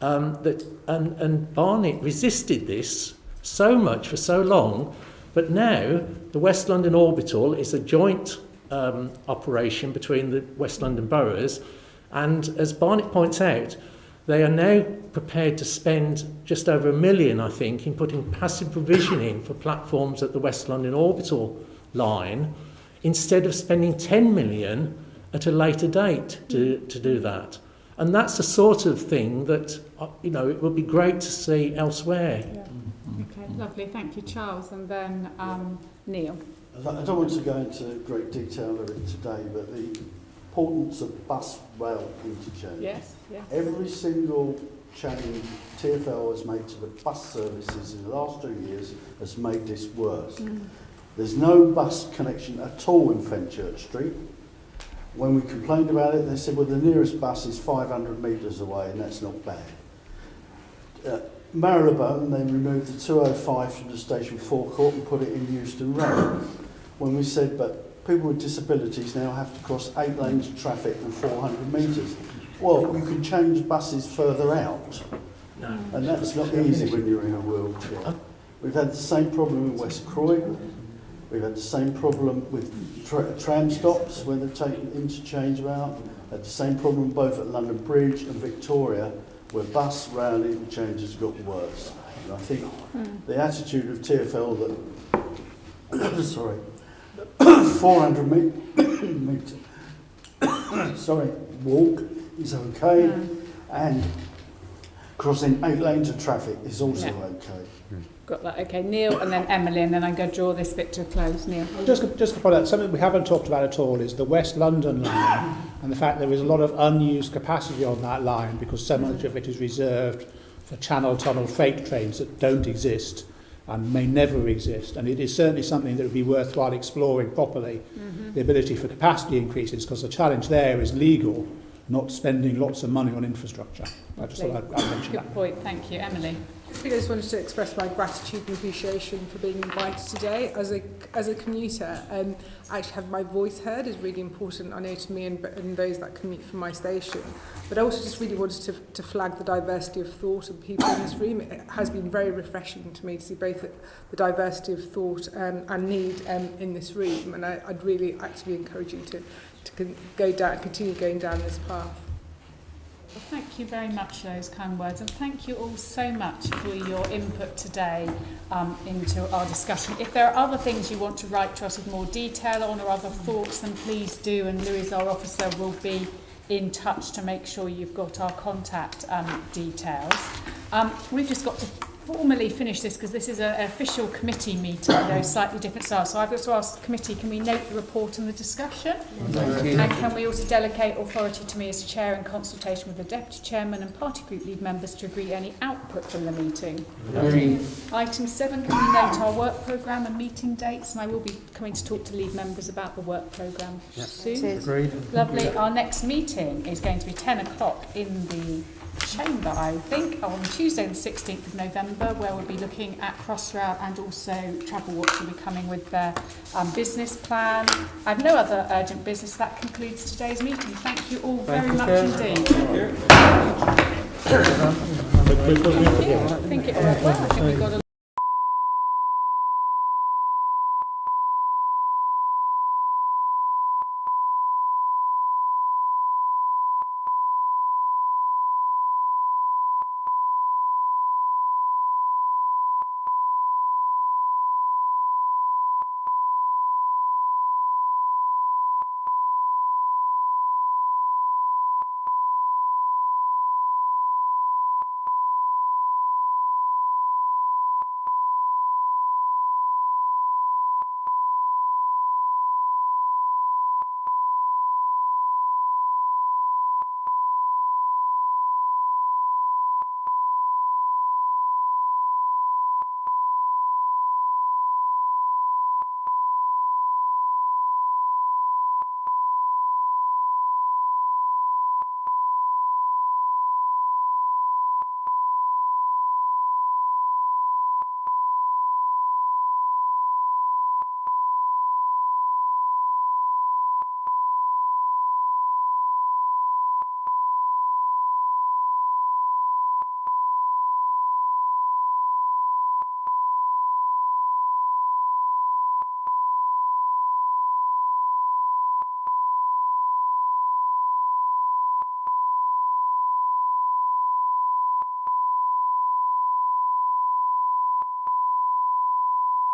And Barnet resisted this so much for so long, but now the West London Orbital is a joint operation between the West London boroughs, and as Barnet points out, they are now prepared to spend just over £1 million, I think, in putting passive provision in for platforms at the West London Orbital line, instead of spending 10 million at a later date to do that. And that's the sort of thing that, it would be great to see elsewhere. Yeah. Okay, lovely. Thank you, Charles. And then Neil. I don't want to go into great detail of it today, but the importance of bus rail interchange. Yes, yes. Every single change TfL has made to the bus services in the last 2 years has made this worse. There's no bus connection at all in Fenchurch Street. When we complained about it, they said, well, the nearest bus is 500 metres away, and that's not bad. Marylebone, they removed the 205 from the station forecourt and put it in Euston Road. When we said, but people with disabilities now have to cross 8 lanes of traffic and 400 metres. Well, you can change buses further out, and that's not easy when you're in a wheelchair. We've had the same problem in West Croydon. We've had the same problem with tram stops when they've taken interchange out. Had the same problem both at London Bridge and Victoria, where bus rail interchanges got worse. And I think the attitude of TfL that, sorry, 400 metre, sorry, walk is okay, and crossing 8 lanes of traffic is also okay. Got that. Okay, Neil, and then Emily, and then I'm going to draw this bit to a close. Neil. Just to point out, something we haven't talked about at all is the West London line and the fact there is a lot of unused capacity on that line because so much of it is reserved for Channel Tunnel freight trains that don't exist and may never exist. And it is certainly something that would be worthwhile exploring properly, the ability for capacity increases, because the challenge there is legal, not spending lots of money on infrastructure. I just thought I'd mention that. Good point. Thank you. Emily. I think I just wanted to express my gratitude and appreciation for being invited today. As a commuter, actually have my voice heard is really important, I know, to me and those that commute from my station. But I also just really wanted to flag the diversity of thought of people in this room. It has been very refreshing to me to see both the diversity of thought and need in this room. And I'd really actively encourage you to continue going down this path. Well, thank you very much for those kind words, and thank you all so much for your input today into our discussion. If there are other things you want to write to us with more detail on or other thoughts, then please do, and Louise, our officer, will be in touch to make sure you've got our contact details. We've just got to formally finish this because this is an official committee meeting, though slightly different style. So I've got to ask the committee, can we note the report and the discussion? And can we also delegate authority to me as chair in consultation with the deputy chairman and party group lead members to agree any output from the meeting? Item 7, can we note our work programme and meeting dates? And I will be coming to talk to lead members about the work programme soon. Agreed. Lovely. Our next meeting is going to be 10 o'clock in the Chamber, I think, on Tuesday the 16th of November, where we'll be looking at Crossrail, and also Travel Watch will be coming with their business plan. I have no other urgent business. That concludes today's meeting. Thank you all very much indeed. I think it went well. I think we got a